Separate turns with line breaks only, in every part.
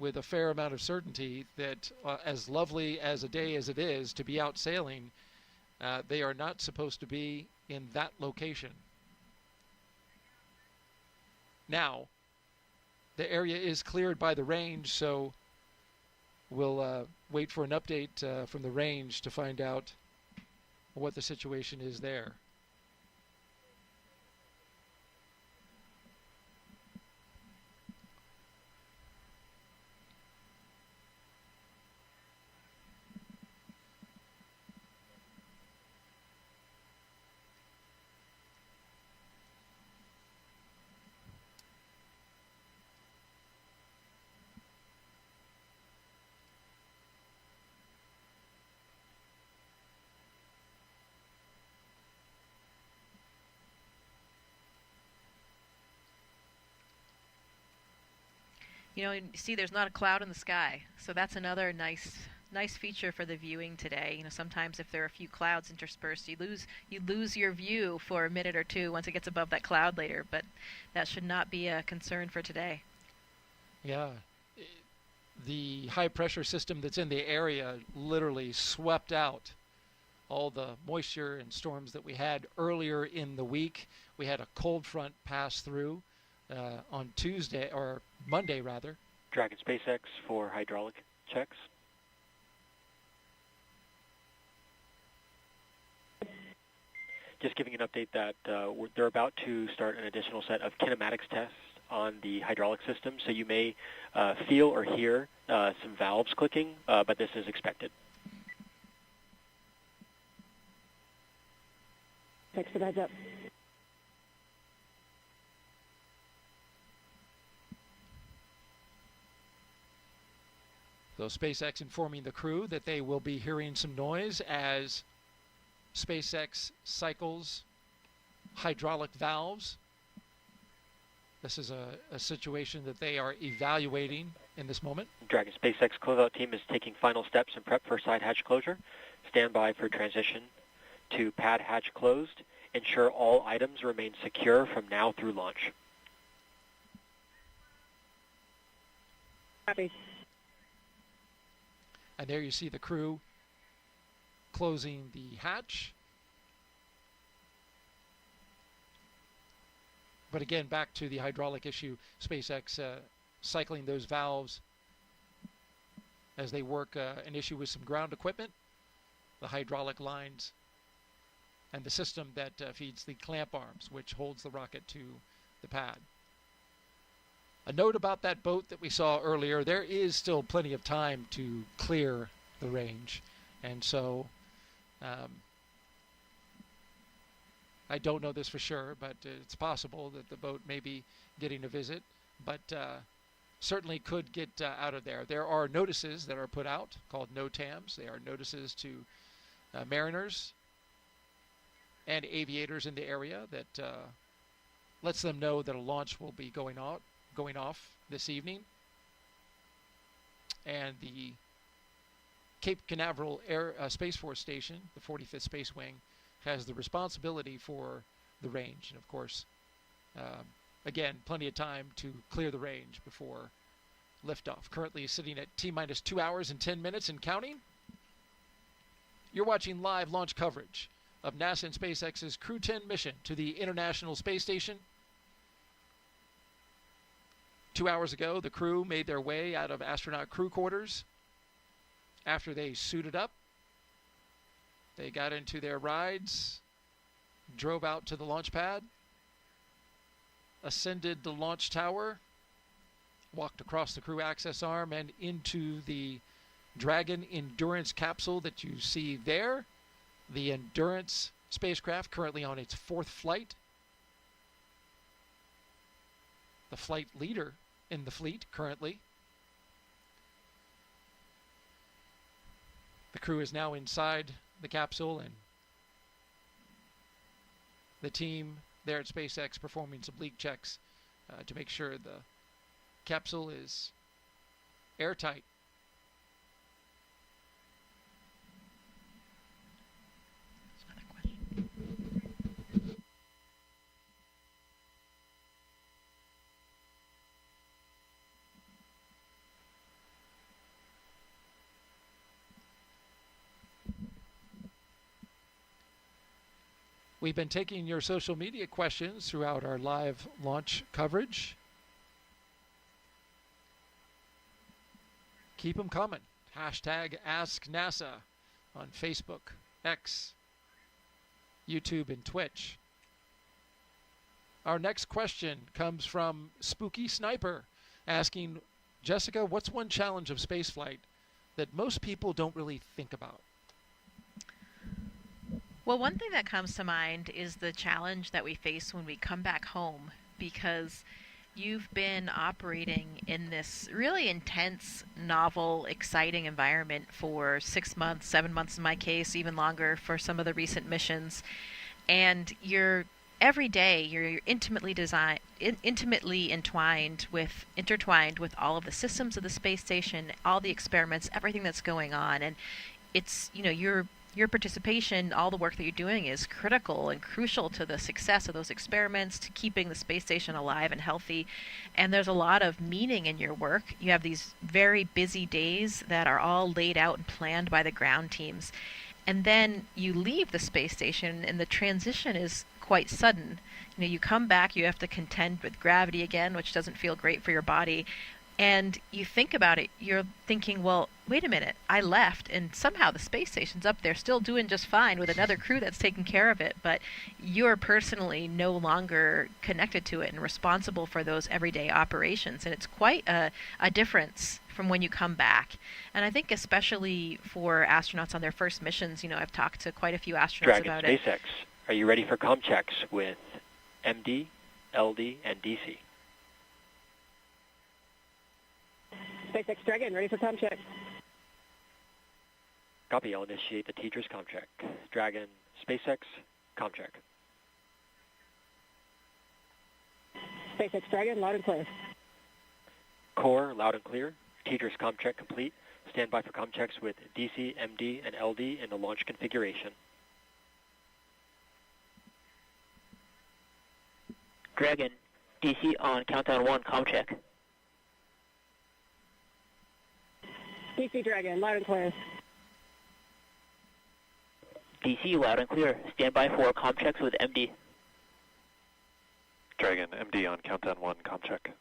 with a fair amount of certainty that as lovely as a day as it is to be out sailing, they are not supposed to be in that location. Now, the area is cleared by the range, so we'll wait for an update from the range to find out what the situation is there.
You know, you see there's not a cloud in the sky, so that's another nice feature for the viewing today. You know, sometimes if there are a few clouds interspersed, you lose your view for a minute or two once it gets above that cloud later, but that should not be a concern for today.
Yeah. The high pressure system that's in the area literally swept out all the moisture and storms that we had earlier in the week. We had a cold front pass through on Tuesday, or Monday rather.
Dragon SpaceX for hydraulic checks. Just giving an update that they're about to start an additional set of kinematics tests on the hydraulic system, so you may feel or hear some valves clicking, but this is expected.
Thanks for the heads up.
So SpaceX informing the crew that they will be hearing some noise as SpaceX cycles hydraulic valves. This is a situation that they are evaluating in this moment.
Dragon SpaceX closeout team is taking final steps in prep for side hatch closure. Stand by for transition to pad hatch closed. Ensure all items remain secure from now through launch.
Copy.
And there you see the crew closing the hatch. But again, back to the hydraulic issue, SpaceX cycling those valves as they work an issue with some ground equipment, the hydraulic lines, and the system that feeds the clamp arms, which holds the rocket to the pad. A note about that boat that we saw earlier, there is still plenty of time to clear the range. And so I don't know this for sure, but it's possible that the boat may be getting a visit, but certainly could get out of there. There are notices that are put out called NOTAMs. They are notices to mariners and aviators in the area that lets them know that a launch will be going off this evening. And the Cape Canaveral Space Force Station, the 45th Space Wing, has the responsibility for the range. And of course, again, plenty of time to clear the range before liftoff. Currently sitting at T-minus 2 hours and 10 minutes and counting. You're watching live launch coverage of NASA and SpaceX's Crew-10 mission to the International Space Station. 2 hours ago, the crew made their way out of astronaut crew quarters. After they suited up, they got into their rides, drove out to the launch pad, ascended the launch tower, walked across the crew access arm and into the Dragon Endurance capsule that you see there. The Endurance spacecraft currently on its 4th flight. The flight leader in the fleet currently. The crew is now inside the capsule, and the team there at SpaceX performing some leak checks to make sure the capsule is airtight. We've been taking your social media questions throughout our live launch coverage. Keep them coming. Hashtag AskNASA on Facebook, X, YouTube, and Twitch. Our next question comes from Spooky Sniper, asking, Jessica, what's one challenge of spaceflight that most people don't really think about?
Well, one thing that comes to mind is the challenge that we face when we come back home, because you've been operating in this really intense, novel, exciting environment for 6 months, 7 months in my case, even longer for some of the recent missions. And every day you're intertwined with all of the systems of the space station, all the experiments, everything that's going on. And it's, your participation, all the work that you're doing is critical and crucial to the success of those experiments, to keeping the space station alive and healthy. And there's a lot of meaning in your work. You have these very busy days that are all laid out and planned by the ground teams. And then you leave the space station and the transition is quite sudden. You come back, you have to contend with gravity again, which doesn't feel great for your body. And you think about it, you're thinking, well, wait a minute, I left, and somehow the space station's up there still doing just fine with another crew that's taking care of it, but you're personally no longer connected to it and responsible for those everyday operations. And it's quite a difference from when you come back. And I think especially for astronauts on their first missions, I've talked to quite a few astronauts
Dragon,
about
SpaceX, are you ready for comm checks with MD, LD, and DC?
SpaceX Dragon, ready for comm check.
Copy, I'll initiate the teacher's comm check. Dragon, SpaceX, comm check.
SpaceX Dragon, loud and clear.
Core, loud and clear. Teacher's comm check complete. Stand by for comm checks with DC, MD, and LD in the launch configuration.
Dragon, DC on countdown 1, comm check.
DC Dragon, loud and clear.
DC loud and clear. Stand by for comm checks with MD.
Dragon, MD on countdown 1, comm check.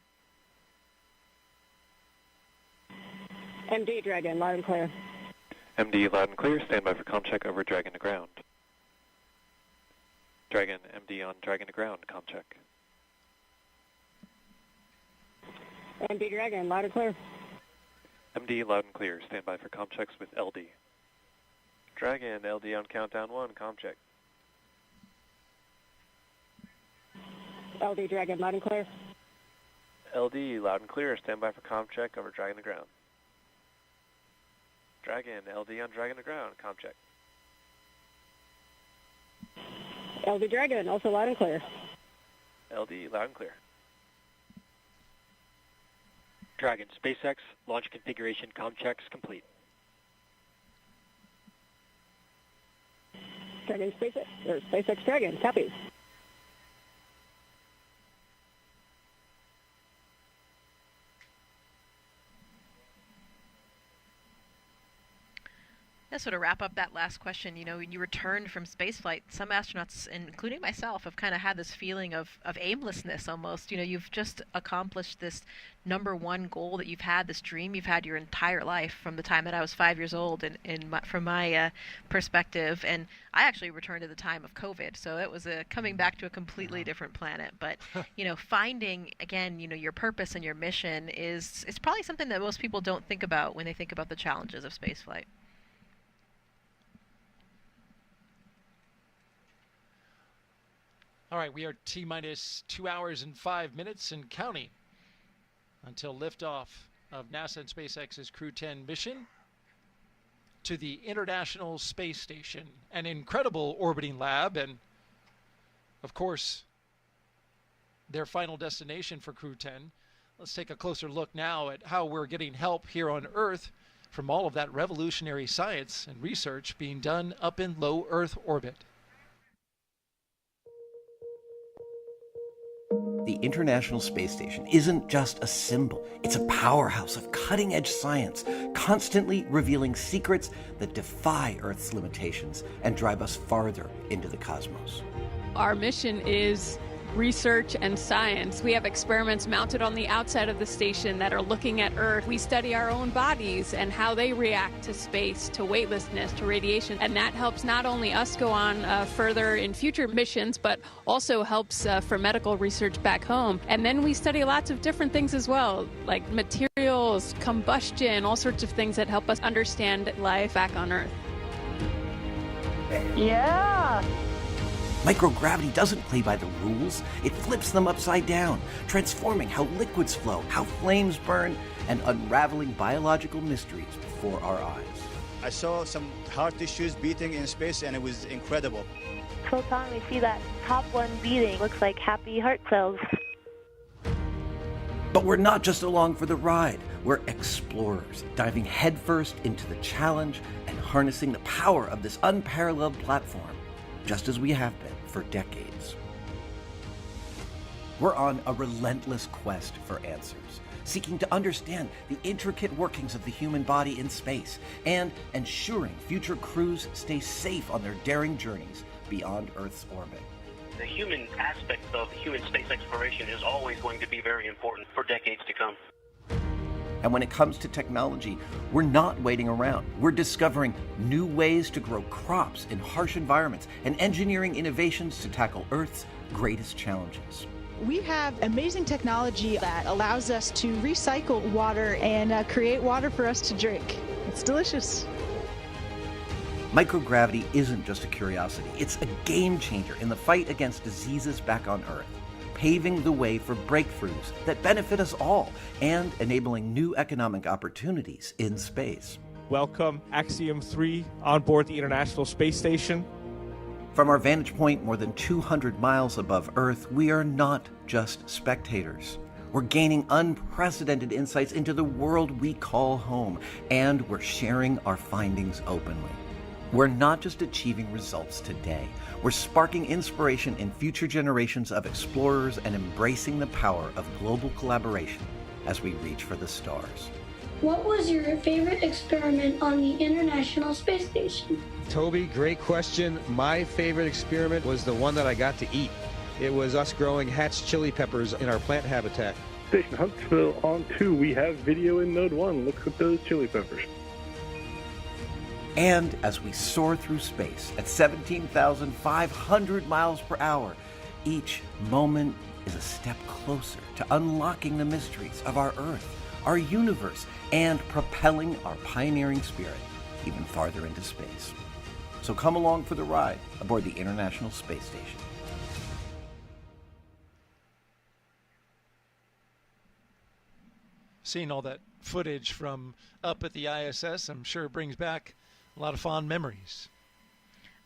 MD Dragon, loud and clear.
MD loud and clear. Stand by for comm check over Dragon to ground. Dragon, MD on Dragon to ground, comm check.
MD Dragon, loud and clear.
MD loud and clear. Stand by for comm checks with LD. Dragon, LD on countdown 1, comm check.
LD Dragon, loud and clear.
LD loud and clear. Stand by for comm check over Dragon to ground. Dragon, LD on Dragon to ground, comm check.
LD Dragon, also loud and clear.
LD loud and clear.
Dragon, SpaceX, launch configuration comm checks complete.
Dragon, SpaceX Dragon, copy.
To sort of wrap up that last question, when you return from spaceflight, some astronauts, including myself, have kind of had this feeling of aimlessness almost. You've just accomplished this number one goal that you've had, this dream you've had your entire life from the time that I was 5 years old, from my perspective. And I actually returned at the time of COVID, so it was coming back to a completely different planet. But, finding, again, your purpose and your mission it's probably something that most people don't think about when they think about the challenges of spaceflight.
All right, we are T-minus 2 hours and 5 minutes and counting until liftoff of NASA and SpaceX's Crew-10 mission to the International Space Station, an incredible orbiting lab, and of course, their final destination for Crew-10. Let's take a closer look now at how we're getting help here on Earth from all of that revolutionary science and research being done up in low Earth orbit.
The International Space Station isn't just a symbol. It's a powerhouse of cutting-edge science, constantly revealing secrets that defy Earth's limitations and drive us farther into the cosmos.
Our mission is research and science. We have experiments mounted on the outside of the station that are looking at Earth. We study our own bodies and how they react to space, to weightlessness, to radiation. And that helps not only us go on further in future missions, but also helps for medical research back home. And then we study lots of different things as well, like materials, combustion, all sorts of things that help us understand life back on Earth.
Yeah!
Microgravity doesn't play by the rules. It flips them upside down, transforming how liquids flow, how flames burn, and unraveling biological mysteries before our eyes.
I saw some heart tissues beating in space, and it was incredible.
Photon, we see that top one beating. Looks like happy heart cells.
But we're not just along for the ride. We're explorers, diving headfirst into the challenge and harnessing the power of this unparalleled platform, just as we have been for decades. We're on a relentless quest for answers, seeking to understand the intricate workings of the human body in space and ensuring future crews stay safe on their daring journeys beyond Earth's orbit.
The human aspect of human space exploration is always going to be very important for decades to come.
And when it comes to technology, we're not waiting around. We're discovering new ways to grow crops in harsh environments and engineering innovations to tackle Earth's greatest challenges.
We have amazing technology that allows us to recycle water and create water for us to drink. It's delicious.
Microgravity isn't just a curiosity. It's a game changer in the fight against diseases back on Earth, paving the way for breakthroughs that benefit us all and enabling new economic opportunities in space.
Welcome Axiom 3 on board the International Space Station.
From our vantage point more than 200 miles above Earth, we are not just spectators. We're gaining unprecedented insights into the world we call home, and we're sharing our findings openly. We're not just achieving results today. We're sparking inspiration in future generations of explorers and embracing the power of global collaboration as we reach for the stars.
What was your favorite experiment on the International Space Station?
Toby, great question. My favorite experiment was the one that I got to eat. It was us growing hatch chili peppers in our plant habitat.
Station Huntsville on 2, we have video in Node 1. Look at those chili peppers.
And as we soar through space at 17,500 miles per hour, each moment is a step closer to unlocking the mysteries of our Earth, our universe, and propelling our pioneering spirit even farther into space. So come along for the ride aboard the International Space Station.
Seeing all that footage from up at the ISS, I'm sure brings back a lot of fond memories.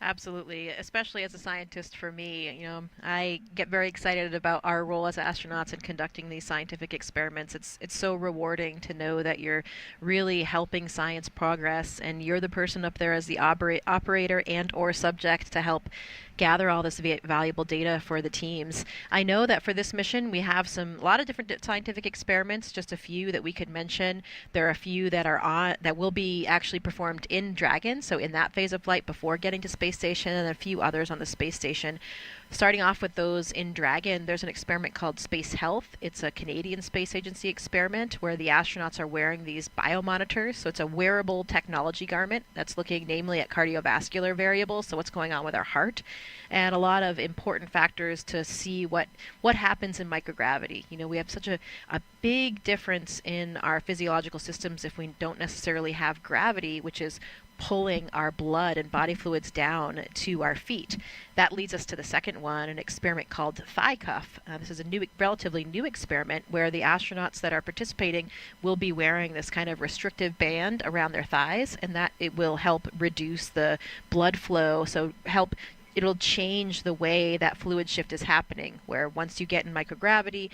Absolutely, especially as a scientist for me. You know, I get very excited about our role as astronauts in conducting these scientific experiments. It's so rewarding to know that you're really helping science progress, and you're the person up there as the operator and or subject to help gather all this valuable data for the teams. I know that for this mission we have a lot of different scientific experiments, just a few that we could mention. There are a few that will be actually performed in Dragon, so in that phase of flight before getting to space station, and a few others on the space station. Starting off with those in Dragon, there's an experiment called Space Health. It's a Canadian Space Agency experiment where the astronauts are wearing these biomonitors. So it's a wearable technology garment that's looking namely at cardiovascular variables, so what's going on with our heart, and a lot of important factors to see what happens in microgravity. You know, we have such a big difference in our physiological systems if we don't necessarily have gravity, which is pulling our blood and body fluids down to our feet. That leads us to the second one, an experiment called Thigh Cuff. This is a relatively new experiment where the astronauts that are participating will be wearing this kind of restrictive band around their thighs, and that it will help reduce the blood flow, it'll change the way that fluid shift is happening, where once you get in microgravity,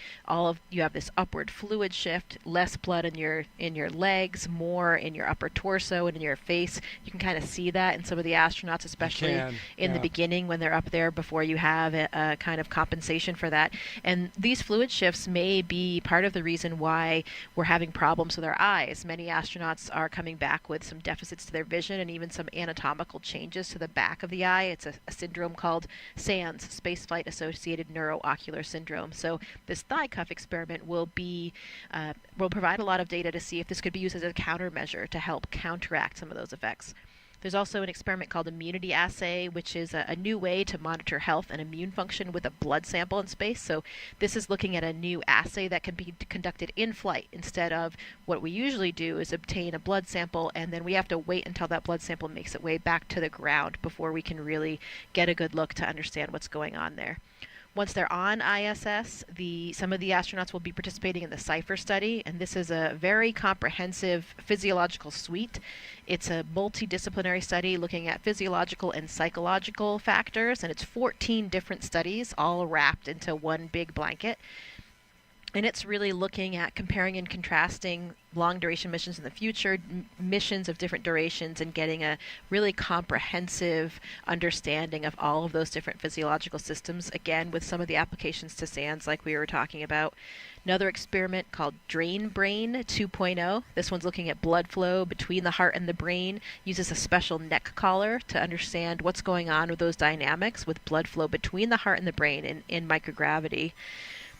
you have this upward fluid shift, less blood in your legs, more in your upper torso and in your face. You can kind of see that in some of the astronauts, especially in the beginning when they're up there before you have a kind of compensation for that. And these fluid shifts may be part of the reason why we're having problems with our eyes. Many astronauts are coming back with some deficits to their vision and even some anatomical changes to the back of the eye. It's a syndrome called SANS, spaceflight associated neuroocular syndrome. So this thigh cuff experiment will provide a lot of data to see if this could be used as a countermeasure to help counteract some of those effects. There's also an experiment called immunity assay, which is a new way to monitor health and immune function with a blood sample in space. So this is looking at a new assay that can be conducted in flight instead of what we usually do is obtain a blood sample and then we have to wait until that blood sample makes its way back to the ground before we can really get a good look to understand what's going on there. Once they're on ISS, some of the astronauts will be participating in the CIPHER study, and this is a very comprehensive physiological suite. It's a multidisciplinary study looking at physiological and psychological factors, and it's 14 different studies all wrapped into one big blanket. And it's really looking at comparing and contrasting long-duration missions in the future, missions of different durations, and getting a really comprehensive understanding of all of those different physiological systems, again, with some of the applications to SANS like we were talking about. Another experiment called Drain Brain 2.0. This one's looking at blood flow between the heart and the brain, uses a special neck collar to understand what's going on with those dynamics with blood flow between the heart and the brain in microgravity.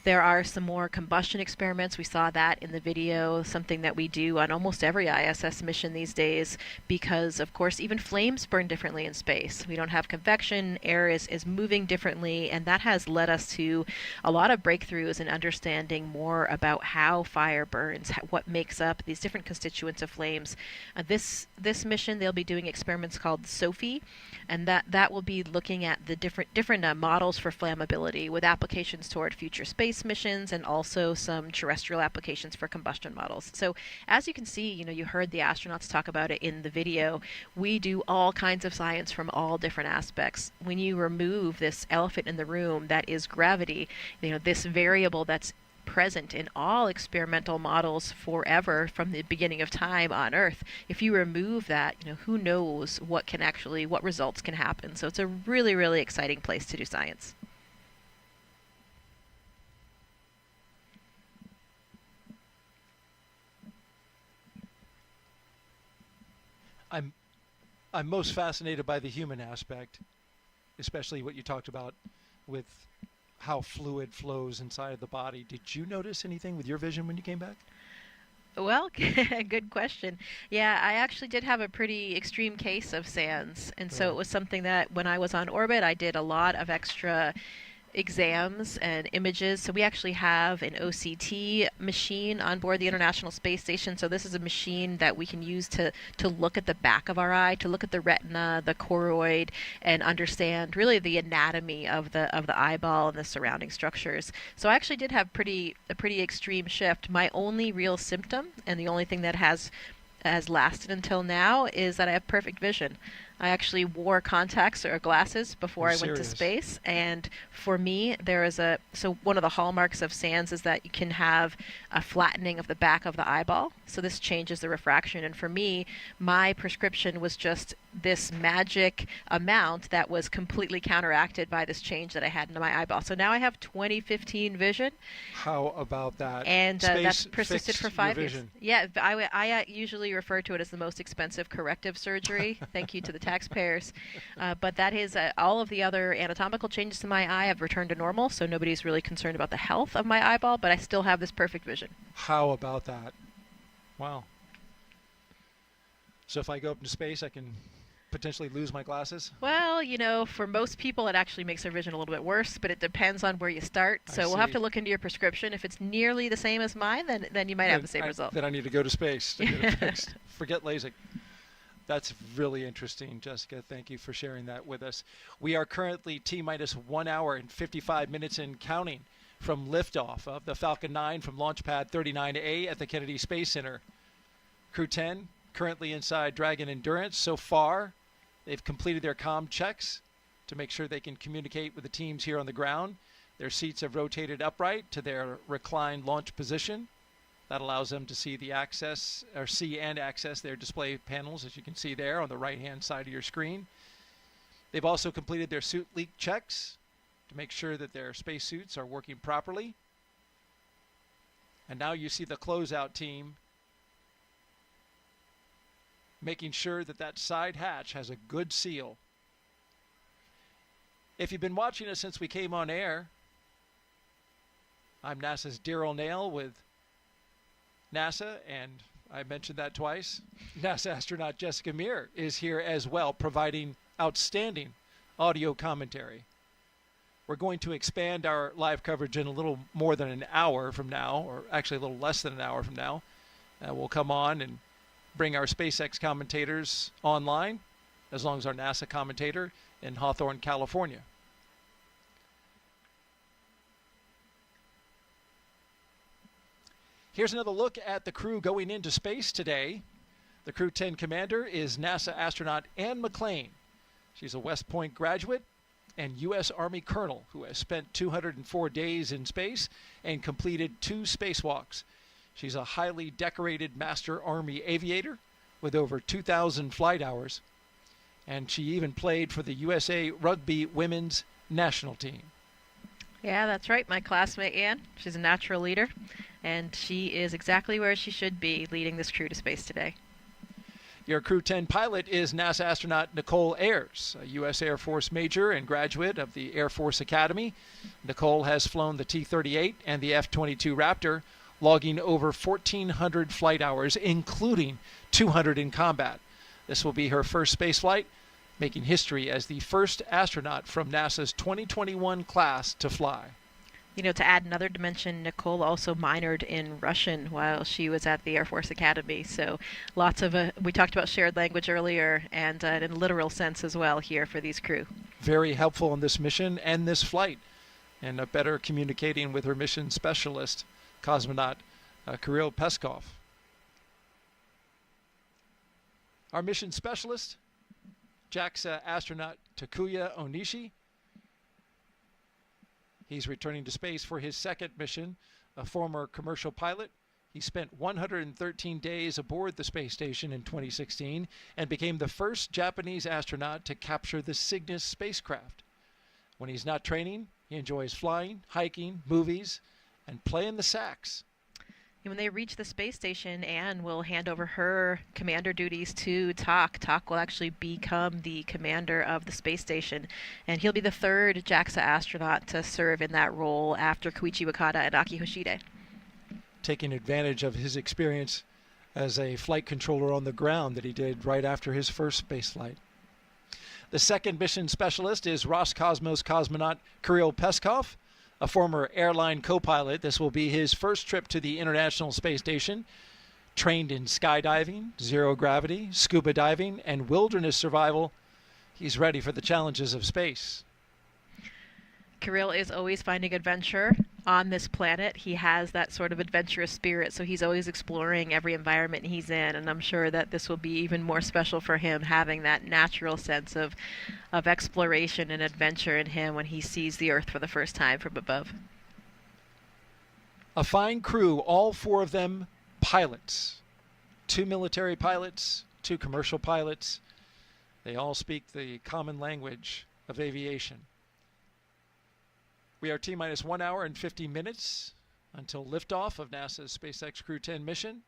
There are some more combustion experiments. We saw that in the video, something that we do on almost every ISS mission these days because, of course, even flames burn differently in space. We don't have convection, air is moving differently, and that has led us to a lot of breakthroughs in understanding more about how fire burns, what makes up these different constituents of flames. This mission, they'll be doing experiments called SOFI, and that will be looking at the different models for flammability with applications toward future space missions and also some terrestrial applications for combustion models. So as you can see, you heard the astronauts talk about it in the video. We do all kinds of science from all different aspects. When you remove this elephant in the room that is gravity, this variable that's present in all experimental models forever from the beginning of time on Earth. If you remove that, who knows what results can happen. So it's a really, really exciting place to do science.
I'm most fascinated by the human aspect, especially what you talked about with how fluid flows inside of the body. Did you notice anything with your vision when you came back?
Well, good question. Yeah, I actually did have a pretty extreme case of SANS, and so it was something that when I was on orbit, I did a lot of extra exams and images. So we actually have an OCT machine on board the International Space Station. So this is a machine that we can use to look at the back of our eye, to look at the retina, the choroid, and understand really the anatomy of the eyeball and the surrounding structures. So I actually did have a pretty extreme shift. My only real symptom, and the only thing that has lasted until now, is that I have perfect vision. I actually wore contacts or glasses before I went to space, and for me, so one of the hallmarks of SANS is that you can have a flattening of the back of the eyeball, so this changes the refraction, and for me, my prescription was just this magic amount that was completely counteracted by this change that I had in my eyeball. So now I have 20/15 vision.
How about that?
And that's persisted for 5 years.
Vision.
Yeah, I usually refer to it as the most expensive corrective surgery. Thank you to the taxpayers. But that is all of the other anatomical changes to my eye have returned to normal, so nobody's really concerned about the health of my eyeball, but I still have this perfect vision.
How about that? Wow. So if I go up into space, I can potentially lose my glasses?
Well, for most people it actually makes their vision a little bit worse, but it depends on where you start. So we'll have to look into your prescription. If it's nearly the same as mine, then you might have the same result.
Then I need to go to space to get it fixed. Forget LASIK. That's really interesting, Jessica. Thank you for sharing that with us. We are currently T-minus 1 hour and 55 minutes and counting from liftoff of the Falcon 9 from Launch Pad 39A at the Kennedy Space Center. Crew-10 currently inside Dragon Endurance. So far, they've completed their comm checks to make sure they can communicate with the teams here on the ground. Their seats have rotated upright to their reclined launch position. That allows them to see and access their display panels, as you can see there on the right-hand side of your screen. They've also completed their suit leak checks to make sure that their spacesuits are working properly. And now you see the closeout team making sure that side hatch has a good seal. If you've been watching us since we came on air, I'm NASA's Daryl Nail with NASA, and I mentioned that twice. NASA astronaut Jessica Meir is here as well, providing outstanding audio commentary. We're going to expand our live coverage in a little more than an hour from now, or actually a little less than an hour from now. We'll come on and bring our SpaceX commentators online, as long as our NASA commentator in Hawthorne, California. Here's another look at the crew going into space today. The Crew-10 commander is NASA astronaut Anne McClain. She's a West Point graduate and U.S. Army colonel who has spent 204 days in space and completed 2 spacewalks. She's a highly decorated Master Army aviator with over 2,000 flight hours, and she even played for the USA Rugby Women's National Team.
Yeah, that's right. My classmate Anne. She's a natural leader, and she is exactly where she should be, leading this crew to space today.
Your Crew-10 pilot is NASA astronaut Nichole Ayers, a U.S. Air Force major and graduate of the Air Force Academy. Nichole has flown the T-38 and the F-22 Raptor, logging over 1,400 flight hours, including 200 in combat. This will be her first spaceflight, making history as the first astronaut from NASA's 2021 class to fly.
You know, to add another dimension, Nichole also minored in Russian while she was at the Air Force Academy. So lots of, we talked about shared language earlier, and in a literal sense as well here for these crew.
Very helpful in this mission and this flight, and better communicating with her mission specialist, cosmonaut Kirill Peskov. Our mission specialist, JAXA astronaut Takuya Onishi. He's returning to space for his second mission, a former commercial pilot. He spent 113 days aboard the space station in 2016 and became the first Japanese astronaut to capture the Cygnus spacecraft. When he's not training, he enjoys flying, hiking, movies, and playing the sax.
When they reach the space station, Anne will hand over her commander duties to Tak. Tak will actually become the commander of the space station, and he'll be the third JAXA astronaut to serve in that role after Koichi Wakata and Aki Hoshide.
Taking advantage of his experience as a flight controller on the ground that he did right after his first space flight. The second mission specialist is Roscosmos cosmonaut Kirill Peskov, a former airline co-pilot. This will be his first trip to the International Space Station. Trained in skydiving, zero gravity, scuba diving, and wilderness survival, he's ready for the challenges of space.
Kirill is always finding adventure on this planet. He has that sort of adventurous spirit, so he's always exploring every environment he's in, and I'm sure that this will be even more special for him, having that natural sense of exploration and adventure in him when he sees the Earth for the first time from above.
A fine crew, all 4 of them pilots. 2 military pilots, 2 commercial pilots. They all speak the common language of aviation. We are T-minus 1 hour and 50 minutes until liftoff of NASA's SpaceX Crew-10 mission.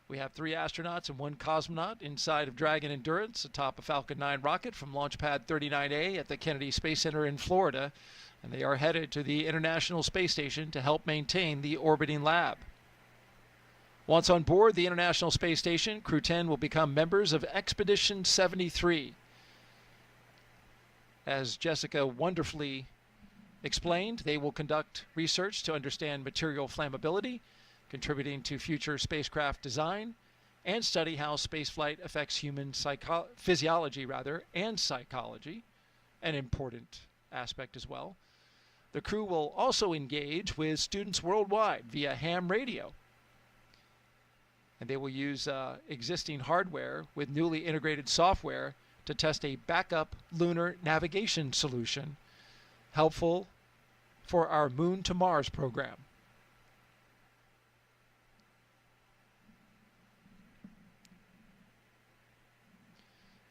We have 3 astronauts and 1 cosmonaut inside of Dragon Endurance atop a Falcon 9 rocket from Launch Pad 39A at the Kennedy Space Center in Florida, and they are headed to the International Space Station to help maintain the orbiting lab. Once on board the International Space Station, Crew-10 will become members of Expedition 73. As Jessica wonderfully explained, they will conduct research to understand material flammability, contributing to future spacecraft design, and study how spaceflight affects human physiology and psychology, an important aspect as well. The crew will also engage with students worldwide via ham radio, and they will use existing hardware with newly integrated software to test a backup lunar navigation solution helpful for our Moon to Mars program.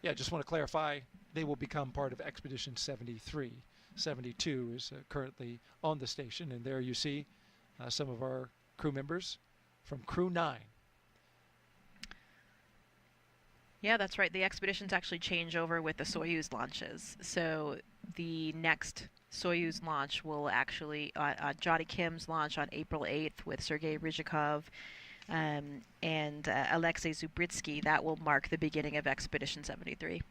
Yeah, just want to clarify, they will become part of Expedition 73. 72 is currently on the station, and there you see some of our crew members from Crew 9.
Yeah, that's right. The expeditions actually change over with the Soyuz launches. So the next Soyuz launch will actually, Johnny Kim's launch on April 8th with Sergei Ryzhikov and Alexei Zubritsky, that will mark the beginning of Expedition 73.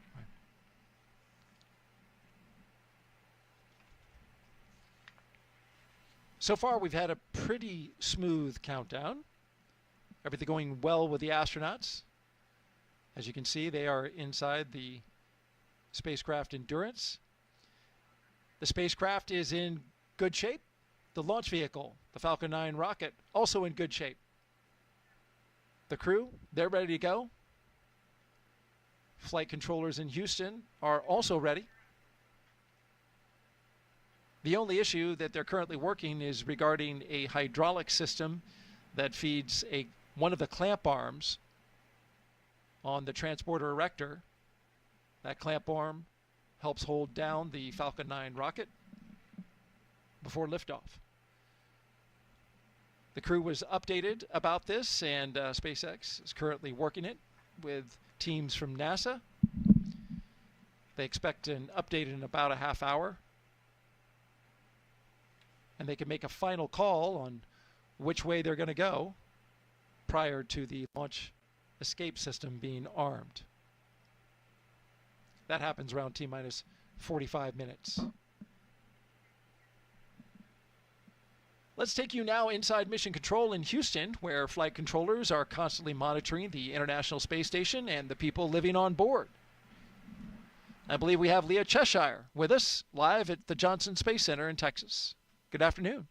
So far, we've had a pretty smooth countdown. Everything going well with the astronauts. As you can see, they are inside the spacecraft Endurance. The spacecraft is in good shape. The launch vehicle, the Falcon 9 rocket, also in good shape. The crew, they're ready to go. Flight controllers in Houston are also ready. The only issue that they're currently working is regarding a hydraulic system that feeds one of the clamp arms on the transporter erector. That clamp arm helps hold down the Falcon 9 rocket before liftoff. The crew was updated about this, and SpaceX is currently working it with teams from NASA. They expect an update in about a half hour, and they can make a final call on which way they're going to go prior to the launch escape system being armed. That happens around T-minus 45 minutes. Let's take you now inside Mission Control in Houston, where flight controllers are constantly monitoring the International Space Station and the people living on board. I believe we have Leah Cheshire with us live at the Johnson Space Center in Texas. Good afternoon.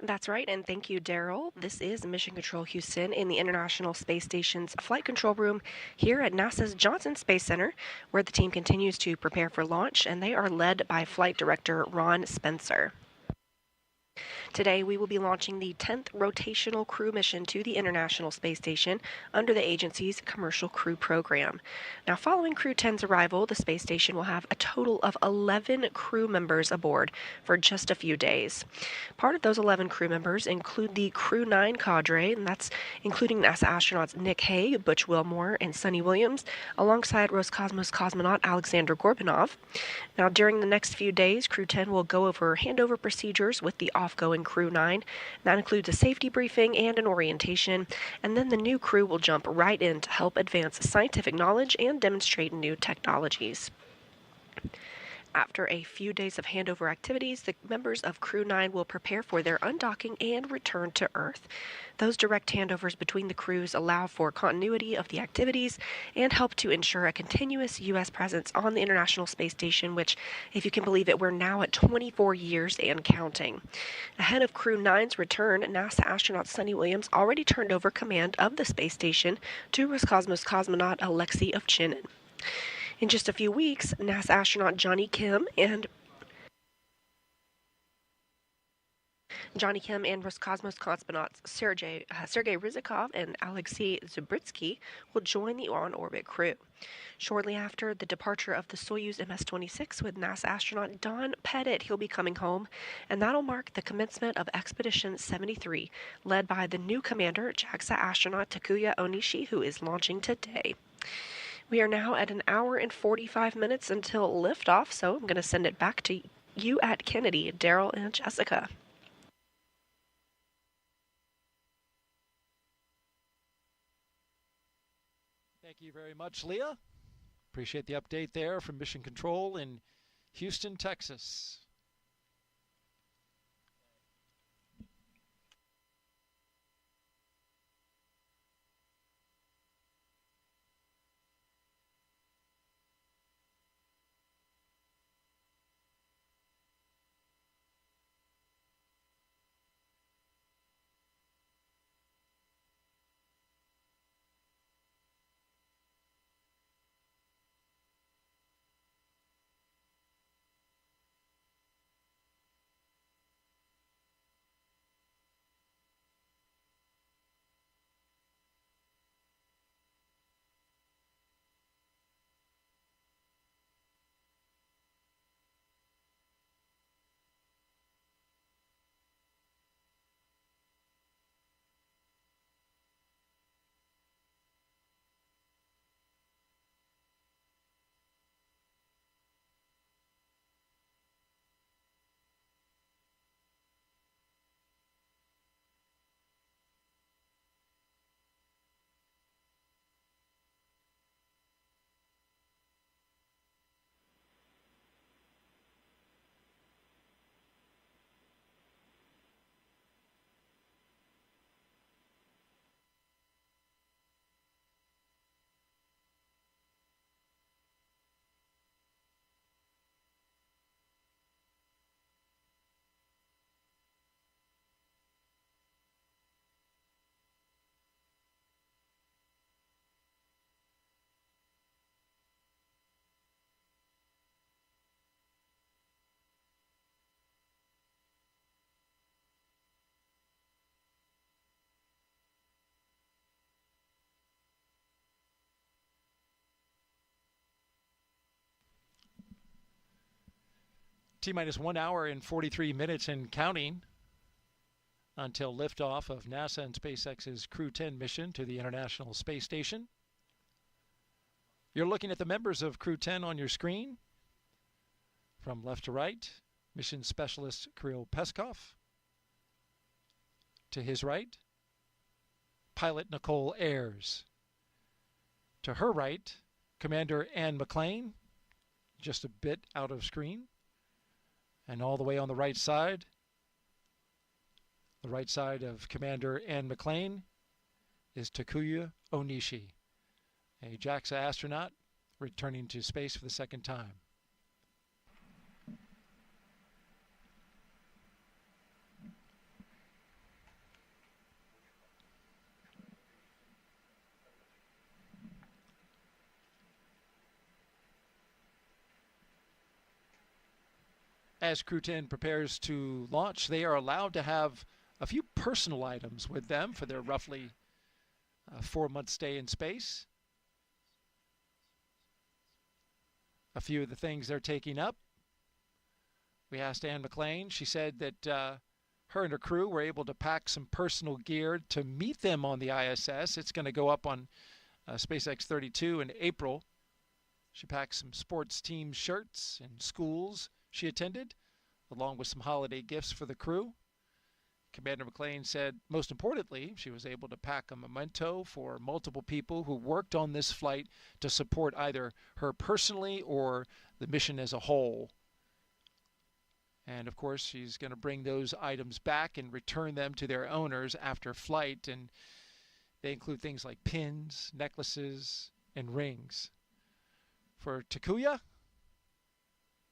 That's right, and thank you, Daryl. This is Mission Control Houston in the International Space Station's flight control room here at NASA's Johnson Space Center, where the team continues to prepare for launch, and they are led by Flight Director Ron Spencer. Today, we will be launching the 10th rotational crew mission to the International Space Station under the agency's Commercial Crew Program. Now, following Crew 10's arrival, the space station will have a total of 11 crew members aboard for just a few days. Part of those 11 crew members include the Crew 9 cadre, and that's including NASA astronauts Nick Hague, Butch Wilmore, and Sonny Williams, alongside Roscosmos cosmonaut Alexander Gorbanov. Now, during the next few days, Crew 10 will go over handover procedures with the off-going Crew 9. That includes a safety briefing and an orientation, and then the new crew will jump right in to help advance scientific knowledge and demonstrate new technologies. After a few days of handover activities, the members of Crew 9 will prepare for their undocking and return to Earth. Those direct handovers between the crews allow for continuity of the activities and help to ensure a continuous U.S. presence on the International Space Station, which, if you can believe it, we're now at 24 years and counting. Ahead of Crew 9's return, NASA astronaut Sonny Williams already turned over command of the space station to Roscosmos cosmonaut Alexei Ovchinin. In just a few weeks, NASA astronaut Johnny Kim and Roscosmos cosmonauts Sergei Ryzhikov and Alexei Zubritsky will join the on-orbit crew. Shortly after the departure of the Soyuz MS-26 with NASA astronaut Don Pettit, he'll be coming home, and that'll mark the commencement of Expedition 73, led by the new commander, JAXA astronaut Takuya Onishi, who is launching today. We are now at 1 hour and 45 minutes until liftoff, so I'm going to send it back to you at Kennedy, Daryl, and Jessica.
Thank you very much, Leah. Appreciate the update there from Mission Control in Houston, Texas. T-minus 1 hour and 43 minutes and counting until liftoff of NASA and SpaceX's Crew-10 mission to the International Space Station. You're looking at the members of Crew-10 on your screen. From left to right, Mission Specialist Kirill Peskov. To his right, Pilot Nichole Ayers. To her right, Commander McClain, just a bit out of screen. And all the way on the right side of Commander McClain is Takuya Onishi, a JAXA astronaut returning to space for the second time. As Crew-10 prepares to launch, they are allowed to have a few personal items with them for their roughly 4-month stay in space. A few of the things they're taking up. We asked McClain. She said that her and her crew were able to pack some personal gear to meet them on the ISS. It's going to go up on SpaceX 32 in April. She packed some sports team shirts and schools she attended, along with some holiday gifts for the crew. Commander McClain said, most importantly, she was able to pack a memento for multiple people who worked on this flight to support either her personally or the mission as a whole. And of course, she's going to bring those items back and return them to their owners after flight. And they include things like pins, necklaces, and rings. For Takuya,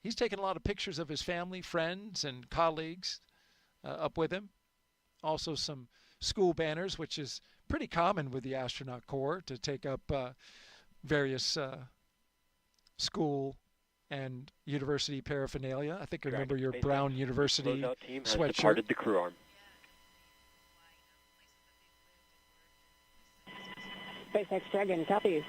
he's taken a lot of pictures of his family, friends, and colleagues up with him. Also some school banners, which is pretty common with the astronaut corps to take up various school and university paraphernalia. I think I remember your brown university
team has
sweatshirt.
Departed the crew arm.
SpaceX Dragon, copies.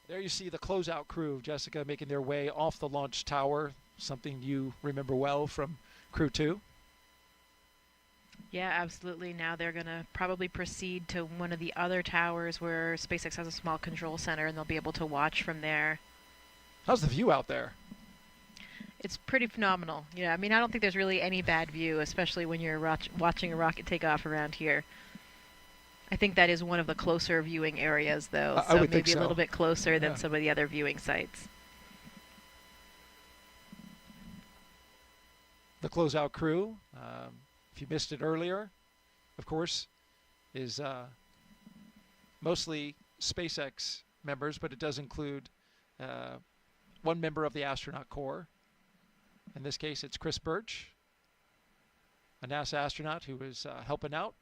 There you see the closeout crew, Jessica, making their way off the launch tower, something you remember well from Crew-2.
Yeah, absolutely. Now they're going to probably proceed to one of the other towers where SpaceX has a small control center, and they'll be able to watch from there.
How's the view out there?
It's pretty phenomenal. Yeah, I mean, I don't think there's really any bad view, especially when you're watching a rocket take off around here. I think that is one of the closer viewing areas, though,
I
so
would think
maybe
so.
a little bit closer than
Yeah.
some of the other viewing sites.
The closeout crew, if you missed it earlier, of course, is mostly SpaceX members, but it does include one member of the astronaut corps. In this case, it's Chris Birch, a NASA astronaut who is helping out.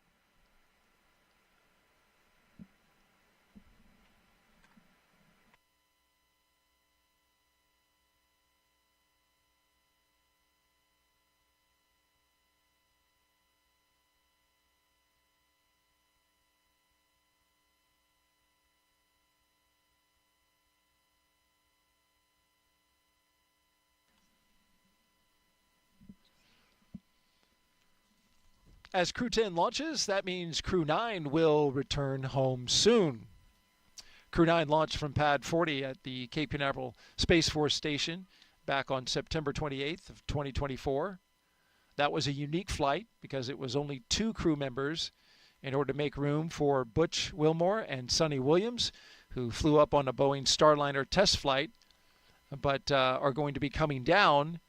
As Crew-10 launches, that means Crew-9 will return home soon. Crew-9 launched from Pad 40 at the Cape Canaveral Space Force Station back on September 28th of 2024. That was a unique flight because it was only 2 crew members in order to make room for Butch Wilmore and Sonny Williams, who flew up on a Boeing Starliner test flight, but are going to be coming down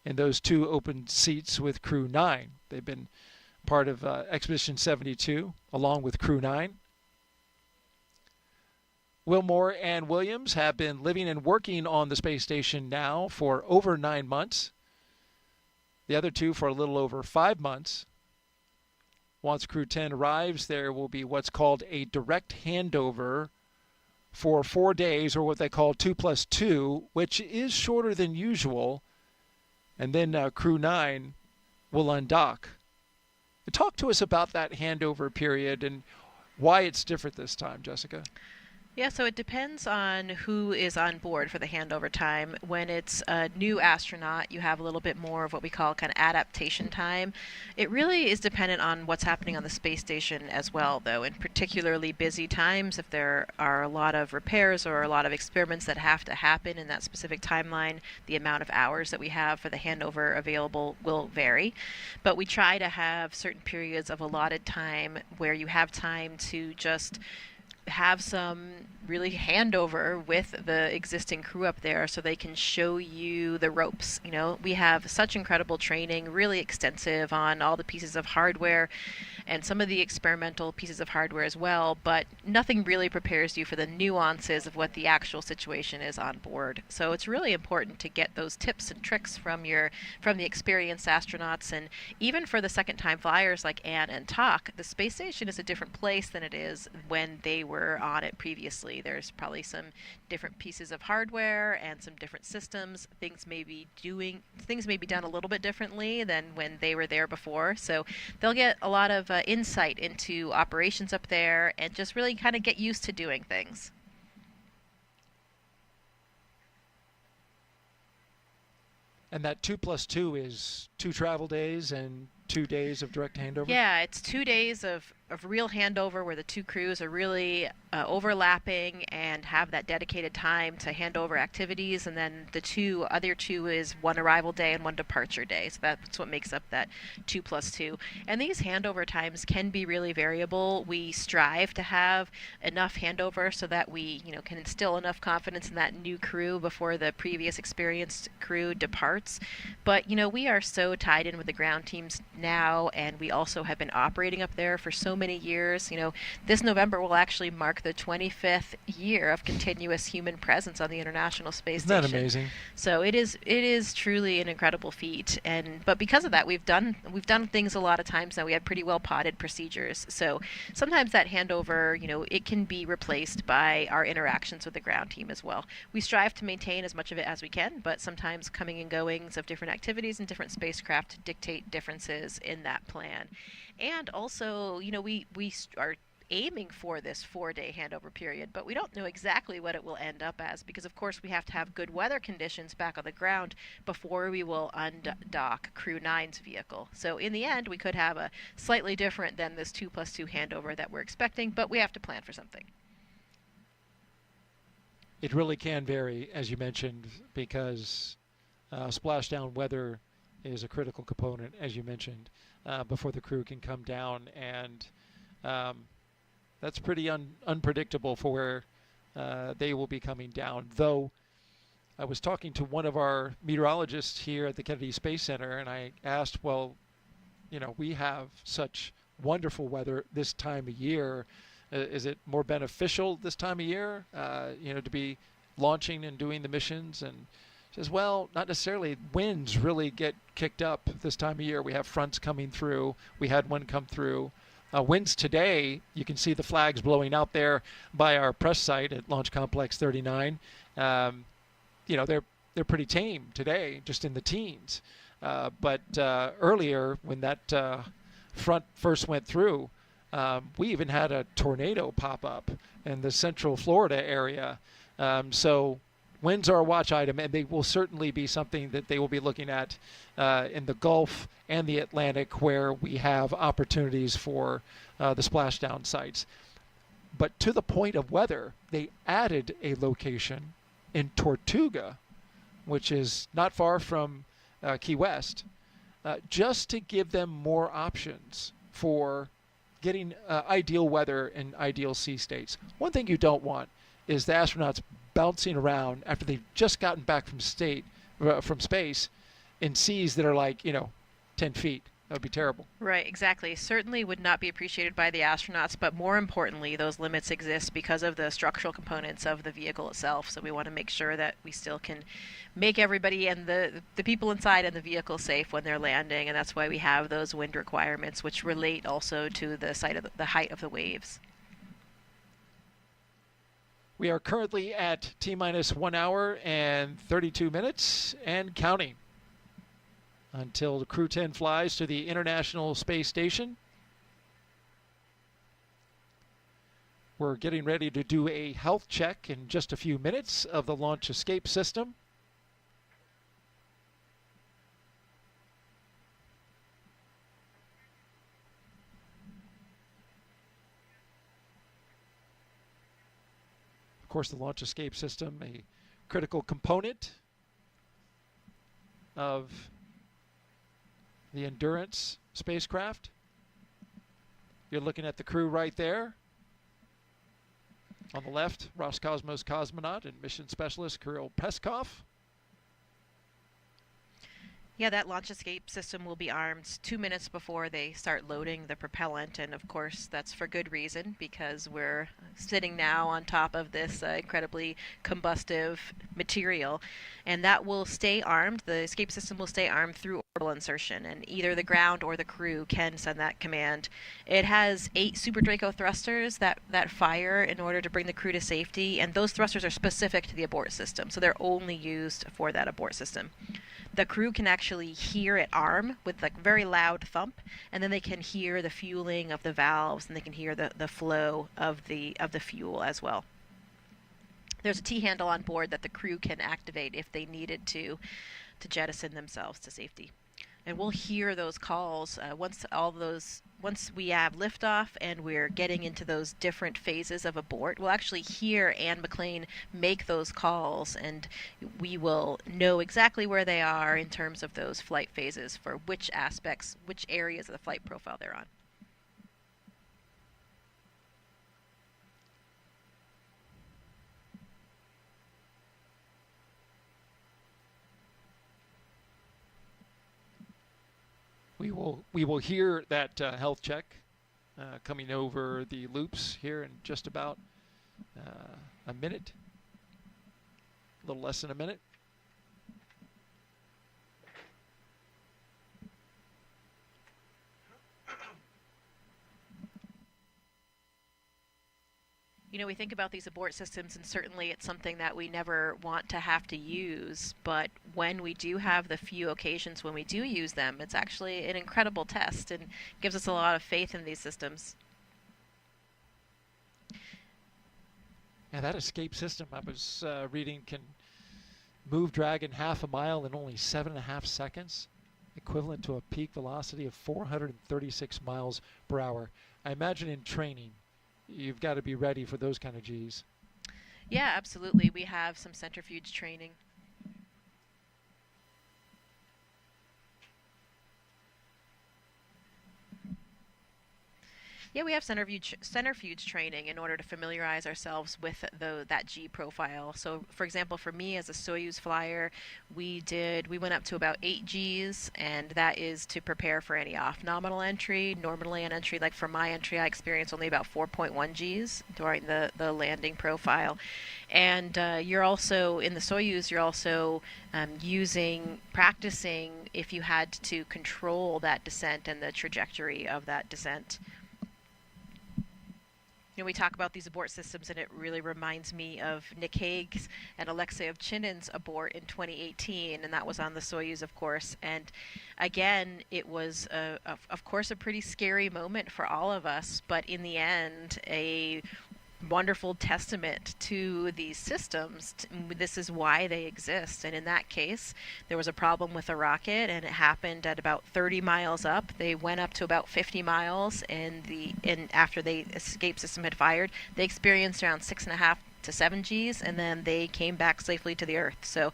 in those 2 open seats with Crew-9. They've been part of Expedition 72, along with Crew-9. Wilmore and Williams have been living and working on the space station now for over 9 months. The other two for a little over 5 months. Once Crew-10 arrives, there will be what's called a direct handover for 4 days, or what they call 2+2, which is shorter than usual. And then Crew-9 will undock. Talk to us about that handover period and why it's different this time, Jessica.
Yeah, so it depends on who is on board for the handover time. When it's a new astronaut, you have a little bit more of what we call kind of adaptation time. It really is dependent on what's happening on the space station as well, though. In particularly busy times, if there are a lot of repairs or a lot of experiments that have to happen in that specific timeline, the amount of hours that we have for the handover available will vary. But we try to have certain periods of allotted time where you have time to just have some really handover with the existing crew up there so they can show you the ropes. You know, we have such incredible training, really extensive on all the pieces of hardware and some of the experimental pieces of hardware as well, but nothing really prepares you for the nuances of what the actual situation is on board. So it's really important to get those tips and tricks from the experienced astronauts, and even for the second-time flyers like Anne and Tak, the space station is a different place than it is when they were on it previously. There's probably some different pieces of hardware and some different systems. Things may be done a little bit differently than when they were there before. So they'll get a lot of insight into operations up there and just really kind of get used to doing things.
And that 2+2 is 2 travel days and 2 days of direct handover?
Yeah, it's 2 days of real handover where the two crews are really overlapping and have that dedicated time to hand over activities, and then the other two is 1 arrival day and 1 departure day. So that's what makes up that 2+2. And these handover times can be really variable. We strive to have enough handover so that we, can instill enough confidence in that new crew before the previous experienced crew departs. But we are so tied in with the ground teams now, and we also have been operating up there for so many years. This November will actually mark the 25th year of continuous human presence on the International Space Station.
Isn't that amazing?
So it is truly an incredible feat, but because of that, we've done things a lot of times now. We have pretty well potted procedures. So sometimes that handover, it can be replaced by our interactions with the ground team as well. We strive to maintain as much of it as we can, but sometimes coming and goings of different activities and different spacecraft dictate differences in that plan. And also, we are aiming for this 4-day handover period, but we don't know exactly what it will end up as, because of course we have to have good weather conditions back on the ground before we will undock Crew-9's vehicle. So in the end, we could have a slightly different than this 2+2 handover that we're expecting, but we have to plan for something.
It really can vary, as you mentioned, because splashdown weather is a critical component, as you mentioned, before the crew can come down, and that's pretty unpredictable for where they will be coming down. Though I was talking to one of our meteorologists here at the Kennedy Space Center, and I asked, well, we have such wonderful weather this time of year. Is it more beneficial this time of year, to be launching and doing the missions? And says, well, not necessarily. Winds really get kicked up this time of year. We have fronts coming through. We had one come through. Winds today, you can see the flags blowing out there by our press site at Launch Complex 39. They're pretty tame today, just in the teens. But earlier, when that front first went through, we even had a tornado pop up in the central Florida area. So winds are a watch item, and they will certainly be something that they will be looking at in the Gulf and the Atlantic, where we have opportunities for the splashdown sites. But to the point of weather, they added a location in Tortuga, which is not far from Key West, just to give them more options for getting ideal weather and ideal sea states. One thing you don't want is the astronauts bouncing around after they've just gotten back from space in seas that are like 10 feet That would be terrible.
Right, exactly. Certainly would not be appreciated by the astronauts, but more importantly, those limits exist because of the structural components of the vehicle itself. So we want to make sure that we still can make everybody and the people inside and the vehicle safe when they're landing, and that's why we have those wind requirements, which relate also to the height of the waves.
We are currently at T-minus 1 hour and 32 minutes and counting until the Crew-10 flies to the International Space Station. We're getting ready to do a health check in just a few minutes of the launch escape system. Of course, the launch escape system, a critical component of the Endurance spacecraft. You're looking at the crew right there. On the left, Roscosmos cosmonaut and mission specialist Kirill Peskov.
Yeah, that launch escape system will be armed 2 minutes before they start loading the propellant, and of course that's for good reason, because we're sitting now on top of this incredibly combustive material, and that will stay armed. The escape system will stay armed through orbital insertion, and either the ground or the crew can send that command. It has 8 Super Draco thrusters that fire in order to bring the crew to safety, and those thrusters are specific to the abort system, so they're only used for that abort system. The crew can actually hear it arm with like very loud thump, and then they can hear the fueling of the valves, and they can hear the flow of the fuel as well. There's a T-handle on board that the crew can activate if they needed to jettison themselves to safety. And we'll hear those calls once we have liftoff and we're getting into those different phases of abort. We'll actually hear Anne McClain make those calls, and we will know exactly where they are in terms of those flight phases for which aspects, which areas of the flight profile they're on.
We will hear that health check coming over the loops here in just about a minute, a little less than a minute.
You know, we think about these abort systems, and certainly it's something that we never want to have to use, but when we do have the few occasions when we do use them, it's actually an incredible test and gives us a lot of faith in these systems.
And that escape system, I was reading, can move Dragon half a mile in only 7.5 seconds, equivalent to a peak velocity of 436 miles per hour. I imagine in training, you've got to be ready for those kind of Gs.
Yeah, absolutely. We have some centrifuge training. Yeah, we have centrifuge training in order to familiarize ourselves with that G profile. So, for example, for me as a Soyuz flyer, we went up to about 8 Gs, and that is to prepare for any off-nominal entry. Normally an entry, like for my entry, I experienced only about 4.1 Gs during the landing profile. And you're also, in the Soyuz, you're also practicing if you had to control that descent and the trajectory of that descent. You know, we talk about these abort systems, and it really reminds me of Nick Hague's and Alexei Ovchinin's abort in 2018, and that was on the Soyuz, of course. And again, it was, of course, a pretty scary moment for all of us, but in the end, a wonderful testament to these systems. This is why they exist. And in that case, there was a problem with a rocket, and it happened at about 30 miles up. They went up to about 50 miles, and after the escape system had fired, they experienced around 6.5 to 7 Gs, and then they came back safely to the Earth. So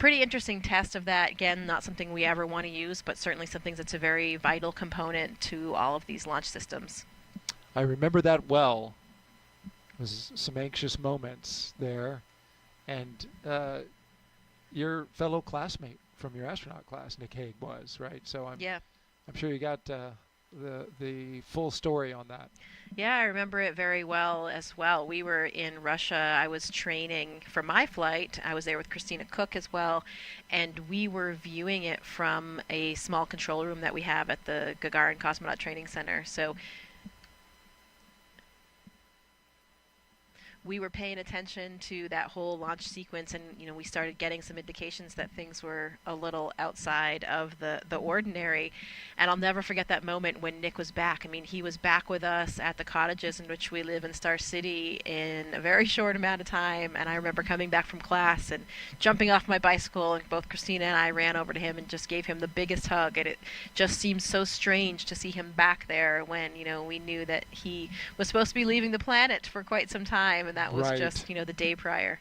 pretty interesting test of that. Again, not something we ever want to use, but certainly something that's a very vital component to all of these launch systems.
I remember that well. Was some anxious moments there, and your fellow classmate from your astronaut class, Nick Hague, was right. So I I'm sure you got the full story on that.
Yeah, I remember it very well as well. We were in Russia. I was training for my flight. I was there with Christina Cook as well, and we were viewing it from a small control room that we have at the Gagarin Cosmonaut Training Center. So we were paying attention to that whole launch sequence, and we started getting some indications that things were a little outside of the ordinary. And I'll never forget that moment when Nick was back. I mean, he was back with us at the cottages in which we live in Star City in a very short amount of time. And I remember coming back from class and jumping off my bicycle, and both Christina and I ran over to him and just gave him the biggest hug. And it just seemed so strange to see him back there when we knew that he was supposed to be leaving the planet for quite some time, and that was
Right.
just the day prior.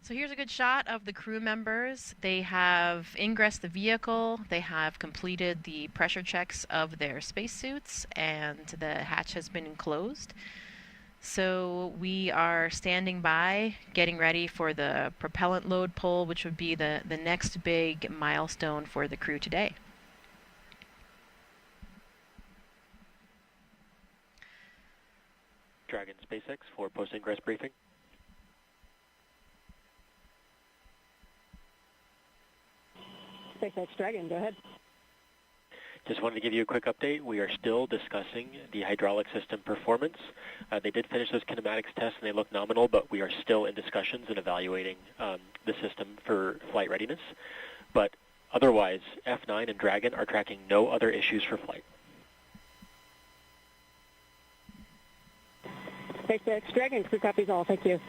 So here's a good shot of the crew members. They have ingressed the vehicle, they have completed the pressure checks of their spacesuits, and the hatch has been enclosed. So we are standing by, getting ready for the propellant load pull, which would be the next big milestone for the crew today.
Dragon SpaceX for post-ingress briefing.
SpaceX Dragon, go ahead.
Just wanted to give you a quick update. We are still discussing the hydraulic system performance. They did finish those kinematics tests and they look nominal, but we are still in discussions and evaluating the system for flight readiness. But otherwise, F9 and Dragon are tracking no other issues for flight.
SpaceX Dragon, crew copies all. Thank you.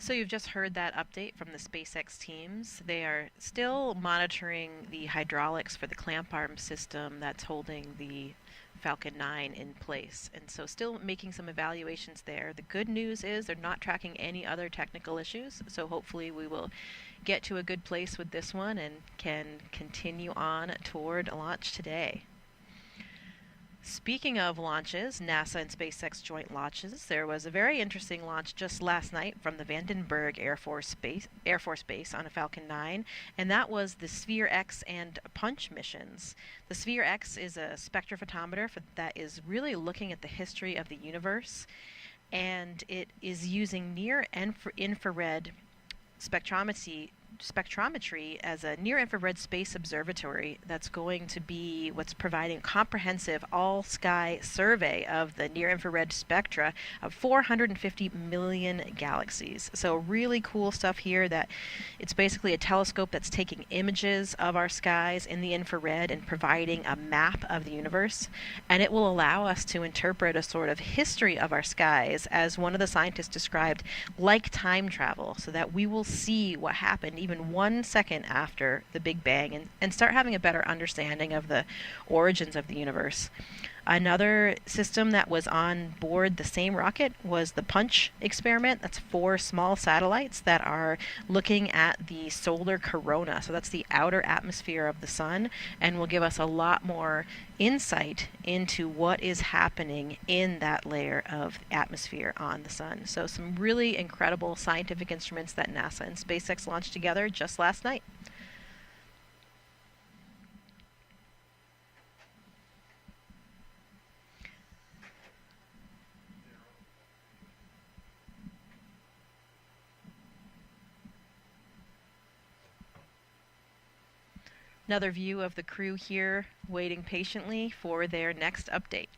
So you've just heard that update from the SpaceX teams. They are still monitoring the hydraulics for the clamp arm system that's holding the Falcon 9 in place. And so still making some evaluations there. The good news is they're not tracking any other technical issues. So hopefully we will get to a good place with this one and can continue on toward launch today. Speaking of launches, NASA and SpaceX joint launches, there was a very interesting launch just last night from the Vandenberg Air Force Base on a Falcon 9, and that was the Sphere X and Punch missions. The Sphere X is a spectrophotometer that is really looking at the history of the universe, and it is using near-infrared spectrometry as a near-infrared space observatory that's going to be what's providing comprehensive all-sky survey of the near-infrared spectra of 450 million galaxies. So really cool stuff here. That it's basically a telescope that's taking images of our skies in the infrared and providing a map of the universe, and it will allow us to interpret a sort of history of our skies, as one of the scientists described, like time travel, so that we will see what happened even 1 second after the Big Bang and start having a better understanding of the origins of the universe. Another system that was on board the same rocket was the Punch experiment. That's 4 small satellites that are looking at the solar corona. So that's the outer atmosphere of the sun, and will give us a lot more insight into what is happening in that layer of atmosphere on the sun. So some really incredible scientific instruments that NASA and SpaceX launched together just last night. Another view of the crew here waiting patiently for their next update.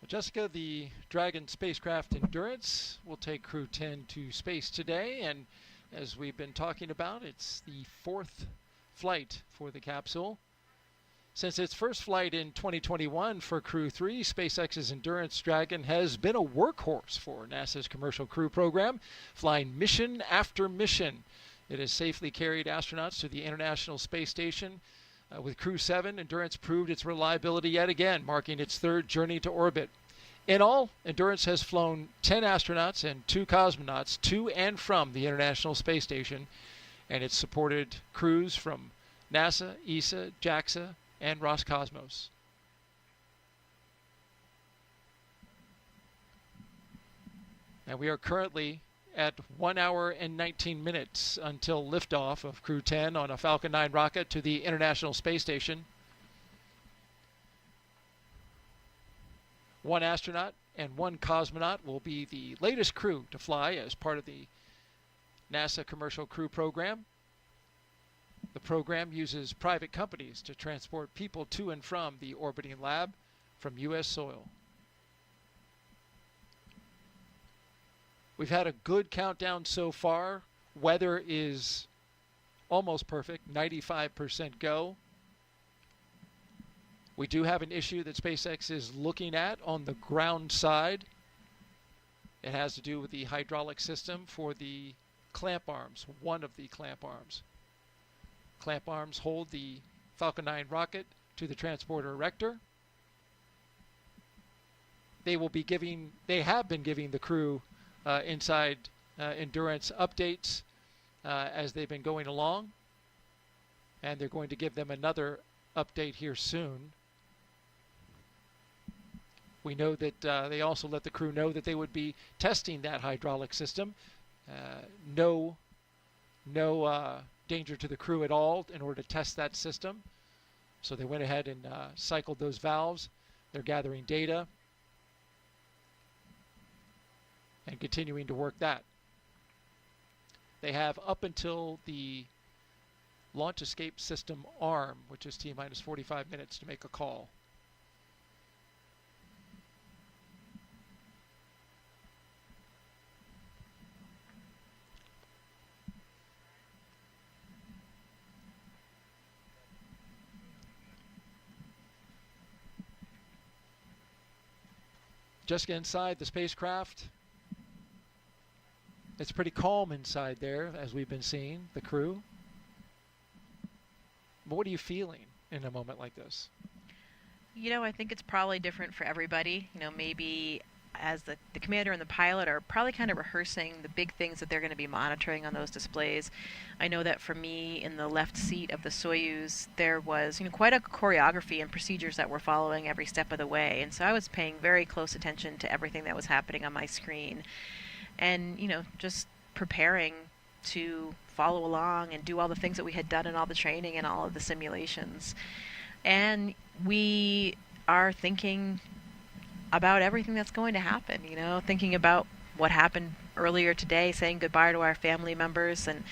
Jessica, the Dragon spacecraft Endurance will take Crew 10 to space today, and as we've been talking about, it's the 4th flight for the capsule. Since its first flight in 2021 for Crew 3, SpaceX's Endurance Dragon has been a workhorse for NASA's Commercial Crew program, flying mission after mission. It has safely carried astronauts to the International Space Station. With Crew 7, Endurance proved its reliability yet again, marking its 3rd journey to orbit. In all, Endurance has flown 10 astronauts and 2 cosmonauts to and from the International Space Station, and it's supported crews from NASA, ESA, JAXA, and Roscosmos. And we are currently at 1 hour and 19 minutes until liftoff of Crew 10 on a Falcon 9 rocket to the International Space Station. 1 astronaut and 1 cosmonaut will be the latest crew to fly as part of the NASA Commercial Crew program. The program uses private companies to transport people to and from the orbiting lab from U.S. soil. We've had a good countdown so far. Weather is almost perfect, 95% go. We do have an issue that SpaceX is looking at on the ground side. It has to do with the hydraulic system for the clamp arms, one of the clamp arms. Clamp arms hold the Falcon 9 rocket to the transporter erector. They have been giving the crew inside Endurance updates as they've been going along. And they're going to give them another update here soon. We know that they also let the crew know that they would be testing that hydraulic system. No danger to the crew at all in order to test that system. So they went ahead and cycled those valves. They're gathering data and continuing to work that. They have up until the launch escape system arm, which is T-minus 45 minutes, to make a call. Just inside the spacecraft. It's pretty calm inside there, as we've been seeing, the crew. But what are you feeling in a moment like this?
You know, I think it's probably different for everybody. You know, maybe as the commander and the pilot are probably kind of rehearsing the big things that they're going to be monitoring on those displays. I know that for me, in the left seat of the Soyuz, there was, you know, quite a choreography and procedures that we're following every step of the way. And so I was paying very close attention to everything that was happening on my screen. And, you know, just preparing to follow along and do all the things that we had done in all the training and all of the simulations. And we are thinking about everything that's going to happen, you know, thinking about what happened earlier today, saying goodbye to our family members, and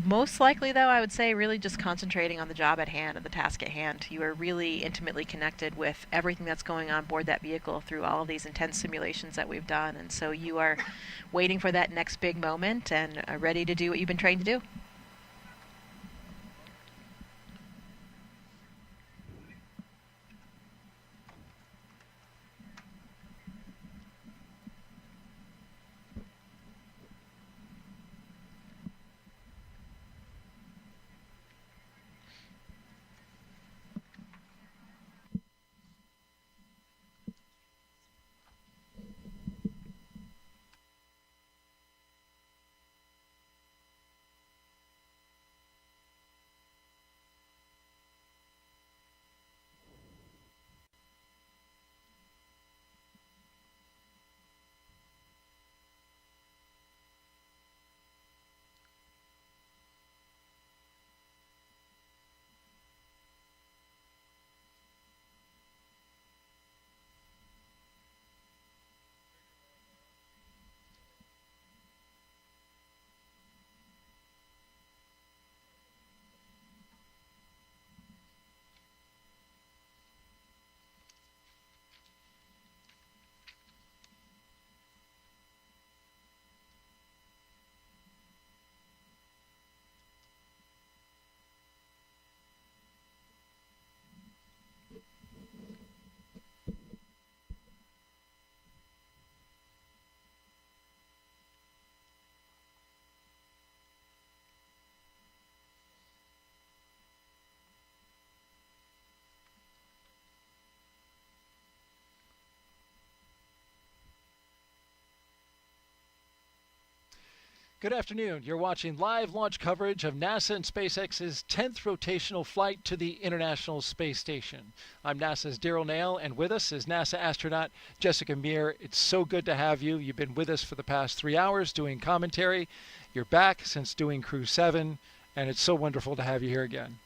most likely, though, I would say really just concentrating on the job at hand and the task at hand. You are really intimately connected with everything that's going on board that vehicle through all of these intense simulations that we've done, and so you are waiting for that next big moment and are ready to do what you've been trained to do.
Good afternoon. You're watching live launch coverage of NASA and SpaceX's 10th rotational flight to the International Space Station. I'm NASA's Daryl Nail, and with us is NASA astronaut Jessica Meir. It's so good to have you. You've been with us for the past 3 hours doing commentary. You're back since doing Crew-7, and it's so wonderful to have you here again.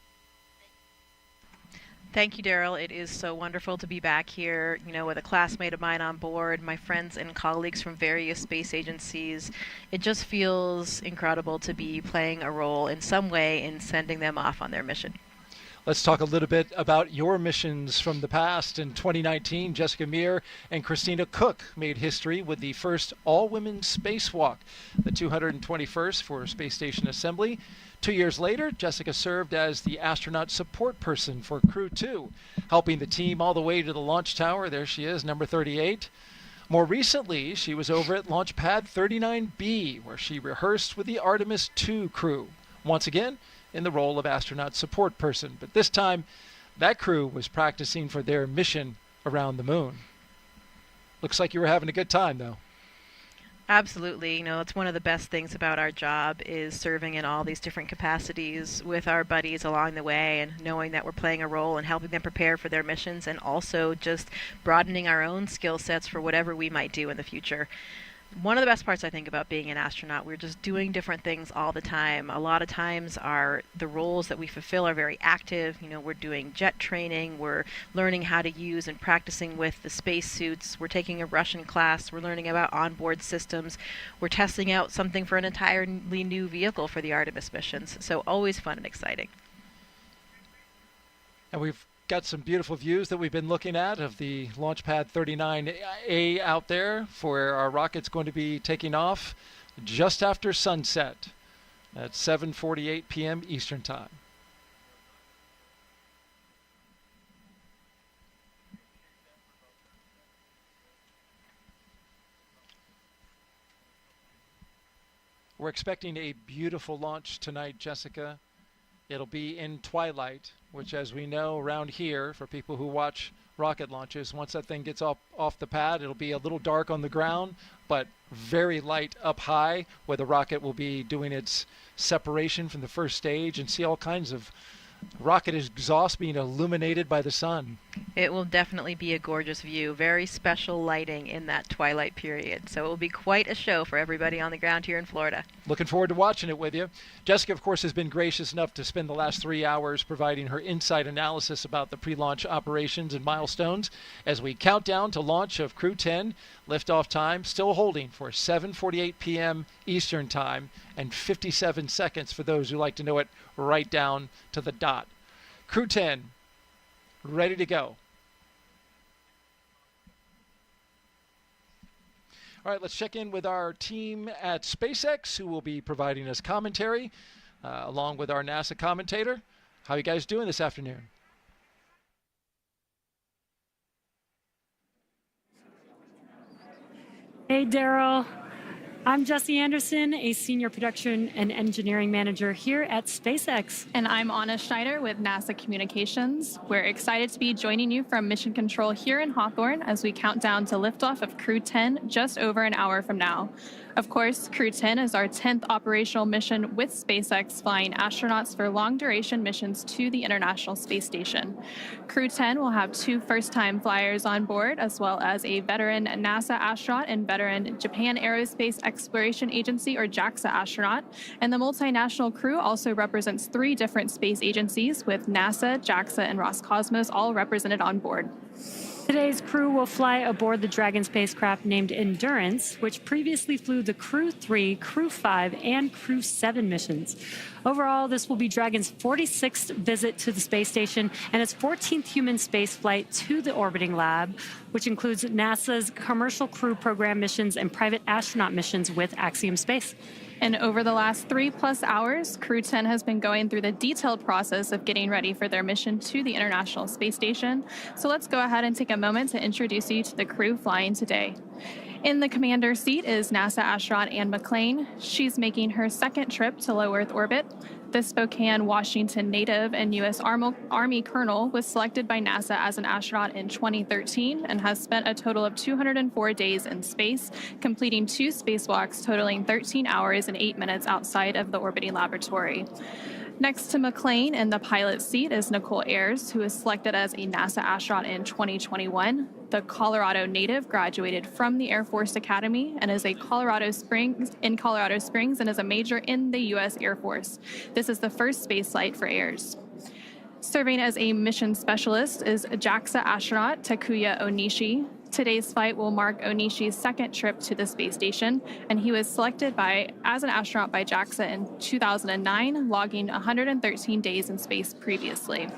Thank you, Daryl. It is so wonderful to be back here, you know, with a classmate of mine on board, my friends and colleagues from various space agencies. It just feels incredible to be playing a role in some way in sending them off on their mission.
Let's talk a little bit about your missions from the past. In 2019, Jessica Meir and Christina Cook made history with the first all-women spacewalk, the 221st for Space Station Assembly. 2 years later, Jessica served as the astronaut support person for Crew-2, helping the team all the way to the launch tower. There she is, number 38. More recently, she was over at Launch Pad 39B, where she rehearsed with the Artemis II crew, once again in the role of astronaut support person. But this time, that crew was practicing for their mission around the moon. Looks like you were having a good time, though.
Absolutely. It's one of the best things about our job is serving in all these different capacities with our buddies along the way and knowing that we're playing a role in helping them prepare for their missions and also just broadening our own skill sets for whatever we might do in the future. One of the best parts, I think, about being an astronaut, we're just doing different things all the time. A lot of times the roles that we fulfill are very active. We're doing jet training, we're learning how to use and practicing with the spacesuits, we're taking a Russian class, we're learning about onboard systems, we're testing out something for an entirely new vehicle for the Artemis missions. So always fun and exciting.
And we've got some beautiful views that we've been looking at of the Launch Pad 39A out there for our rocket's going to be taking off just after sunset at 7:48 p.m. Eastern Time. We're expecting a beautiful launch tonight, Jessica. It'll be in twilight, which, as we know around here, for people who watch rocket launches, once that thing gets off the pad, it'll be a little dark on the ground, but very light up high, where the rocket will be doing its separation from the first stage, and see all kinds of rocket exhaust being illuminated by the sun.
It will definitely be a gorgeous view. Very special lighting in that twilight period. So it will be quite a show for everybody on the ground here in Florida.
Looking forward to watching it with you. Jessica, of course, has been gracious enough to spend the last 3 hours providing her insight analysis about the pre-launch operations and milestones as we count down to launch of Crew-10. Liftoff time still holding for 7:48 p.m. Eastern Time and 57 seconds for those who like to know it right down to the dot. Crew-10 ready to go. All right, let's check in with our team at SpaceX, who will be providing us commentary, along with our NASA commentator. How are you guys doing this afternoon?
Hey, Daryl. I'm Jesse Anderson, a senior production and engineering manager here at SpaceX.
And I'm Anna Schneider with NASA Communications. We're excited to be joining you from Mission Control here in Hawthorne as we count down to liftoff of Crew-10 just over an hour from now. Of course, Crew-10 is our 10th operational mission with SpaceX, flying astronauts for long-duration missions to the International Space Station. Crew-10 will have 2 first-time flyers on board, as well as a veteran NASA astronaut and veteran Japan Aerospace Exploration Agency, or JAXA astronaut. And the multinational crew also represents 3 different space agencies, with NASA, JAXA, and Roscosmos all represented on board.
Today's crew will fly aboard the Dragon spacecraft named Endurance, which previously flew the Crew-3, Crew-5, and Crew-7 missions. Overall, this will be Dragon's 46th visit to the space station and its 14th human spaceflight to the orbiting lab, which includes NASA's Commercial Crew Program missions and private astronaut missions with Axiom Space.
And over the last 3+ hours, Crew-10 has been going through the detailed process of getting ready for their mission to the International Space Station. So let's go ahead and take a moment to introduce you to the crew flying today. In the commander seat is NASA astronaut Anne McClain. She's making her 2nd trip to low Earth orbit. The Spokane, Washington native and U.S. Army colonel was selected by NASA as an astronaut in 2013 and has spent a total of 204 days in space, completing 2 spacewalks totaling 13 hours and 8 minutes outside of the orbiting laboratory. Next to McClain in the pilot seat is Nichole Ayers, who was selected as a NASA astronaut in 2021. The Colorado native graduated from the Air Force Academy and is in Colorado Springs and is a major in the U.S. Air Force. This is the first space flight for Ayers. Serving as a mission specialist is JAXA astronaut Takuya Onishi. Today's flight will mark Onishi's 2nd trip to the space station, and he was selected as an astronaut by JAXA in 2009, logging 113 days in space previously.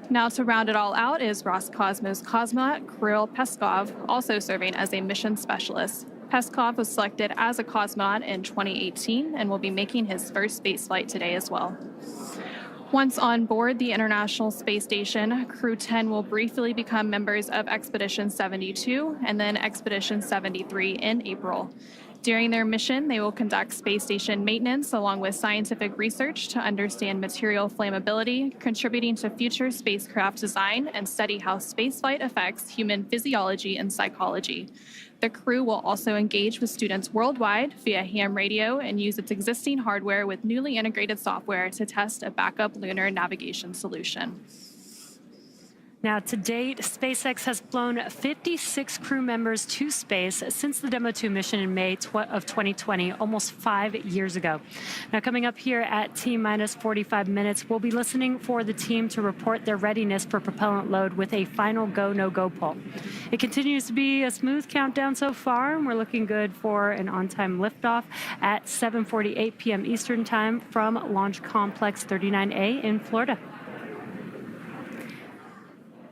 Now, to round it all out is Roscosmos cosmonaut Kirill Peskov, also serving as a mission specialist. Peskov was selected as a cosmonaut in 2018 and will be making his first space flight today as well. Once on board the International Space Station, Crew-10 will briefly become members of Expedition 72 and then Expedition 73 in April.
During their mission, they will conduct space station maintenance along with scientific research to understand material flammability, contributing to future spacecraft design, and study how spaceflight affects human physiology and psychology. The crew will also engage with students worldwide via ham radio and use its existing hardware with newly integrated software to test a backup lunar navigation solution.
Now, to date, SpaceX has flown 56 crew members to space since the Demo 2 mission in May of 2020, almost 5 years ago. Now, coming up here at T-minus 45 minutes, we'll be listening for the team to report their readiness for propellant load with a final go, no-go poll. It continues to be a smooth countdown so far, and we're looking good for an on-time liftoff at 7:48 p.m. Eastern Time from Launch Complex 39A in Florida.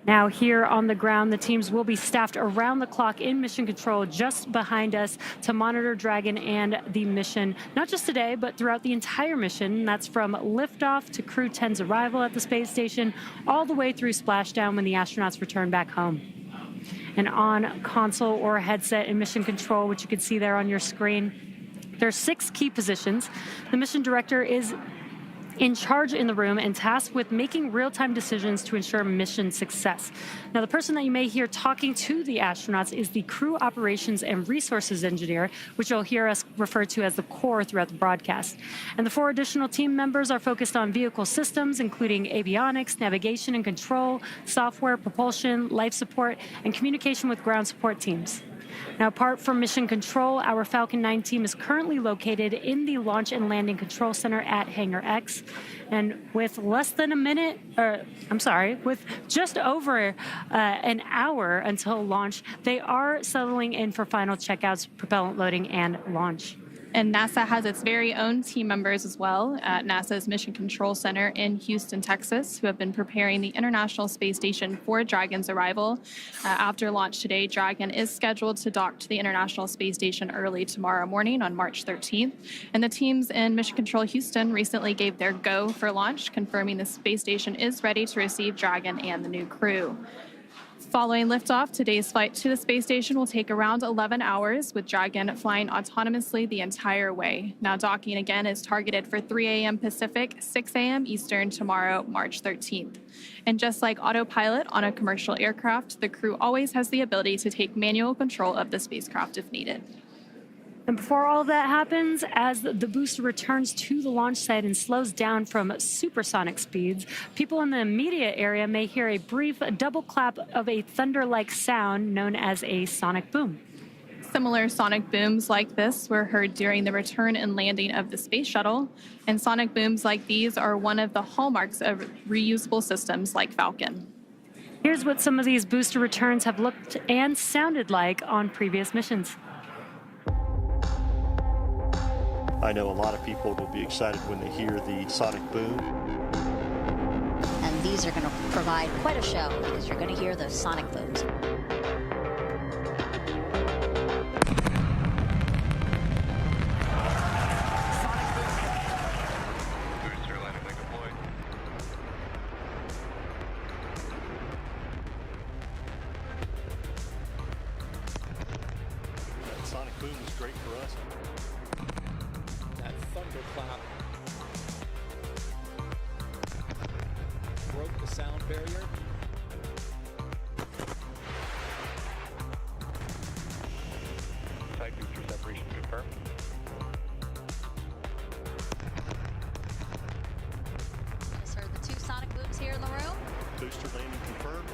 Now, here on the ground, the teams will be staffed around the clock in mission control just behind us to monitor Dragon and the mission, not just today, but throughout the entire mission. That's from liftoff to Crew-10's arrival at the space station, all the way through splashdown when the astronauts return back home. And on console or headset in mission control, which you can see there on your screen, there are 6 key positions. The mission director is in charge in the room and tasked with making real-time decisions to ensure mission success. Now, the person that you may hear talking to the astronauts is the Crew Operations and Resources Engineer, which you'll hear us refer to as the core throughout the broadcast. And the 4 additional team members are focused on vehicle systems, including avionics, navigation and control, software, propulsion, life support, and communication with ground support teams. Now, apart from mission control, our Falcon 9 team is currently located in the Launch and Landing Control Center at Hangar X. And with with just over an hour until launch, they are settling in for final checkouts, propellant loading, and launch.
And NASA has its very own team members as well at NASA's Mission Control Center in Houston, Texas, who have been preparing the International Space Station for Dragon's arrival. After launch today, Dragon is scheduled to dock to the International Space Station early tomorrow morning on March 13th. And the teams in Mission Control Houston recently gave their go for launch, confirming the space station is ready to receive Dragon and the new crew. Following liftoff, today's flight to the space station will take around 11 hours, with Dragon flying autonomously the entire way. Now, docking again is targeted for 3 a.m. Pacific, 6 a.m. Eastern tomorrow, March 13th. And just like autopilot on a commercial aircraft, the crew always has the ability to take manual control of the spacecraft if needed.
And before all that happens, as the booster returns to the launch site and slows down from supersonic speeds, people in the immediate area may hear a brief double clap of a thunder-like sound known as a sonic boom.
Similar sonic booms like this were heard during the return and landing of the space shuttle, and sonic booms like these are one of the hallmarks of reusable systems like Falcon.
Here's what some of these booster returns have looked and sounded like on previous missions.
I know a lot of people will be excited when they hear the sonic boom.
And these are going to provide quite a show because you're going to hear those sonic booms.
That sonic boom is great for us.
That thunderclap broke the sound barrier.
Side booster separation confirmed.
Just heard the 2 sonic booms here in the room.
Booster landing confirmed.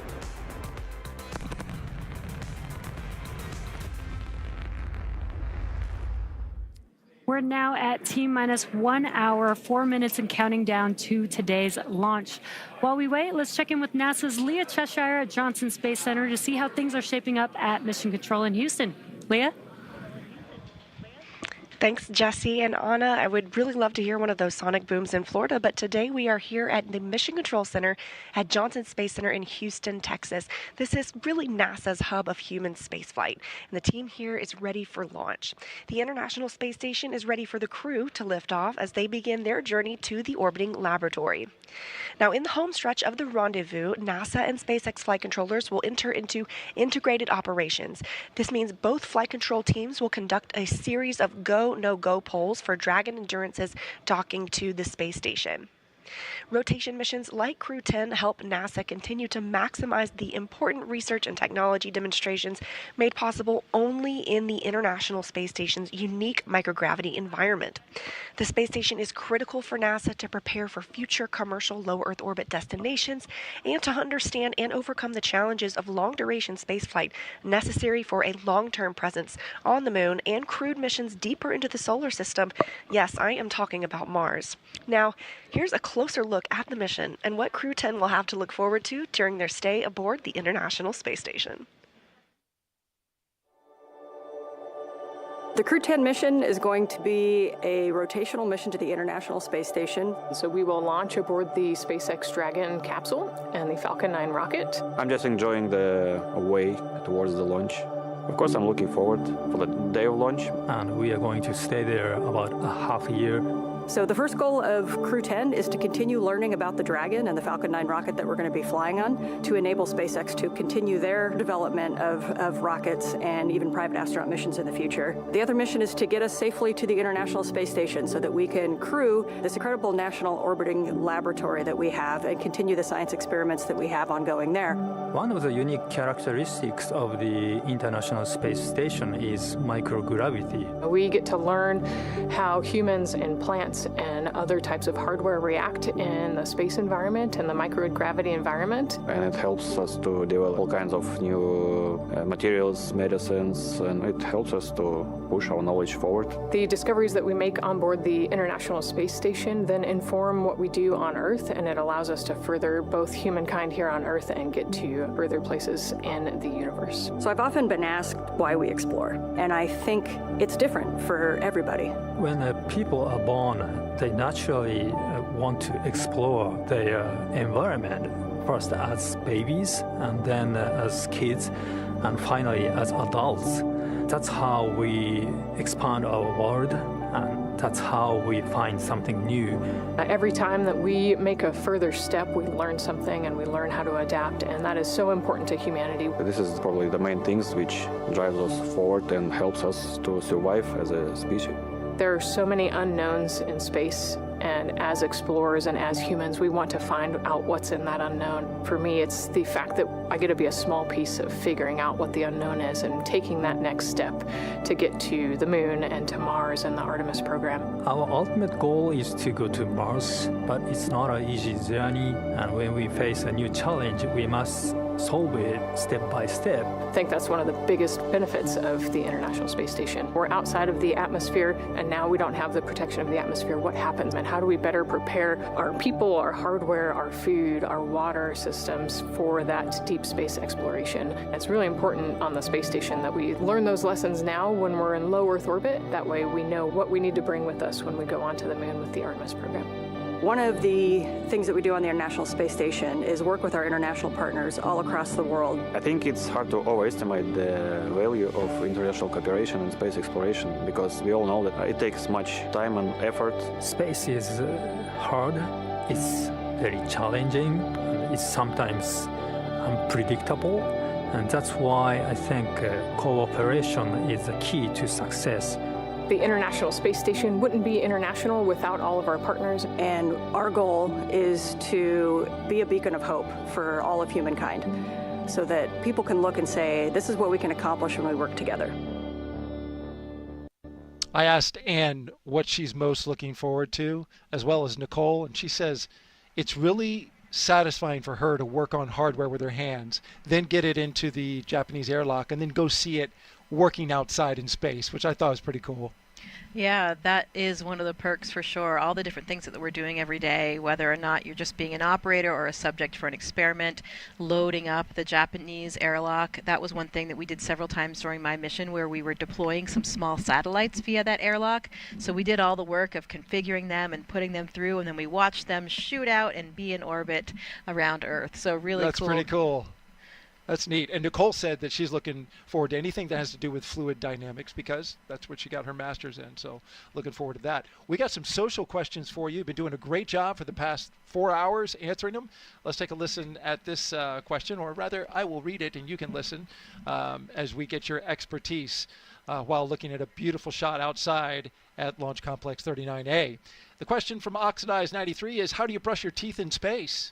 We're now at T-minus 1 hour, 4 minutes, and counting down to today's launch. While we wait, let's check in with NASA's Leah Cheshire at Johnson Space Center to see how things are shaping up at Mission Control in Houston. Leah?
Thanks, Jesse and Anna. I would really love to hear one of those sonic booms in Florida, but today we are here at the Mission Control Center at Johnson Space Center in Houston, Texas. This is really NASA's hub of human spaceflight, and the team here is ready for launch. The International Space Station is ready for the crew to lift off as they begin their journey to the orbiting laboratory. Now, in the home stretch of the rendezvous, NASA and SpaceX flight controllers will enter into integrated operations. This means both flight control teams will conduct a series of go, no-go polls for Dragon Endurance's docking to the space station. Rotation missions like Crew-10 help NASA continue to maximize the important research and technology demonstrations made possible only in the International Space Station's unique microgravity environment. The space station is critical for NASA to prepare for future commercial low Earth orbit destinations and to understand and overcome the challenges of long-duration spaceflight necessary for a long-term presence on the Moon and crewed missions deeper into the solar system. Yes, I am talking about Mars. Now, here's a closer look at the mission and what Crew-10 will have to look forward to during their stay aboard the International Space Station.
The Crew-10 mission is going to be a rotational mission to the International Space Station.
So we will launch aboard the SpaceX Dragon capsule and the Falcon 9 rocket.
I'm just enjoying the way towards the launch. Of course, I'm looking forward for the day of launch.
And we are going to stay there about a half a year.
So the first goal of Crew-10 is to continue learning about the Dragon and the Falcon 9 rocket that we're going to be flying on to enable SpaceX to continue their development of rockets and even private astronaut missions in the future. The other mission is to get us safely to the International Space Station so that we can crew this incredible national orbiting laboratory that we have and continue the science experiments that we have ongoing there.
One of the unique characteristics of the International Space Station is microgravity.
We get to learn how humans and plants and other types of hardware react in the space environment and the microgravity environment.
And it helps us to develop all kinds of new materials, medicines, and it helps us to push our knowledge forward.
The discoveries that we make on board the International Space Station then inform what we do on Earth, and it allows us to further both humankind here on Earth and get to further places in the universe.
So I've often been asked why we explore, and I think it's different for everybody.
When people are born, they naturally want to explore their environment, first as babies, and then as kids, and finally as adults. That's how we expand our world, and that's how we find something new.
Every time that we make a further step, we learn something and we learn how to adapt, and that is so important to humanity.
This is probably the main things which drives us forward and helps us to survive as a species.
There are so many unknowns in space, and as explorers and as humans, we want to find out what's in that unknown. For me, it's the fact that I get to be a small piece of figuring out what the unknown is and taking that next step to get to the Moon and to Mars and the Artemis program.
Our ultimate goal is to go to Mars, but it's not an easy journey, and when we face a new challenge, we must solve it step by step.
I think that's one of the biggest benefits of the International Space Station. We're outside of the atmosphere, and now we don't have the protection of the atmosphere. What happens, and how do we better prepare our people, our hardware, our food, our water systems for that deep space exploration? It's really important on the space station that we learn those lessons now when we're in low Earth orbit. That way we know what we need to bring with us when we go onto the Moon with the Artemis program.
One of the things that we do on the International Space Station is work with our international partners all across the world.
I think it's hard to overestimate the value of international cooperation in space exploration because we all know that it takes much time and effort.
Space is hard, it's very challenging, it's sometimes unpredictable, and that's why I think cooperation is the key to success.
The International Space Station wouldn't be international without all of our partners.
And our goal is to be a beacon of hope for all of humankind so that people can look and say, this is what we can accomplish when we work together.
I asked Anne what she's most looking forward to, as well as Nichole, and she says it's really satisfying for her to work on hardware with her hands, then get it into the Japanese airlock, and then go see it working outside in space, which I thought was pretty cool.
Yeah, that is one of the perks for sure. All the different things that we're doing every day, whether or not you're just being an operator or a subject for an experiment, loading up the Japanese airlock. That was one thing that we did several times during my mission, where we were deploying some small satellites via that airlock. So we did all the work of configuring them and putting them through, and then we watched them shoot out and be in orbit around Earth. So really cool.
That's pretty cool. That's neat. And Nichole said that she's looking forward to anything that has to do with fluid dynamics, because that's what she got her master's in. So looking forward to that. We got some social questions for you. You've been doing a great job for the past 4 hours answering them. Let's take a listen at this question, or rather I will read it and you can listen as we get your expertise while looking at a beautiful shot outside at Launch Complex 39A. The question from Oxidized 93 is, how do you brush your teeth in space?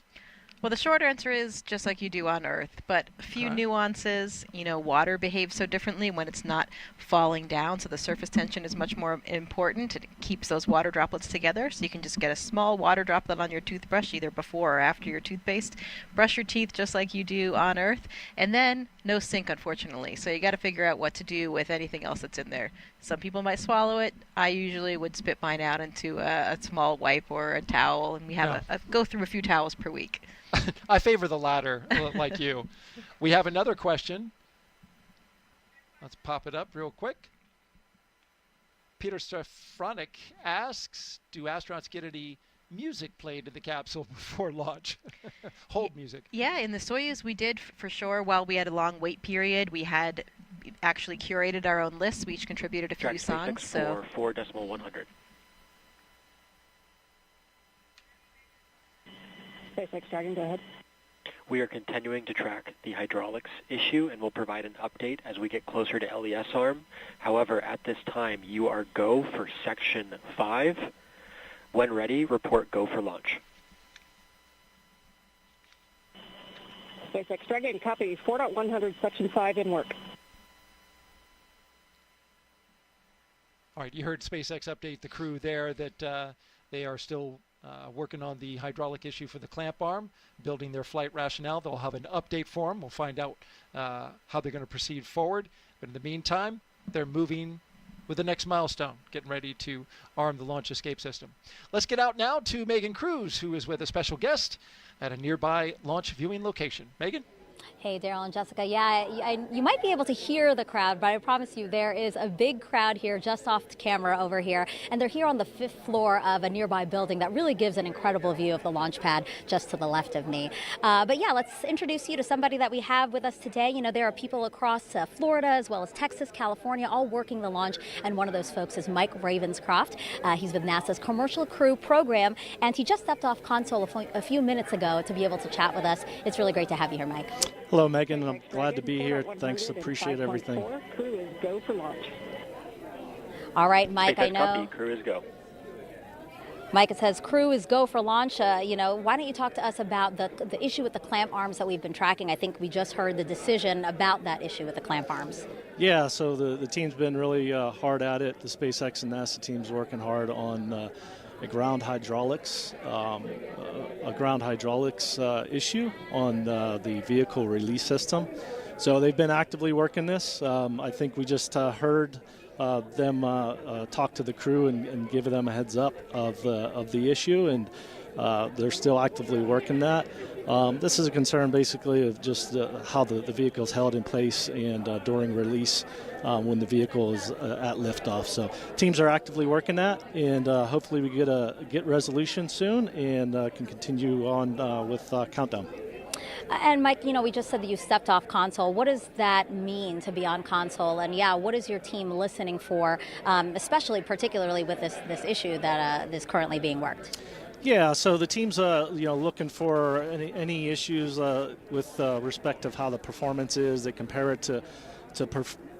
Well, the short answer is just like you do on Earth, but a few nuances. You know, water behaves so differently when it's not falling down, so the surface tension is much more important. It keeps those water droplets together, so you can just get a small water droplet on your toothbrush, either before or after your toothpaste. Brush your teeth just like you do on Earth, and then no sink, unfortunately. So you got to figure out what to do with anything else that's in there. Some people might swallow it. I usually would spit mine out into a small wipe or a towel, and we have go through a few towels per week.
I favor the latter, like you. We have another question. Let's pop it up real quick. Peter Stefronik asks, do astronauts get any music played in the capsule before launch? Hold music.
Yeah, in the Soyuz we did for sure. While we had a long wait period, we had actually curated our own lists. We each contributed a few songs.
So 4.100.
SpaceX Dragon, go ahead.
We are continuing to track the hydraulics issue, and we'll provide an update as we get closer to LES arm. However, at this time, you are go for Section 5. When ready, report go for launch.
SpaceX Dragon, copy 4.100, Section 5 in work.
All right, you heard SpaceX update the crew there that they are still working on the hydraulic issue for the clamp arm, building their flight rationale. They'll have an update for them. We'll find out how they're going to proceed forward. But in the meantime, they're moving with the next milestone, getting ready to arm the launch escape system. Let's get out now to Megan Cruz, who is with a special guest at a nearby launch viewing location. Megan?
Hey, Daryl and Jessica. Yeah, you might be able to hear the crowd, but I promise you there is a big crowd here just off the camera over here, and they're here on the 5th floor of a nearby building that really gives an incredible view of the launch pad just to the left of me. But yeah, let's introduce you to somebody that we have with us today. You know, there are people across Florida as well as Texas, California, all working the launch, and one of those folks is Mike Ravenscroft. He's with NASA's Commercial Crew program, and he just stepped off console a few minutes ago to be able to chat with us. It's really great to have you here, Mike.
Hello, Megan. I'm glad to be here. Thanks. Appreciate everything.
Crew is go for launch.
All right, Mike, I know.
Copy. Crew is go.
Mike, it says crew is go for launch. You know, why don't you talk to us about the issue with the clamp arms that we've been tracking? I think we just heard the decision about that issue with the clamp arms.
Yeah, so the team's been really hard at it. The SpaceX and NASA team's working hard on a ground hydraulics issue on the vehicle release system. So they've been actively working this. I think we just heard them talk to the crew and give them a heads up of the issue, and they're still actively working that. This is a concern basically of just how the vehicle is held in place and during release when the vehicle is at liftoff. So teams are actively working that, and hopefully we get resolution soon and can continue on with countdown.
And Mike, you know, we just said that you stepped off console. What does that mean to be on console? And yeah, what is your team listening for, especially particularly with this issue that is currently being worked?
Yeah, so the team's looking for any issues with respect of how the performance is. They compare it to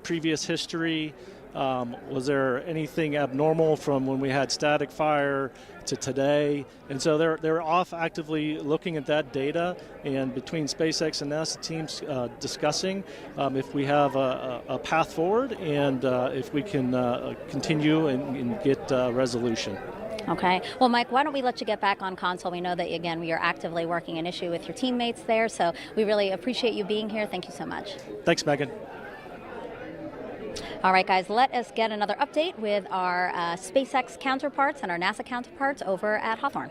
previous history. Was there anything abnormal from when we had static fire to today? And so they're off actively looking at that data, and between SpaceX and NASA teams discussing if we have a path forward and if we can continue and get resolution.
Okay. Well, Mike, why don't we let you get back on console? We know that, again, you're actively working an issue with your teammates there, so we really appreciate you being here. Thank you so much.
Thanks, Megan.
All right, guys, let us get another update with our SpaceX counterparts and our NASA counterparts over at Hawthorne.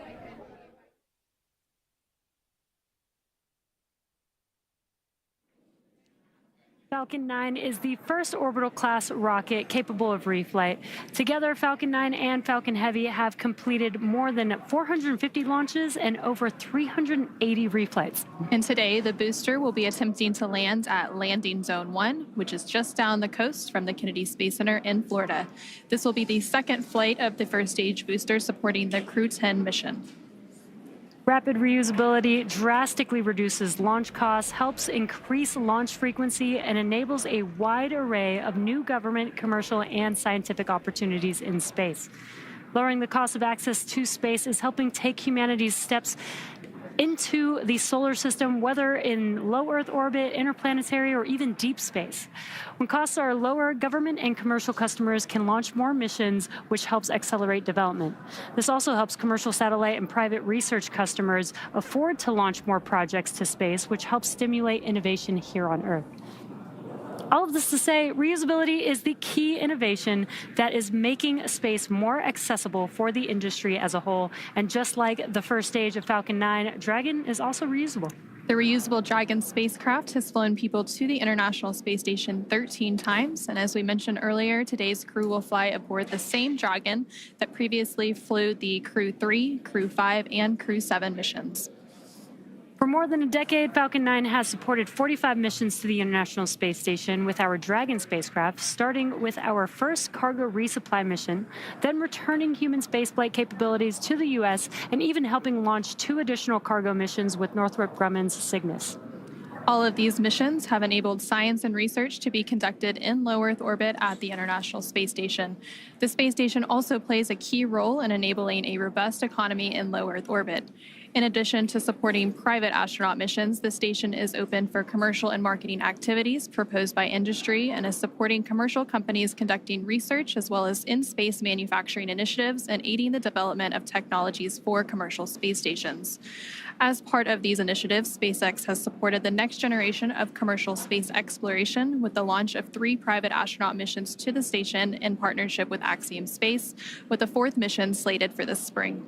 Falcon 9 is the first orbital-class rocket capable of reflight. Together, Falcon 9 and Falcon Heavy have completed more than 450 launches and over 380 reflights.
And today, the booster will be attempting to land at Landing Zone 1, which is just down the coast from the Kennedy Space Center in Florida. This will be the second flight of the first stage booster supporting the Crew-10 mission.
Rapid reusability drastically reduces launch costs, helps increase launch frequency, and enables a wide array of new government, commercial, and scientific opportunities in space. Lowering the cost of access to space is helping take humanity's steps into the solar system, whether in low Earth orbit, interplanetary, or even deep space. When costs are lower, government and commercial customers can launch more missions, which helps accelerate development. This also helps commercial satellite and private research customers afford to launch more projects to space, which helps stimulate innovation here on Earth. All of this to say, reusability is the key innovation that is making space more accessible for the industry as a whole. And just like the first stage of Falcon 9, Dragon is also reusable.
The reusable Dragon spacecraft has flown people to the International Space Station 13 times. And as we mentioned earlier, today's crew will fly aboard the same Dragon that previously flew the Crew-3, Crew-5, and Crew-7 missions.
For more than a decade, Falcon 9 has supported 45 missions to the International Space Station with our Dragon spacecraft, starting with our first cargo resupply mission, then returning human spaceflight capabilities to the U.S., and even helping launch 2 additional cargo missions with Northrop Grumman's Cygnus.
All of these missions have enabled science and research to be conducted in low Earth orbit at the International Space Station. The space station also plays a key role in enabling a robust economy in low Earth orbit. In addition to supporting private astronaut missions, the station is open for commercial and marketing activities proposed by industry and is supporting commercial companies conducting research as well as in-space manufacturing initiatives and aiding the development of technologies for commercial space stations. As part of these initiatives, SpaceX has supported the next generation of commercial space exploration with the launch of 3 private astronaut missions to the station in partnership with Axiom Space, with a 4th mission slated for this spring.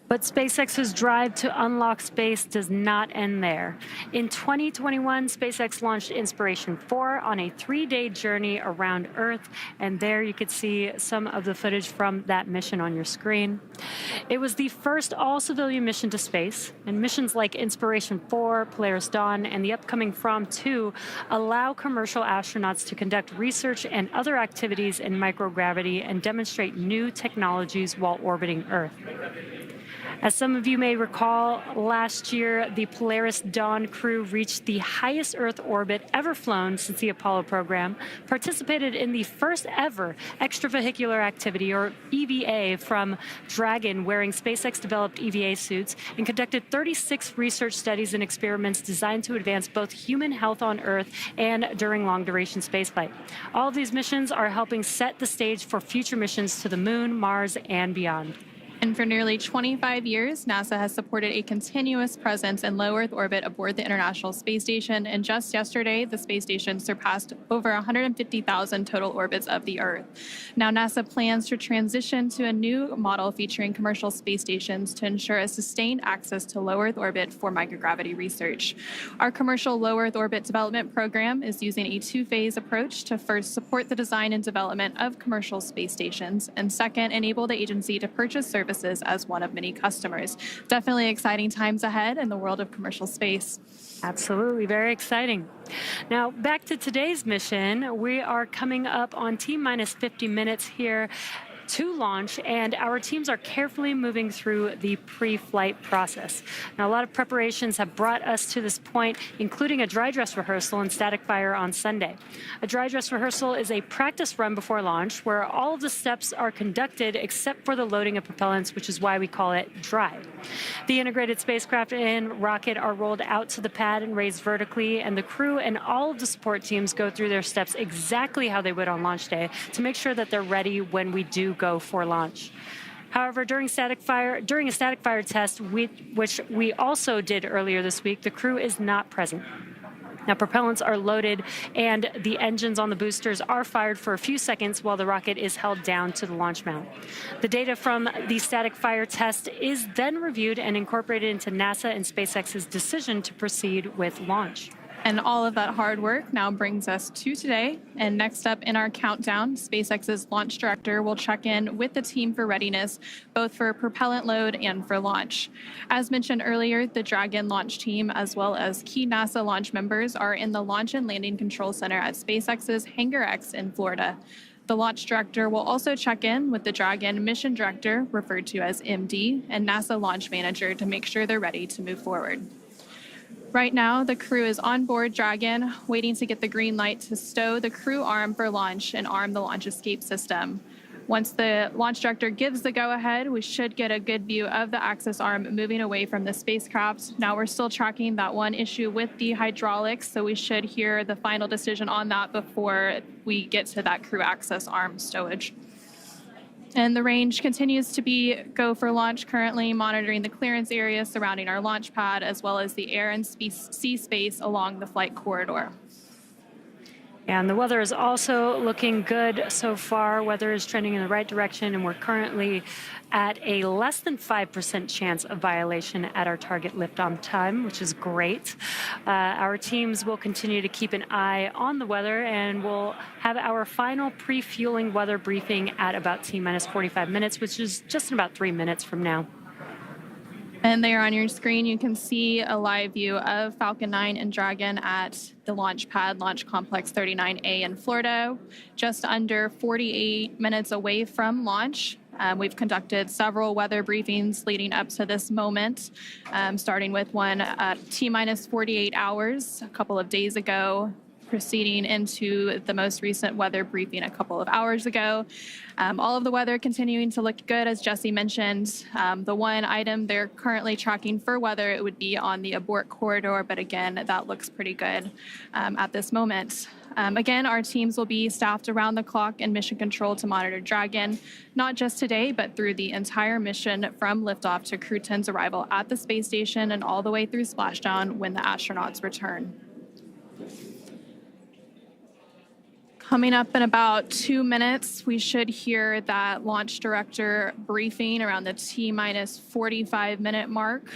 But SpaceX's drive to unlock space does not end there. In 2021, SpaceX launched Inspiration 4 on a 3-day journey around Earth, and there you could see some of the footage from that mission on your screen. It was the first all-civilian mission to space, and missions like Inspiration 4, Polaris Dawn, and the upcoming From 2 allow commercial astronauts to conduct research and other activities in microgravity and demonstrate new technologies while orbiting Earth. As some of you may recall, last year, the Polaris Dawn crew reached the highest Earth orbit ever flown since the Apollo program, participated in the first ever extravehicular activity, or EVA, from Dragon wearing SpaceX-developed EVA suits, and conducted 36 research studies and experiments designed to advance both human health on Earth and during long-duration spaceflight. All of these missions are helping set the stage for future missions to the Moon, Mars, and beyond.
And for nearly 25 years, NASA has supported a continuous presence in low Earth orbit aboard the International Space Station. And just yesterday, the space station surpassed over 150,000 total orbits of the Earth. Now, NASA plans to transition to a new model featuring commercial space stations to ensure a sustained access to low Earth orbit for microgravity research. Our commercial low Earth orbit development program is using a 2-phase approach to first support the design and development of commercial space stations, and second, enable the agency to purchase services as one of many customers. Definitely exciting times ahead in the world of commercial space.
Absolutely, very exciting. Now, back to today's mission. We are coming up on T-minus 50 minutes here to launch, and our teams are carefully moving through the pre-flight process. Now, a lot of preparations have brought us to this point, including a dry dress rehearsal and static fire on Sunday. A dry dress rehearsal is a practice run before launch where all of the steps are conducted except for the loading of propellants, which is why we call it dry. The integrated spacecraft and rocket are rolled out to the pad and raised vertically, and the crew and all of the support teams go through their steps exactly how they would on launch day to make sure that they're ready when we do go for launch. However, during a static fire test, which we also did earlier this week, the crew is not present. Now, propellants are loaded and the engines on the boosters are fired for a few seconds while the rocket is held down to the launch mount. The data from the static fire test is then reviewed and incorporated into NASA and SpaceX's decision to proceed with launch.
And all of that hard work now brings us to today. And next up in our countdown, SpaceX's launch director will check in with the team for readiness, both for propellant load and for launch. As mentioned earlier, the Dragon launch team, as well as key NASA launch members, are in the Launch and Landing Control Center at SpaceX's Hangar X in Florida. The launch director will also check in with the Dragon mission director, referred to as MD, and NASA launch manager to make sure they're ready to move forward. Right now, the crew is on board Dragon, waiting to get the green light to stow the crew arm for launch and arm the launch escape system. Once the launch director gives the go-ahead, we should get a good view of the access arm moving away from the spacecraft. Now we're still tracking that one issue with the hydraulics, so we should hear the final decision on that before we get to that crew access arm stowage. And the range continues to be go for launch, currently monitoring the clearance area surrounding our launch pad, as well as the air and sea space along the flight corridor.
And the weather is also looking good so far. Weather is trending in the right direction, and we're currently at a less than 5% chance of violation at our target lift-on time, which is great. Our teams will continue to keep an eye on the weather, and we'll have our final pre-fueling weather briefing at about T-minus 45 minutes, which is just in about 3 minutes from now.
And there on your screen, you can see a live view of Falcon 9 and Dragon at the launch pad, Launch Complex 39A in Florida, just under 48 minutes away from launch. We've conducted several weather briefings leading up to this moment, starting with one at T-minus 48 hours a couple of days ago, proceeding into the most recent weather briefing a couple of hours ago. All of the weather continuing to look good, as Jesse mentioned. The one item they're currently tracking for weather, it would be on the abort corridor, but again, that looks pretty good at this moment. Again, our teams will be staffed around the clock in mission control to monitor Dragon, not just today, but through the entire mission from liftoff to Crew-10's arrival at the space station and all the way through splashdown when the astronauts return. Coming up in about 2 minutes, we should hear that launch director briefing around the T-minus 45-minute mark.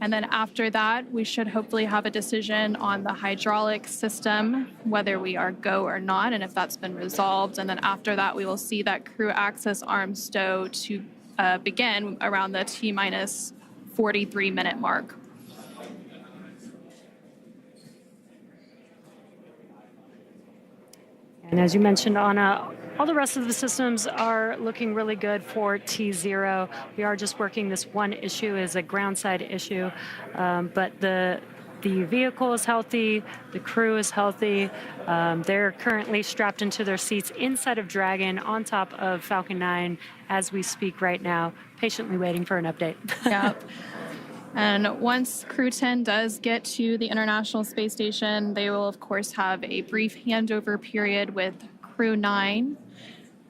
And then after that, we should hopefully have a decision on the hydraulic system, whether we are go or not, and if that's been resolved. And then after that, we will see that crew access arm stow to begin around the T-minus 43-minute mark.
And as you mentioned, Anna, all the rest of the systems are looking really good for T0. We are just working this one issue is a ground side issue, but the vehicle is healthy, the crew is healthy. They're currently strapped into their seats inside of Dragon on top of Falcon 9 as we speak right now, patiently waiting for an update.
Yep. And once Crew-10 does get to the International Space Station, they will, of course, have a brief handover period with Crew-9.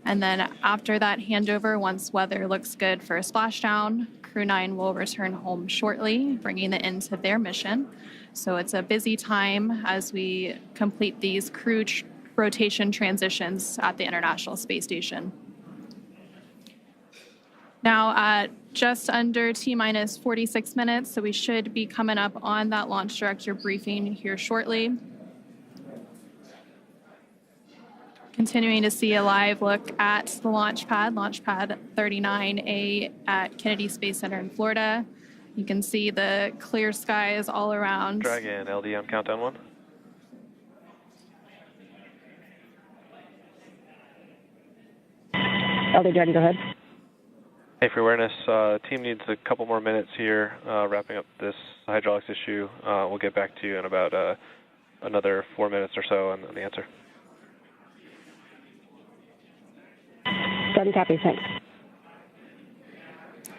And then after that handover, once weather looks good for a splashdown, Crew-9 will return home shortly, bringing the end to their mission. So it's a busy time as we complete these crew rotation transitions at the International Space Station. Now at just under T-minus 46 minutes, so we should be coming up on that launch director briefing here shortly. Continuing to see a live look at the launch pad 39A at Kennedy Space Center in Florida. You can see the clear skies all around.
Dragon, LD on countdown 1.
LD Dragon, go ahead.
Hey, for awareness, team needs a couple more minutes here, wrapping up this hydraulics issue. We'll get back to you in about another 4 minutes or so on the answer.
Done, copy, thanks.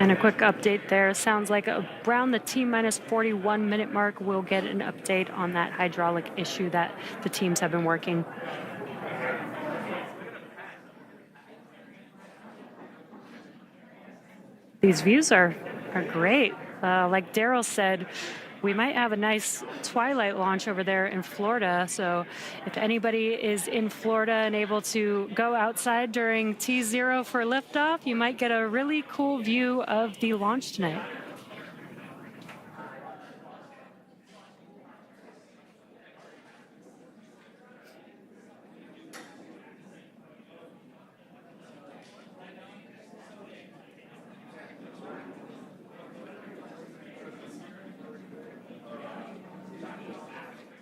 And a quick update there. Sounds like around the T-minus 41-minute mark, we'll get an update on that hydraulic issue that the teams have been working. These views are great. Like Daryl said, we might have a nice twilight launch over there in Florida. So if anybody is in Florida and able to go outside during T0 for liftoff, you might get a really cool view of the launch tonight.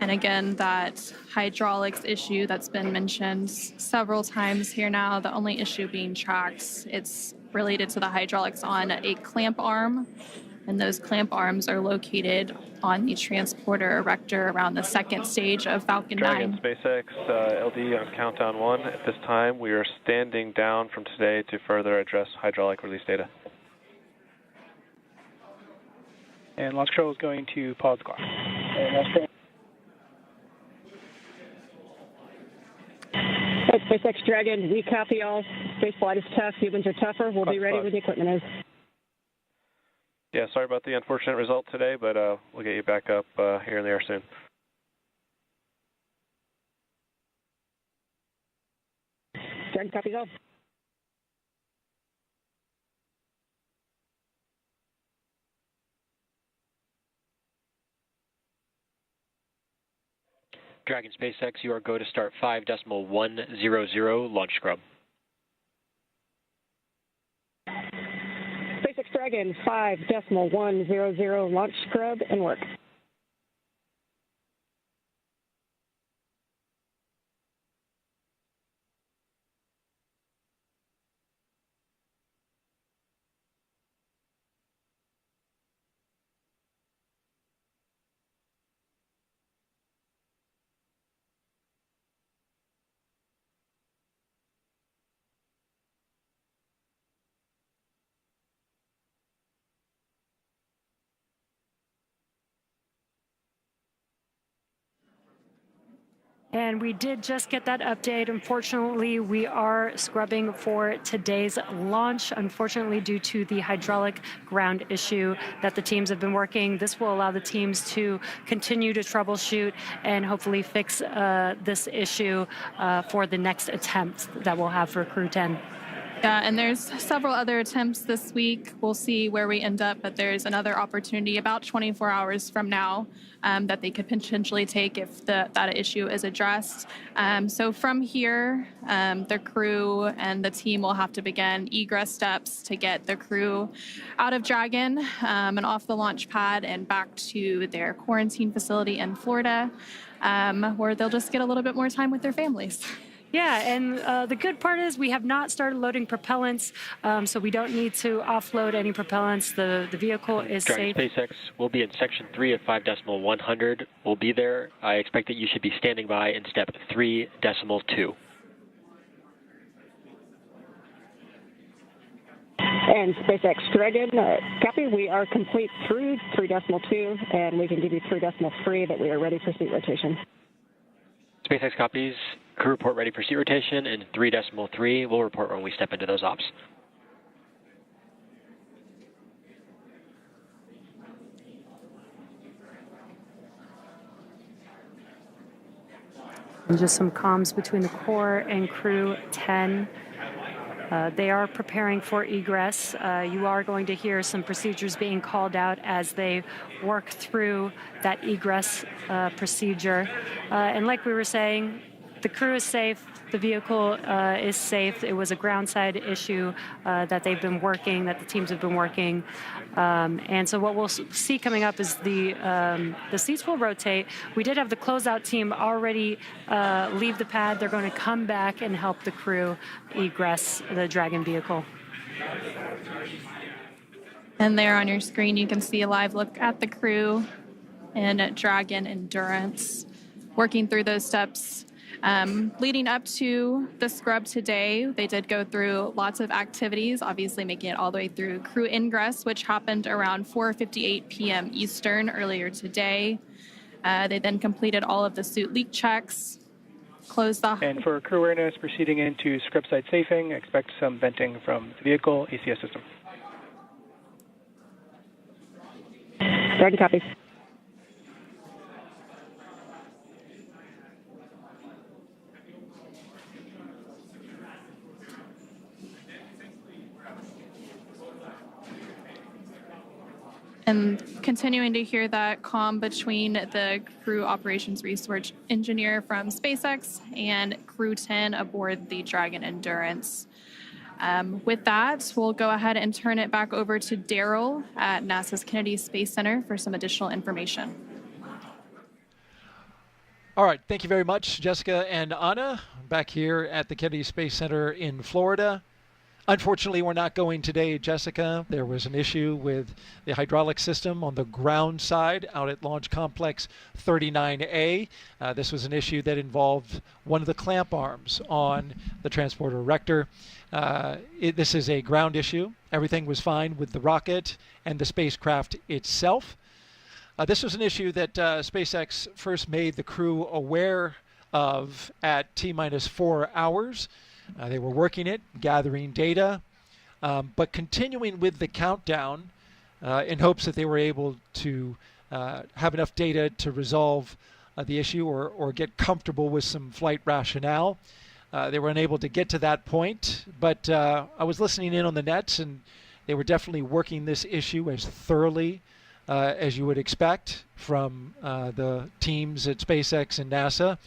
And again, that hydraulics issue that's been mentioned several times here now, the only issue being tracked, it's related to the hydraulics on a clamp arm. And those clamp arms are located on the transporter erector around the second stage of Falcon 9.
Dragon, SpaceX, LD on countdown 1. At this time, we are standing down from today to further address hydraulic release data.
And launch control is going to pause the clock.
SpaceX Dragon, we copy all. Spaceflight is tough. Humans are tougher. We'll be ready when the equipment is.
Yeah, sorry about the unfortunate result today, but we'll get you back up here in the air soon.
Dragon copies all.
Dragon SpaceX, you are go to start 5.100 launch scrub.
SpaceX Dragon, 5.100 launch scrub and work.
And we did just get that update. Unfortunately, we are scrubbing for today's launch. Unfortunately, due to the hydraulic ground issue that the teams have been working, this will allow the teams to continue to troubleshoot and hopefully fix this issue for the next attempt that we'll have for Crew-10.
Yeah, and there's several other attempts this week. We'll see where we end up, but there's another opportunity about 24 hours from now that they could potentially take if that issue is addressed. So from here, the crew and the team will have to begin egress steps to get the crew out of Dragon and off the launch pad and back to their quarantine facility in Florida, where they'll just get a little bit more time with their families.
Yeah, and the good part is we have not started loading propellants, so we don't need to offload any propellants. The vehicle is
Dragon
safe.
SpaceX will be in section 3 of 5.100. We'll be there. I expect that you should be standing by in step 3.2.
And SpaceX Dragon, copy. We are complete through 3.2, and we can give you 3.3 that we are ready for seat rotation.
SpaceX copies. Crew report ready for seat rotation, and 3.3 we'll report when we step into those ops.
And just some comms between the core and Crew-10. They are preparing for egress. You are going to hear some procedures being called out as they work through that egress procedure. And like we were saying, the crew is safe. The vehicle is safe. It was a ground side issue that they've been working, that the teams have been working. And so what we'll see coming up is the seats will rotate. We did have the closeout team already leave the pad. They're going to come back and help the crew egress the Dragon vehicle.
And there on your screen, you can see a live look at the crew and Dragon Endurance working through those steps. Leading up to the scrub today, they did go through lots of activities, obviously making it all the way through crew ingress, which happened around 4:58 p.m. Eastern earlier today. They then completed all of the suit leak checks, closed the...
And for crew awareness, proceeding into scrub site safing, expect some venting from the vehicle ACS system.
Dragon copies.
And continuing to hear that comm between the crew operations research engineer from SpaceX and Crew-10 aboard the Dragon Endurance. With that, we'll go ahead and turn it back over to Daryl at NASA's Kennedy Space Center for some additional information.
All right, thank you very much, Jessica and Anna, back here at the Kennedy Space Center in Florida. Unfortunately, we're not going today, Jessica. There was an issue with the hydraulic system on the ground side out at Launch Complex 39A. This was an issue that involved one of the clamp arms on the transporter erector. This is a ground issue. Everything was fine with the rocket and the spacecraft itself. This was an issue that SpaceX first made the crew aware of at T-minus 4 hours. They were working it, gathering data, but continuing with the countdown in hopes that they were able to have enough data to resolve the issue or get comfortable with some flight rationale. They were unable to get to that point, but I was listening in on the nets, and they were definitely working this issue as thoroughly as you would expect from the teams at SpaceX and NASA,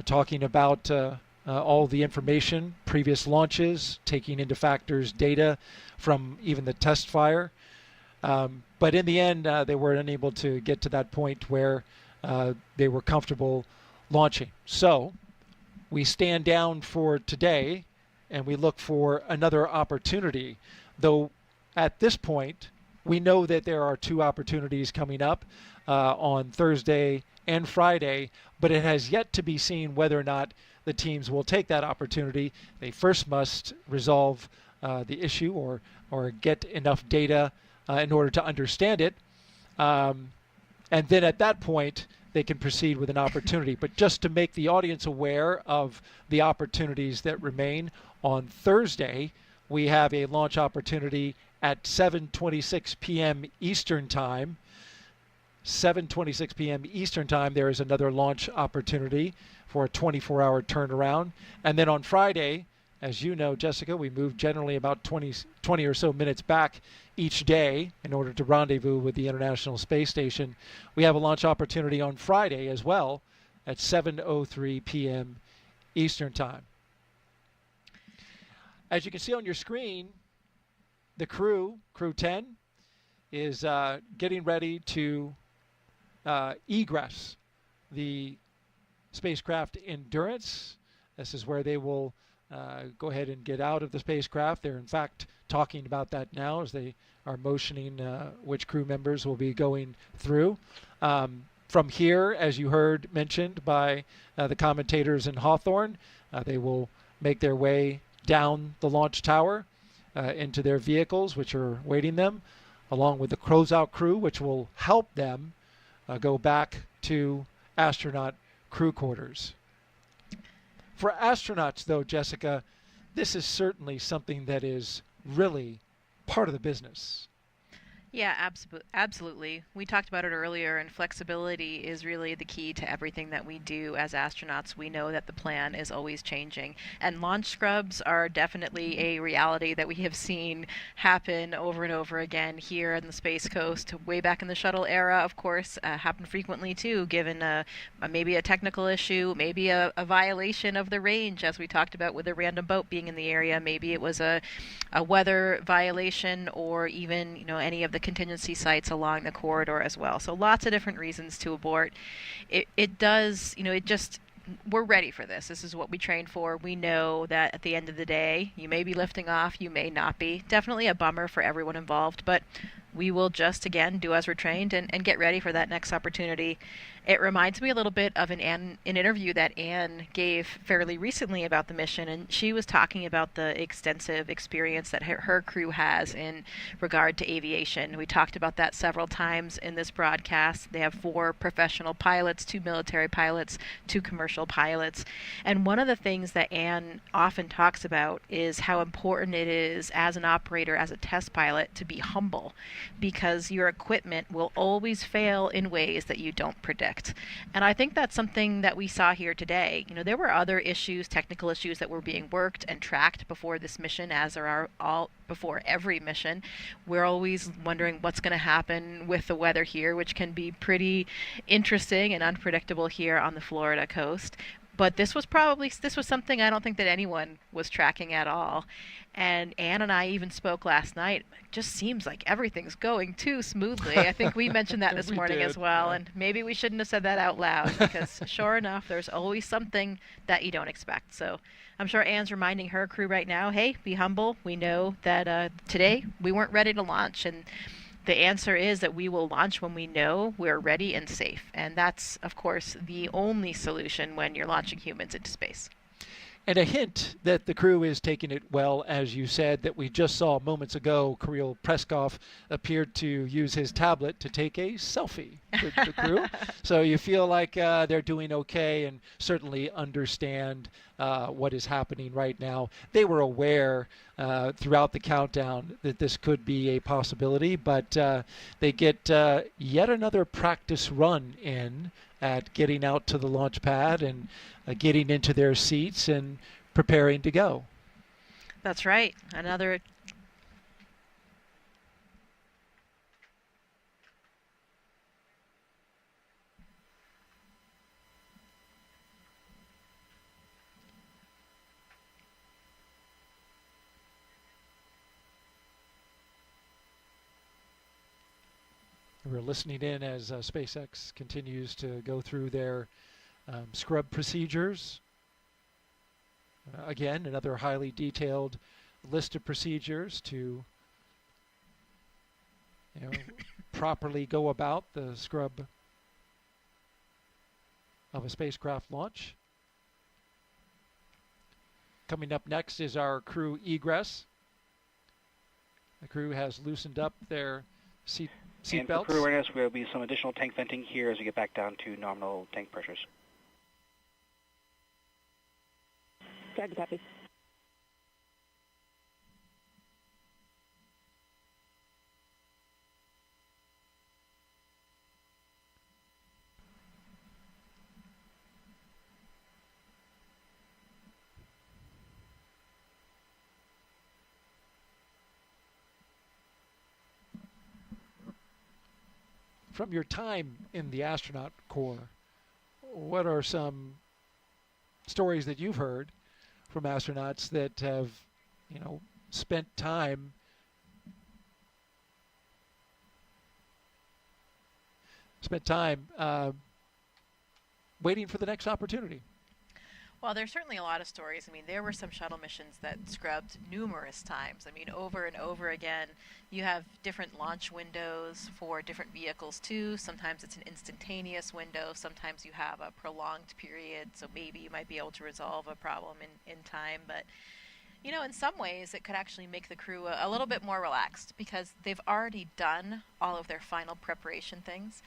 talking about all the information, previous launches, taking into factors data from even the test fire. But in the end, they were unable to get to that point where they were comfortable launching. So we stand down for today and we look for another opportunity. Though at this point, we know that there are 2 opportunities coming up on Thursday and Friday, but it has yet to be seen whether or not the teams will take that opportunity. They first must resolve the issue or get enough data in order to understand it. And then at that point, they can proceed with an opportunity. But just to make the audience aware of the opportunities that remain, on Thursday, we have a launch opportunity at 7:26 p.m. Eastern Time. 7:26 p.m. Eastern Time, there is another launch opportunity for a 24-hour turnaround. And then on Friday, as you know, Jessica, we move generally about 20 or so minutes back each day in order to rendezvous with the International Space Station. We have a launch opportunity on Friday as well at 7:03 p.m. Eastern Time. As you can see on your screen, the Crew-10, is getting ready to egress the spacecraft Endurance. This is where they will go ahead and get out of the spacecraft. They're in fact talking about that now as they are motioning which crew members will be going through. From here, as you heard mentioned by the commentators in Hawthorne, they will make their way down the launch tower into their vehicles, which are waiting them, along with the closeout crew, which will help them go back to astronaut crew quarters. For astronauts, though, Jessica, this is certainly something that is really part of the business.
Yeah, absolutely. We talked about it earlier, and flexibility is really the key to everything that we do as astronauts. We know that the plan is always changing, and launch scrubs are definitely a reality that we have seen happen over and over again here on the Space Coast. Way back in the shuttle era, of course, happened frequently too, given maybe a technical issue, maybe a violation of the range, as we talked about with a random boat being in the area. Maybe it was a weather violation, or even any of the contingency sites along the corridor as well. So lots of different reasons to abort. It does, we're ready for this. This is what we trained for. We know that at the end of the day, you may be lifting off, you may not be. Definitely a bummer for everyone involved, but we will just, again, do as we're trained and get ready for that next opportunity. It reminds me a little bit of an interview that Anne gave fairly recently about the mission, and she was talking about the extensive experience that her crew has in regard to aviation. We talked about that several times in this broadcast. They have 4 professional pilots, 2 military pilots, 2 commercial pilots. And one of the things that Anne often talks about is how important it is as an operator, as a test pilot, to be humble. because your equipment will always fail in ways that you don't predict. And I think that's something that we saw here today. You know, there were other issues, technical issues that were being worked and tracked before this mission, as there are all before every mission. We're always wondering what's going to happen with the weather here, which can be pretty interesting and unpredictable here on the Florida coast. But this was something I don't think that anyone was tracking at all. And Ann and I even spoke last night. It just seems like everything's going too smoothly. I think we mentioned that this morning as well. Yeah. And maybe we shouldn't have said that out loud, because sure enough, there's always something that you don't expect. So I'm sure Ann's reminding her crew right now, hey, be humble. We know that today we weren't ready to launch. And the answer is that we will launch when we know we're ready and safe. And that's, of course, the only solution when you're launching humans into space.
And a hint that the crew is taking it well, as you said, that we just saw moments ago. Kirill Peskov appeared to use his tablet to take a selfie with the crew. So you feel like they're doing okay and certainly understand what is happening right now. They were aware throughout the countdown that this could be a possibility, but they get yet another practice run in at getting out to the launch pad and getting into their seats and preparing to go.
That's right. Another
We're listening in as SpaceX continues to go through their scrub procedures. Again, another highly detailed list of procedures to properly go about the scrub of a spacecraft launch. Coming up next is our crew egress. The crew has loosened up their seat belts.
And for crew awareness, there will be some additional tank venting here as we get back down to nominal tank pressures.
Copy.
From your time in the astronaut corps, what are some stories that you've heard from astronauts that have, spent time waiting for the next opportunity?
Well, there's certainly a lot of stories. I mean, there were some shuttle missions that scrubbed numerous times. I mean, over and over again. You have different launch windows for different vehicles, too. Sometimes it's an instantaneous window. Sometimes you have a prolonged period, so maybe you might be able to resolve a problem in time. But, in some ways, it could actually make the crew a little bit more relaxed because they've already done all of their final preparation things.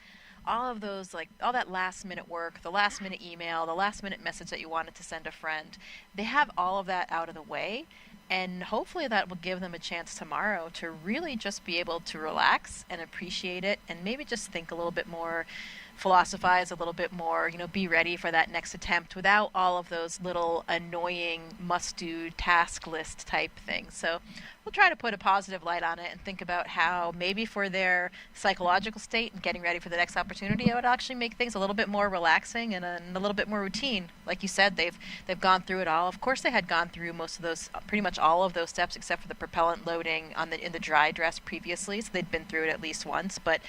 All of those, all that last-minute work, the last-minute email, the last-minute message that you wanted to send a friend, they have all of that out of the way, and hopefully that will give them a chance tomorrow to really just be able to relax and appreciate it and maybe just think a little bit more, philosophize a little bit more, be ready for that next attempt without all of those little annoying must-do task list type things. So we'll try to put a positive light on it and think about how maybe for their psychological state and getting ready for the next opportunity, it would actually make things a little bit more relaxing and a little bit more routine. Like you said, they've gone through it all. Of course, they had gone through most of those, pretty much all of those steps except for the propellant loading in the dry dress previously. So they'd been through it at least once. But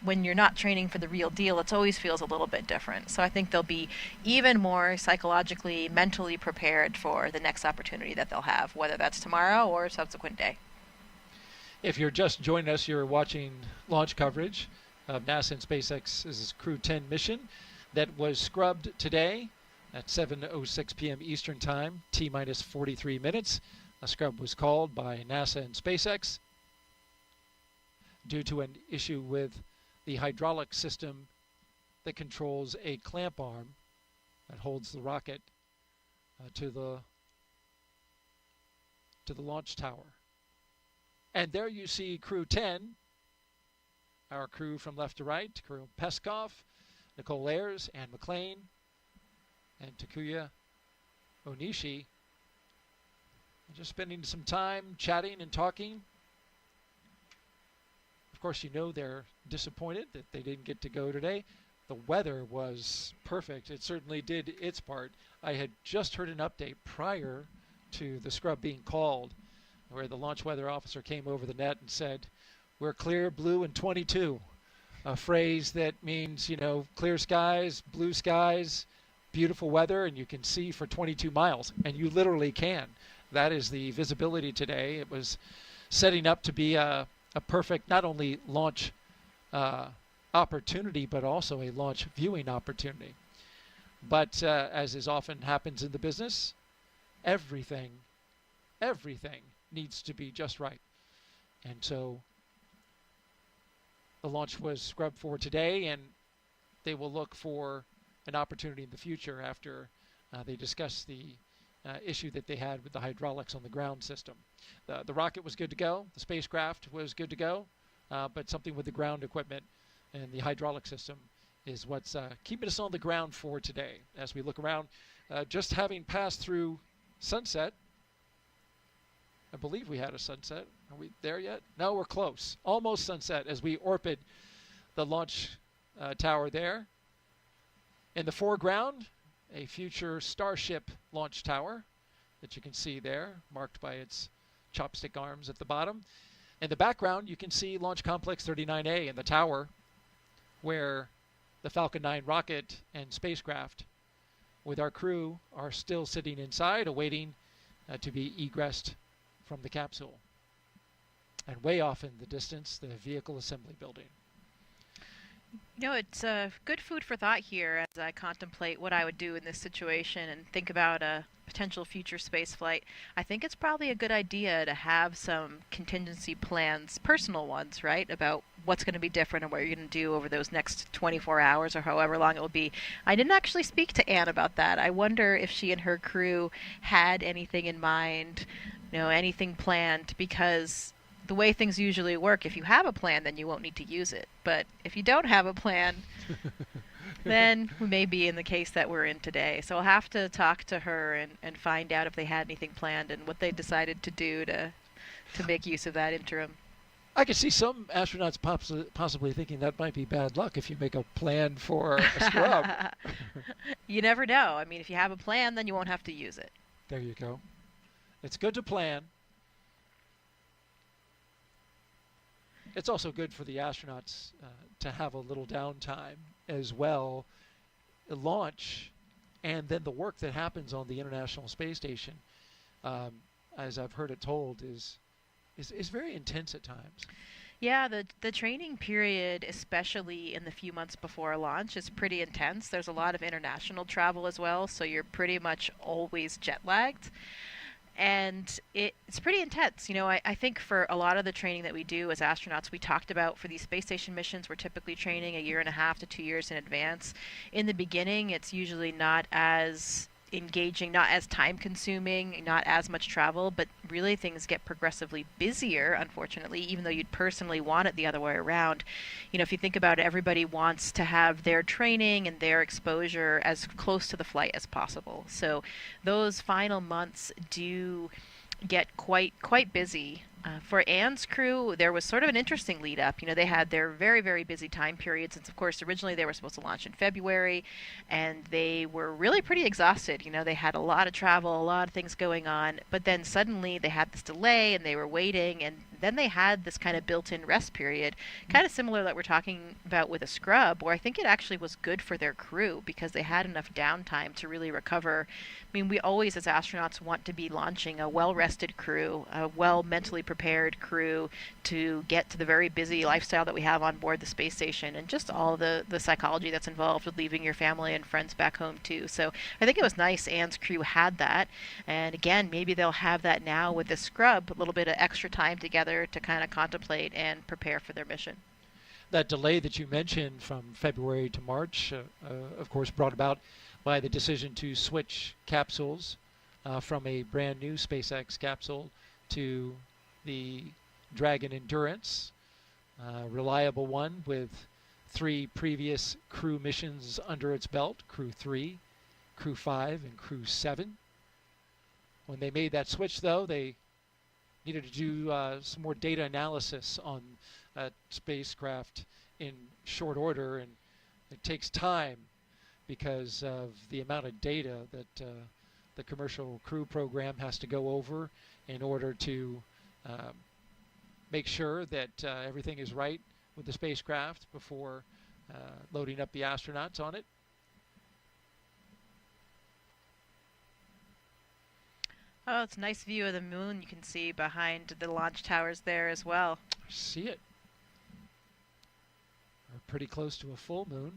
when you're not training for the real deal, it always feels a little bit different. So I think they'll be even more psychologically, mentally prepared for the next opportunity that they'll have, whether that's tomorrow or subsequent day.
If you're just joining us, you're watching launch coverage of NASA and SpaceX's Crew-10 mission that was scrubbed today at 7:06 p.m. Eastern Time, T-minus 43 minutes. A scrub was called by NASA and SpaceX due to an issue with the hydraulic system that controls a clamp arm that holds the rocket to the launch tower. And there you see Crew-10 our crew from left to right, Kirill Peskov, Nichole, Ayers, and McClain, and Takuya Onishi. Just spending some time chatting and talking. Of course, you know they're disappointed that they didn't get to go today. The weather was perfect. It certainly did its part. I had just heard an update prior to the scrub being called where the launch weather officer came over the net and said, "We're clear, blue, and 22." A phrase that means, you know, clear skies, blue skies, beautiful weather, and you can see for 22 miles. And you literally can. That is the visibility today. It was setting up to be a perfect not only launch opportunity, but also a launch viewing opportunity. But as is often happens in the business, everything needs to be just right. And so the launch was scrubbed for today, and they will look for an opportunity in the future after they discuss the issue that they had with the hydraulics on the ground system. The rocket was good to go. The spacecraft was good to go, but something with the ground equipment and the hydraulic system is what's keeping us on the ground for today. As we look around, just having passed through sunset, I believe we had a sunset. Are we there yet? No, we're close. Almost sunset as we orbit the launch tower there. In the foreground, a future Starship launch tower that you can see there, marked by its chopstick arms at the bottom. In the background, you can see Launch Complex 39A and the tower where the Falcon 9 rocket and spacecraft with our crew are still sitting inside awaiting to be egressed from the capsule. And way off in the distance, the vehicle assembly building.
You know, it's good food for thought here as I contemplate what I would do in this situation and think about a potential future space flight. I think it's probably a good idea to have some contingency plans, personal ones, right, about what's going to be different and what you're going to do over those next 24 hours or however long it will be. I didn't actually speak to Anne about that. I wonder if she and her crew had anything in mind, you know, anything planned, because the way things usually work, if you have a plan, then you won't need to use it. But if you don't have a plan, then we may be in the case that we're in today. So I'll have to talk to her and find out if they had anything planned and what they decided to do to make use of that interim.
I could see some astronauts possibly thinking that might be bad luck if you make a plan for a scrub.
You never know. I mean, if you have a plan, then you won't have to use it.
There you go. It's good to plan. It's also good for the astronauts to have a little downtime as well. Launch and then the work that happens on the International Space Station, as I've heard it told, is very intense at times.
Yeah, the training period, especially in the few months before a launch, is pretty intense. There's a lot of international travel as well, so you're pretty much always jet lagged. And it's pretty intense. You know, I think for a lot of the training that we do as astronauts, we talked about for these space station missions, we're typically training 1.5 to 2 years in advance. In the beginning, it's usually not as engaging, not as time consuming, not as much travel, but really things get progressively busier, unfortunately, even though you'd personally want it the other way around. You know, if you think about it, everybody wants to have their training and their exposure as close to the flight as possible. So those final months do get quite busy. For Anne's crew, there was sort of an interesting lead up. You know, they had their very, very busy time period since, of course, originally they were supposed to launch in February, and they were really pretty exhausted. You know, they had a lot of travel, a lot of things going on, but then suddenly they had this delay and they were waiting, and then they had this kind of built-in rest period, kind of similar that we're talking about with a scrub, where I think it actually was good for their crew because they had enough downtime to really recover. I mean, we always, as astronauts, want to be launching a well-rested crew, a well-mentally prepared crew to get to the very busy lifestyle that we have on board the space station, and just all the psychology that's involved with leaving your family and friends back home too. So I think it was nice Anne's crew had that, and again, maybe they'll have that now with the scrub, a little bit of extra time together to kind of contemplate and prepare for their mission.
That delay that you mentioned from February to March, of course, brought about by the decision to switch capsules from a brand new SpaceX capsule to the Dragon Endurance, reliable one with 3 previous crew missions under its belt, Crew-3, Crew-5, and Crew-7. When they made that switch, though, they needed to do some more data analysis on that spacecraft in short order, and it takes time because of the amount of data that the commercial crew program has to go over in order to make sure that everything is right with the spacecraft before loading up the astronauts on it.
Oh, it's a nice view of the moon you can see behind the launch towers there as well.
See it. We're pretty close to a full moon.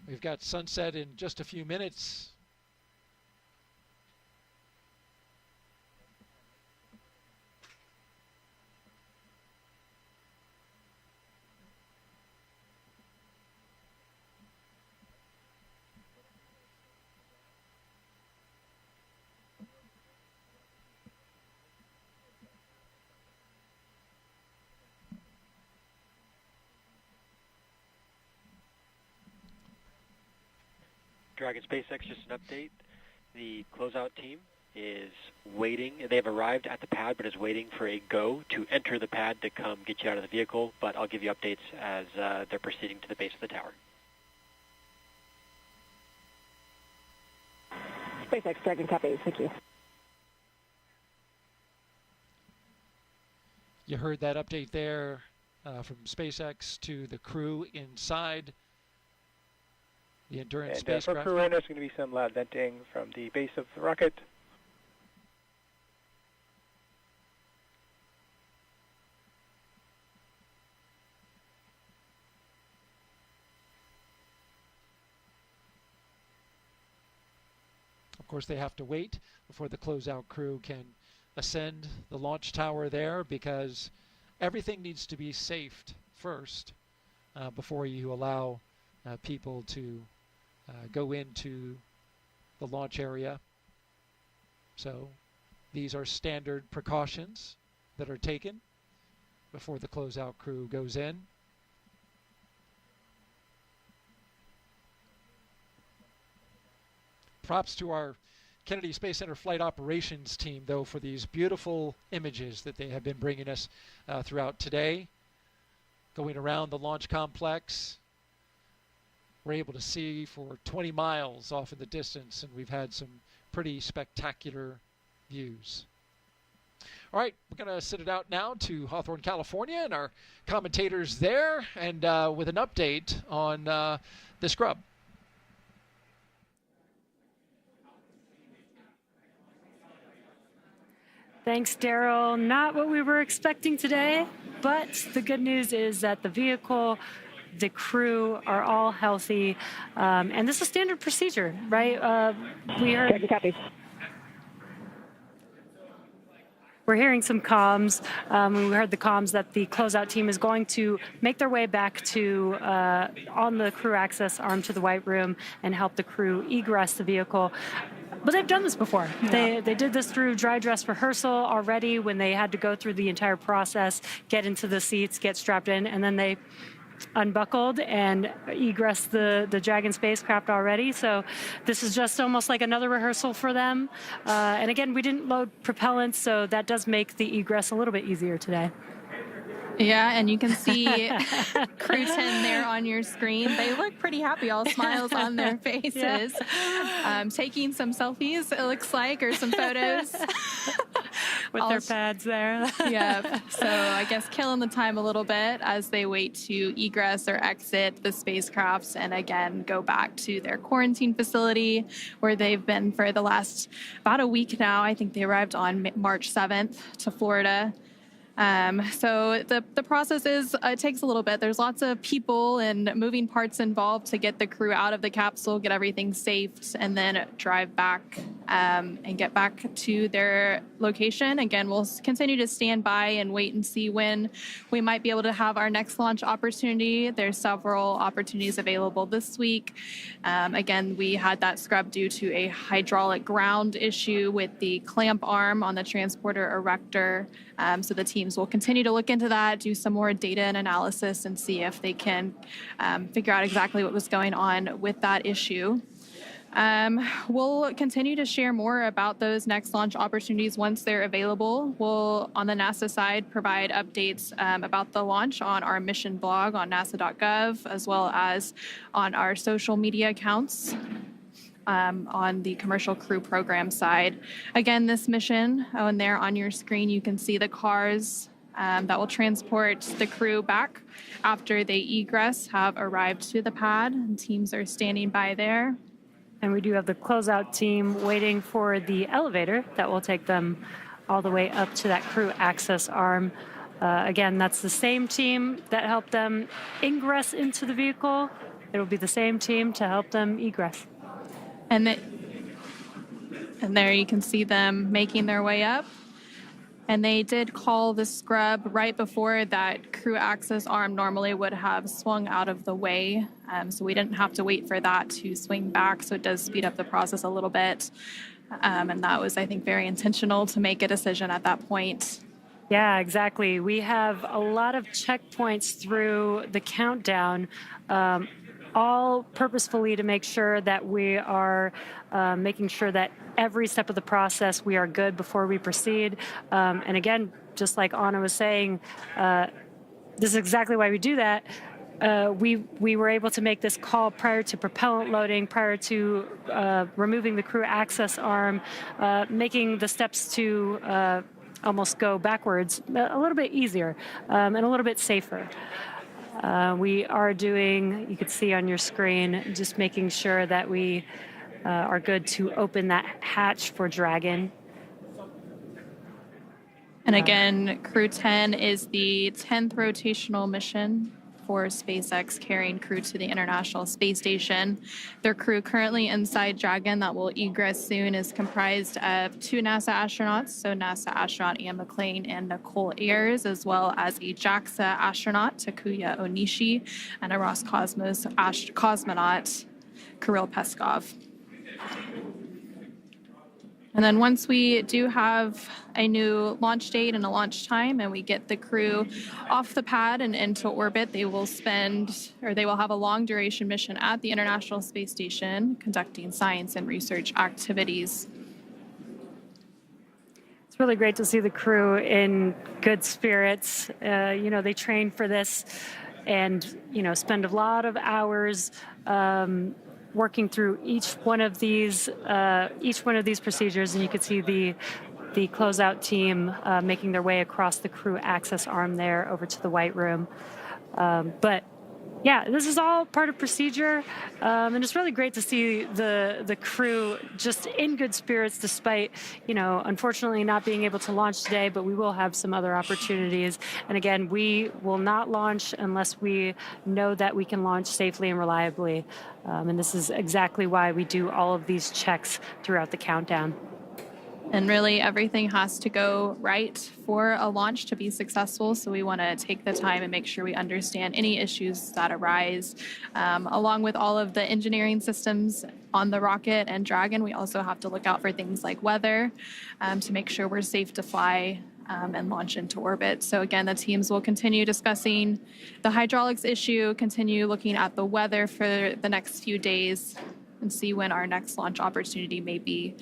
We've got sunset in just a few minutes.
Dragon SpaceX, just an update. The closeout team is waiting. They have arrived at the pad, but is waiting for a go to enter the pad to come get you out of the vehicle. But I'll give you updates as they're proceeding to the base of the tower.
SpaceX Dragon copy. Thank you.
You heard that update there from SpaceX to the crew inside the Endurance
And
spacecraft.
for crew in, there's going to be some loud venting from the base of the rocket.
Of course, they have to wait before the closeout crew can ascend the launch tower there, because everything needs to be safed first before you allow people to go into the launch area. So these are standard precautions that are taken before the closeout crew goes in. Props to our Kennedy Space Center Flight Operations team, though, for these beautiful images that they have been bringing us throughout today. Going around the launch complex, we're able to see for 20 miles off in the distance, and we've had some pretty spectacular views. All right, we're going to send it out now to Hawthorne, California, and our commentators there, and with an update on the scrub.
Thanks, Daryl. Not what we were expecting today, but the good news is that the vehicle, the crew are all healthy, and this is standard procedure, right? We're hearing some comms. We heard the comms that the closeout team is going to make their way back to on the crew access arm to the White Room and help the crew egress the vehicle. But they've done this before. Yeah. They did this through dry dress rehearsal already when they had to go through the entire process, get into the seats, get strapped in, and then they unbuckled and egressed the Dragon spacecraft already. So this is just almost like another rehearsal for them. And again, we didn't load propellants, so that does make the egress a little bit easier today.
Yeah, and you can see Crew-10 there on your screen. They look pretty happy, all smiles on their faces. Yeah. Taking some selfies, it looks like, or some photos.
With their pads there.
Yeah, so I guess killing the time a little bit as they wait to egress or exit the spacecraft and again go back to their quarantine facility where they've been for the last about a week now. I think they arrived on March 7th to Florida. So the process is, it takes a little bit. There's lots of people and moving parts involved to get the crew out of the capsule, get everything safed, and then drive back and get back to their location. Again, we'll continue to stand by and wait and see when we might be able to have our next launch opportunity. There's several opportunities available this week. Again, we had that scrub due to a hydraulic ground issue with the clamp arm on the transporter erector. So the teams will continue to look into that, do some more data and analysis, and see if they can figure out exactly what was going on with that issue. We'll continue to share more about those next launch opportunities once they're available. We'll, on the NASA side, provide updates about the launch on our mission blog on nasa.gov, as well as on our social media accounts. On the commercial crew program side. Again, this mission, and there on your screen, you can see the cars that will transport the crew back after they egress have arrived to the pad, and teams are standing by there.
And we do have the closeout team waiting for the elevator that will take them all the way up to that crew access arm. Again, that's the same team that helped them ingress into the vehicle. It will be the same team to help them egress.
And there you can see them making their way up. And they did call the scrub right before that crew access arm normally would have swung out of the way. So we didn't have to wait for that to swing back. So it does speed up the process a little bit. And that was, I think, very intentional to make a decision at that point.
Yeah, exactly. We have a lot of checkpoints through the countdown, all purposefully to make sure that we are making sure that every step of the process we are good before we proceed. And again, just like Anna was saying, this is exactly why we do that. We were able to make this call prior to propellant loading, prior to removing the crew access arm, making the steps to almost go backwards a little bit easier and a little bit safer. We are doing, you can see on your screen, just making sure that we are good to open that hatch for Dragon.
And again, Crew-10 is the 10th rotational mission for SpaceX carrying crew to the International Space Station. Their crew currently inside Dragon that will egress soon is comprised of 2 NASA astronauts, so NASA astronaut McClain and Nichole Ayers, as well as a JAXA astronaut, Takuya Onishi, and a Roscosmos cosmonaut, Kirill Peskov. And then once we do have a new launch date and a launch time and we get the crew off the pad and into orbit, they will have a long duration mission at the International Space Station conducting science and research activities.
It's really great to see the crew in good spirits. They train for this and, spend a lot of hours working through each one of these procedures, and you can see the closeout team making their way across the crew access arm there over to the White Room. But yeah, this is all part of procedure, and it's really great to see the crew just in good spirits despite, unfortunately not being able to launch today, but we will have some other opportunities. And again, we will not launch unless we know that we can launch safely and reliably. And this is exactly why we do all of these checks throughout the countdown.
And really everything has to go right for a launch to be successful. So we want to take the time and make sure we understand any issues that arise. Along with all of the engineering systems on the rocket and Dragon, we also have to look out for things like weather to make sure we're safe to fly and launch into orbit. So again, the teams will continue discussing the hydraulics issue, continue looking at the weather for the next few days, and see when our next launch opportunity may be.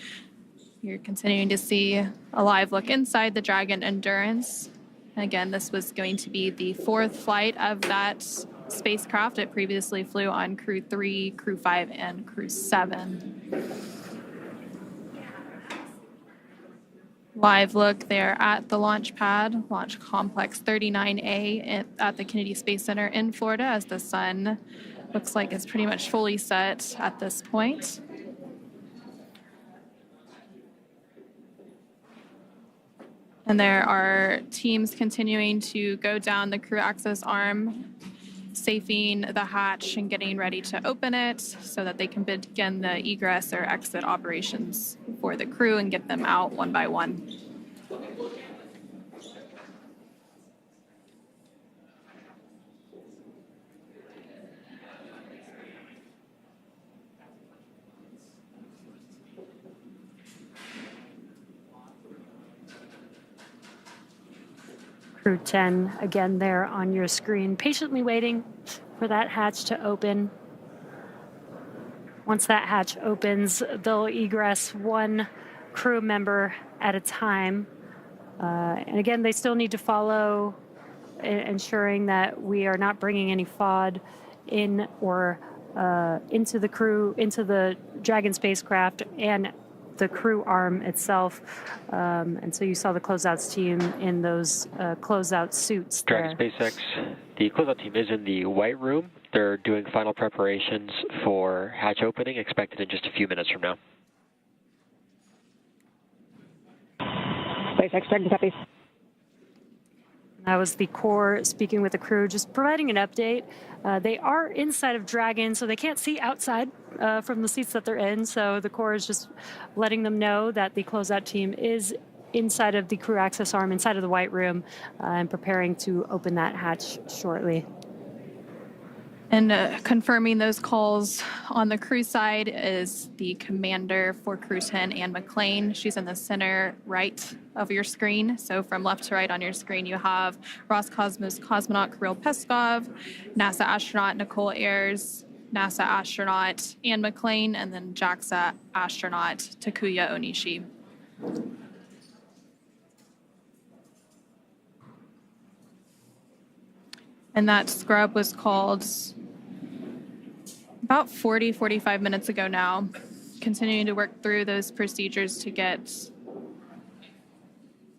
You're continuing to see a live look inside the Dragon Endurance. Again, this was going to be the 4th flight of that spacecraft. It previously flew on Crew-3, Crew-5, and Crew-7. Live look there at the launch pad, Launch Complex 39A at the Kennedy Space Center in Florida, as the sun looks like it's pretty much fully set at this point. And there are teams continuing to go down the crew access arm, safing the hatch and getting ready to open it so that they can begin the egress or exit operations for the crew and get them out one by one.
Crew-10, again, there on your screen, patiently waiting for that hatch to open. Once that hatch opens, they'll egress one crew member at a time. And again, they still need to follow, ensuring that we are not bringing any FOD in or into the Dragon spacecraft and the crew arm itself. And so you saw the closeouts team in those closeout suits there.
Dragon SpaceX, the closeout team is in the white room. They're doing final preparations for hatch opening, expected in just a few minutes from now.
SpaceX Dragon copies.
That was the core speaking with the crew, just providing an update. They are inside of Dragon, so they can't see outside from the seats that they're in. So the core is just letting them know that the closeout team is inside of the crew access arm, inside of the white room, and preparing to open that hatch shortly.
And confirming those calls on the crew side is the commander for Crew-10, Anne McClain. She's in the center right of your screen. So from left to right on your screen, you have Roscosmos cosmonaut Kirill Peskov, NASA astronaut Nichole Ayers, NASA astronaut Anne McClain, and then JAXA astronaut Takuya Onishi. And that scrub was called about 45 minutes ago now, continuing to work through those procedures to get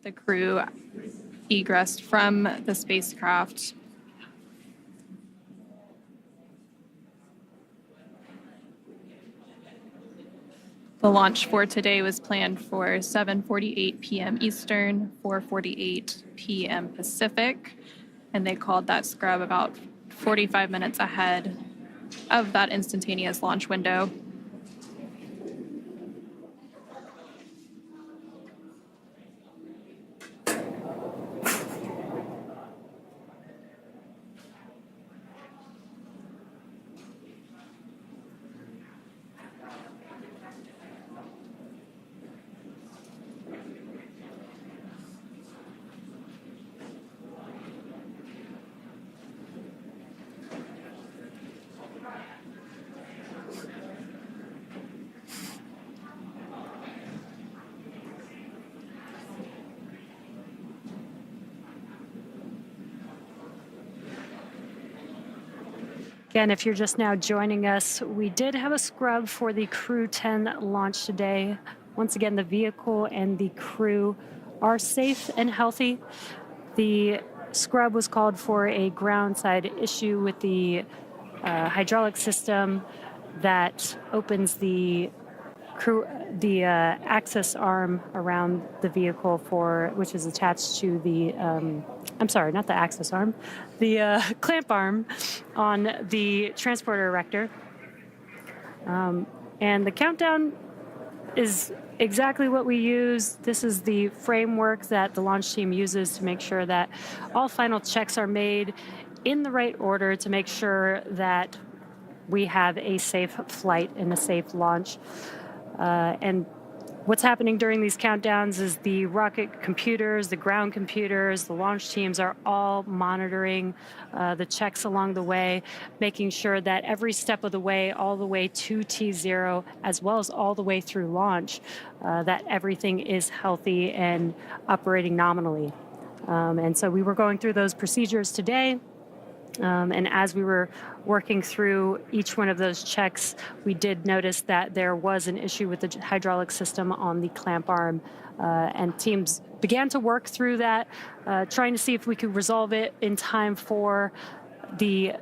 the crew egressed from the spacecraft. The launch for today was planned for 7:48 p.m. Eastern, 4:48 p.m. Pacific, and they called that scrub about 45 minutes ahead of that instantaneous launch window.
Again, if you're just now joining us, we did have a scrub for the Crew-10 launch today. Once again, the vehicle and the crew are safe and healthy. The scrub was called for a ground side issue with the hydraulic system that opens the access arm around the vehicle which is attached to the I'm sorry, not the access arm, the clamp arm on the transporter erector. And the countdown is exactly what we use. This is the framework that the launch team uses to make sure that all final checks are made in the right order to make sure that we have a safe flight and a safe launch. And what's happening during these countdowns is the rocket computers, the ground computers, the launch teams are all monitoring the checks along the way, making sure that every step of the way, all the way to T0, as well as all the way through launch, that everything is healthy and operating nominally. And so we were going through those procedures today. And as we were working through each one of those checks, we did notice that there was an issue with the hydraulic system on the clamp arm. And teams began to work through that, trying to see if we could resolve it in time for the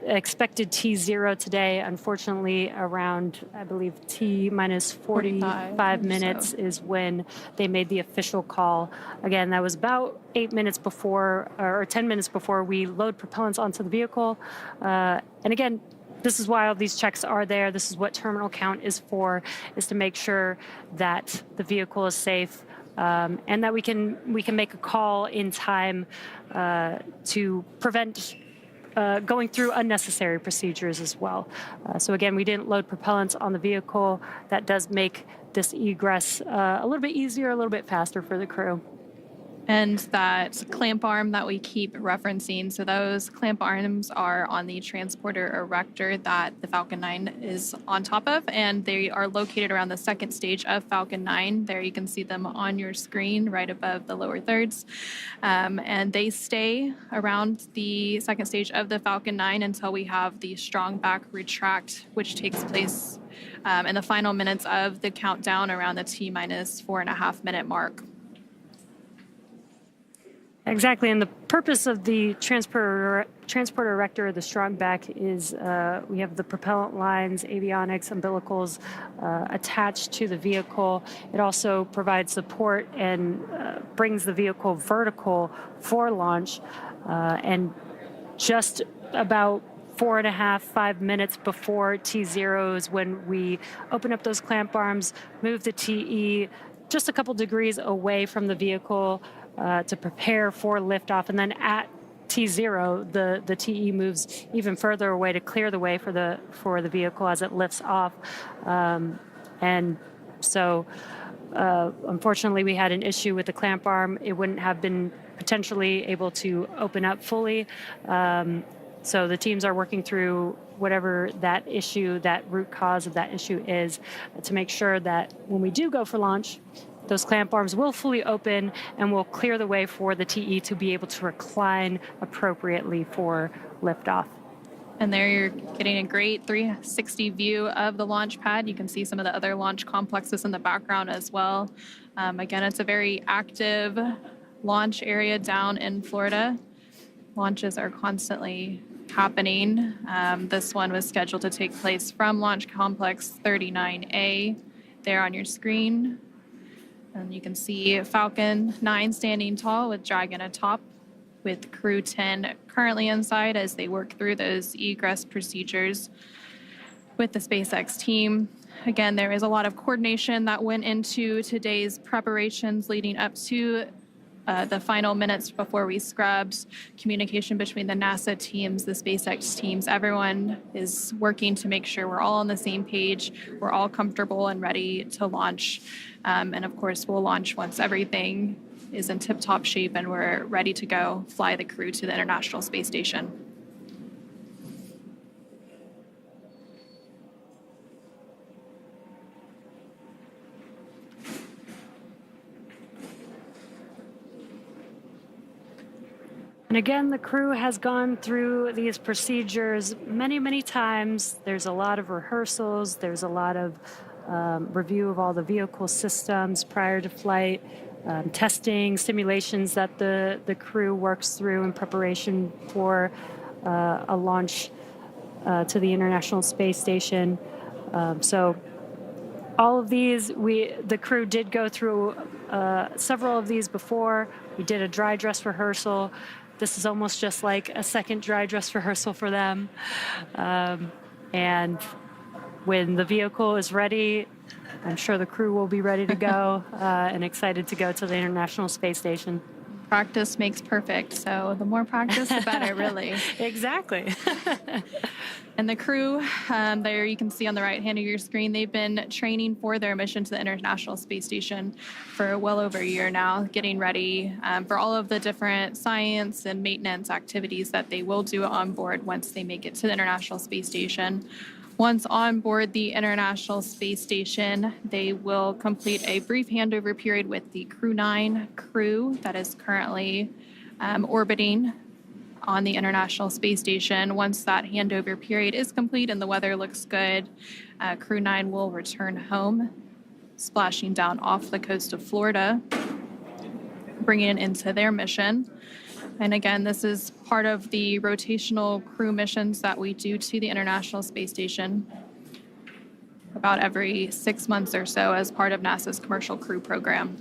expected T0 today. Unfortunately, around, I believe, T minus 45 minutes is when they made the official call. Again, that was about 8 minutes before, or 10 minutes before we load propellants onto the vehicle. And again, this is why all these checks are there. This is what terminal count is for, is to make sure that the vehicle is safe, and that we can make a call in time to prevent going through unnecessary procedures as well. So again, we didn't load propellants on the vehicle. That does make this egress a little bit easier, a little bit faster for the crew.
And that clamp arm that we keep referencing, so those clamp arms are on the transporter erector that the Falcon 9 is on top of, and they are located around the second stage of Falcon 9. There you can see them on your screen right above the lower thirds. And they stay around the second stage of the Falcon 9 until we have the strong back retract, which takes place in the final minutes of the countdown around the T minus 4.5 minute mark.
Exactly, and the purpose of the transporter erector, the strong back, is we have the propellant lines, avionics, umbilicals attached to the vehicle. It also provides support and brings the vehicle vertical for launch. And just about 4.5-5 minutes before T0 is when we open up those clamp arms, move the TE just a couple degrees away from the vehicle, to prepare for liftoff, and then at T0, the TE moves even further away to clear the way for the vehicle as it lifts off. And so, unfortunately, we had an issue with the clamp arm. It wouldn't have been potentially able to open up fully. So the teams are working through whatever that issue, that root cause of that issue is, to make sure that when we do go for launch, those clamp arms will fully open and will clear the way for the TE to be able to recline appropriately for liftoff.
And there you're getting a great 360 view of the launch pad. You can see some of the other launch complexes in the background as well. Again, it's a very active launch area down in Florida. Launches are constantly happening. This one was scheduled to take place from Launch Complex 39A there on your screen. And you can see Falcon 9 standing tall with Dragon atop, with Crew-10 currently inside as they work through those egress procedures with the SpaceX team. Again, there is a lot of coordination that went into today's preparations leading up to the final minutes before we scrubbed. Communication between the NASA teams, the SpaceX teams, everyone is working to make sure we're all on the same page, we're all comfortable and ready to launch. And of course, we'll launch once everything is in tip-top shape and we're ready to go fly the crew to the International Space Station.
And again, the crew has gone through these procedures many, many times. There's a lot of rehearsals. There's a lot of review of all the vehicle systems prior to flight, testing, simulations that the crew works through in preparation for a launch to the International Space Station. So all of these, the crew did go through several of these before. We did a dry dress rehearsal. This is almost just like a second dry dress rehearsal for them. And when the vehicle is ready, I'm sure the crew will be ready to go and excited to go to the International Space Station.
Practice makes perfect, so the more practice, the better, really.
Exactly.
And the crew, there you can see on the right hand of your screen, they've been training for their mission to the International Space Station for well over a year now, getting ready for all of the different science and maintenance activities that they will do on board once they make it to the International Space Station. Once on board the International Space Station, they will complete a brief handover period with the Crew-9 crew that is currently orbiting on the International Space Station. Once that handover period is complete and the weather looks good, Crew-9 will return home, splashing down off the coast of Florida, bringing it into their mission. And again, this is part of the rotational crew missions that we do to the International Space Station about every 6 months or so as part of NASA's Commercial Crew Program.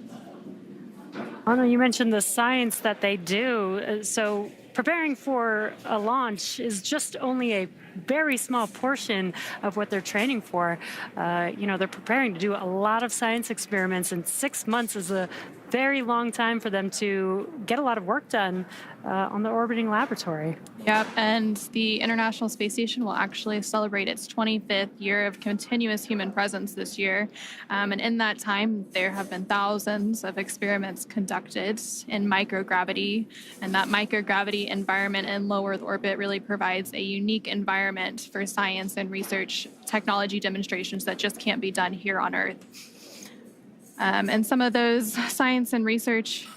Anna, you mentioned the science that they do. So preparing for a launch is just only a very small portion of what they're training for. They're preparing to do a lot of science experiments, and 6 months is a very long time for them to get a lot of work done on the orbiting laboratory.
Yep, and the International Space Station will actually celebrate its 25th year of continuous human presence this year. And in that time, there have been thousands of experiments conducted in microgravity. And that microgravity environment in low Earth orbit really provides a unique environment for science and research technology demonstrations that just can't be done here on Earth. And some of those science and research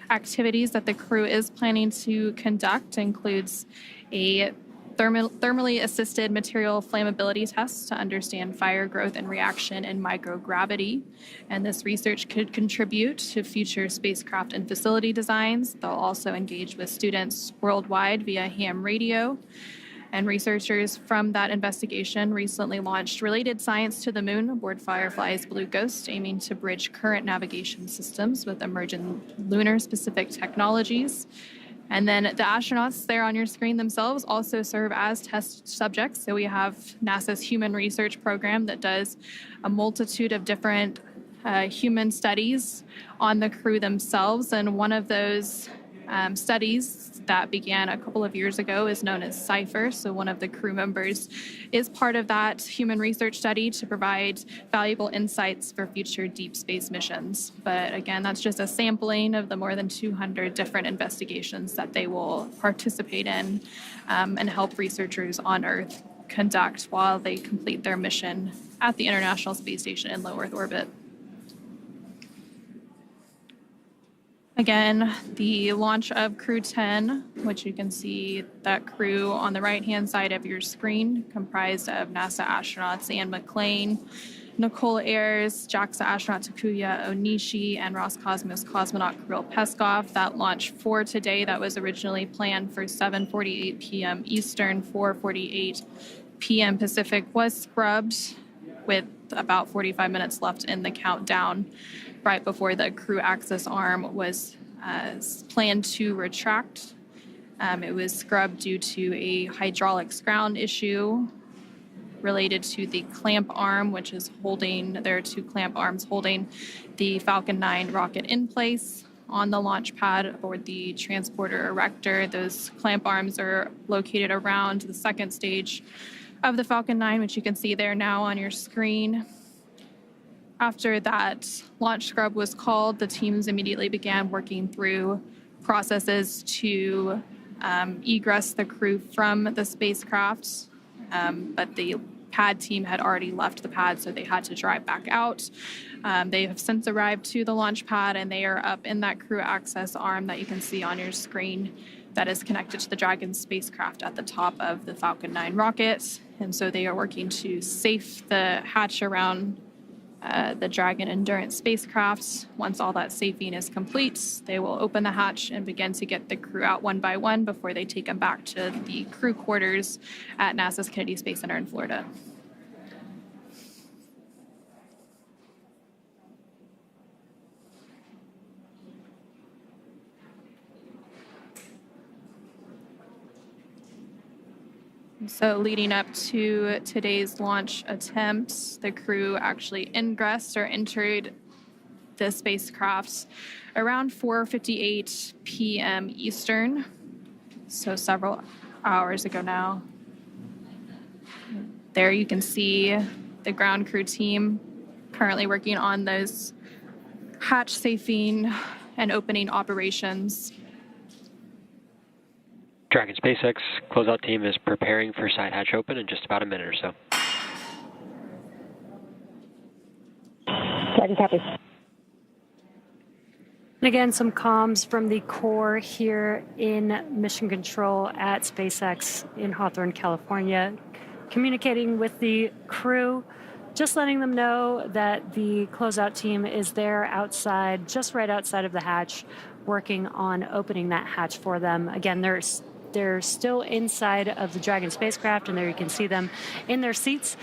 activities that the crew is planning to conduct includes a thermally assisted material flammability test to understand fire growth and reaction in microgravity. And this research could contribute to future spacecraft and facility designs. They'll also engage with students worldwide via ham radio. And researchers from that investigation recently launched related science to the moon aboard Firefly's Blue Ghost, aiming to bridge current navigation systems with emerging lunar-specific technologies. And then the astronauts there on your screen themselves also serve as test subjects. So we have NASA's Human Research Program that does a multitude of different human studies on the crew themselves. And one of those studies that began a couple of years ago is known as CIPHER. So one of the crew members is part of that human research study to provide valuable insights for future deep space missions. But again, that's just a sampling of the more than 200 different investigations that they will participate in and help researchers on Earth conduct while they complete their mission at the International Space Station in low Earth orbit. Again, the launch of Crew-10, which you can see that crew on the right-hand side of your screen, comprised of NASA astronauts and McClain, Nichole, Ayers, JAXA astronaut Takuya Onishi, and Roscosmos cosmonaut Kirill Peskov. That launch for today that was originally planned for 7:48 p.m. Eastern, 4:48 p.m. Pacific was scrubbed with about 45 minutes left in the countdown, right before the crew access arm was planned to retract. It was scrubbed due to a hydraulics ground issue related to the clamp arm, which is there are two clamp arms holding the Falcon 9 rocket in place on the launch pad aboard the transporter erector. Those clamp arms are located around the second stage of the Falcon 9, which you can see there now on your screen. After that launch scrub was called, the teams immediately began working through processes to egress the crew from the spacecraft, but the pad team had already left the pad, so they had to drive back out. They have since arrived to the launch pad, and they are up in that crew access arm that you can see on your screen that is connected to the Dragon spacecraft at the top of the Falcon 9 rocket. And so they are working to safe the hatch around the Dragon Endurance spacecraft. Once all that safing is complete, they will open the hatch and begin to get the crew out one by one before they take them back to the crew quarters at NASA's Kennedy Space Center in Florida. So leading up to today's launch attempt, the crew actually ingressed or entered the spacecraft around 4:58 p.m. Eastern, so several hours ago now. There you can see the ground crew team currently working on those hatch safing and opening operations.
Dragon SpaceX closeout team is preparing for side hatch open in just about a minute or so.
Dragon copy.
And again, some comms from the core here in Mission Control at SpaceX in Hawthorne, California, communicating with the crew just letting them know that the closeout team is there outside, just right outside of the hatch, working on opening that hatch for them. Again, they're still inside of the Dragon spacecraft, and there you can see them in their seats.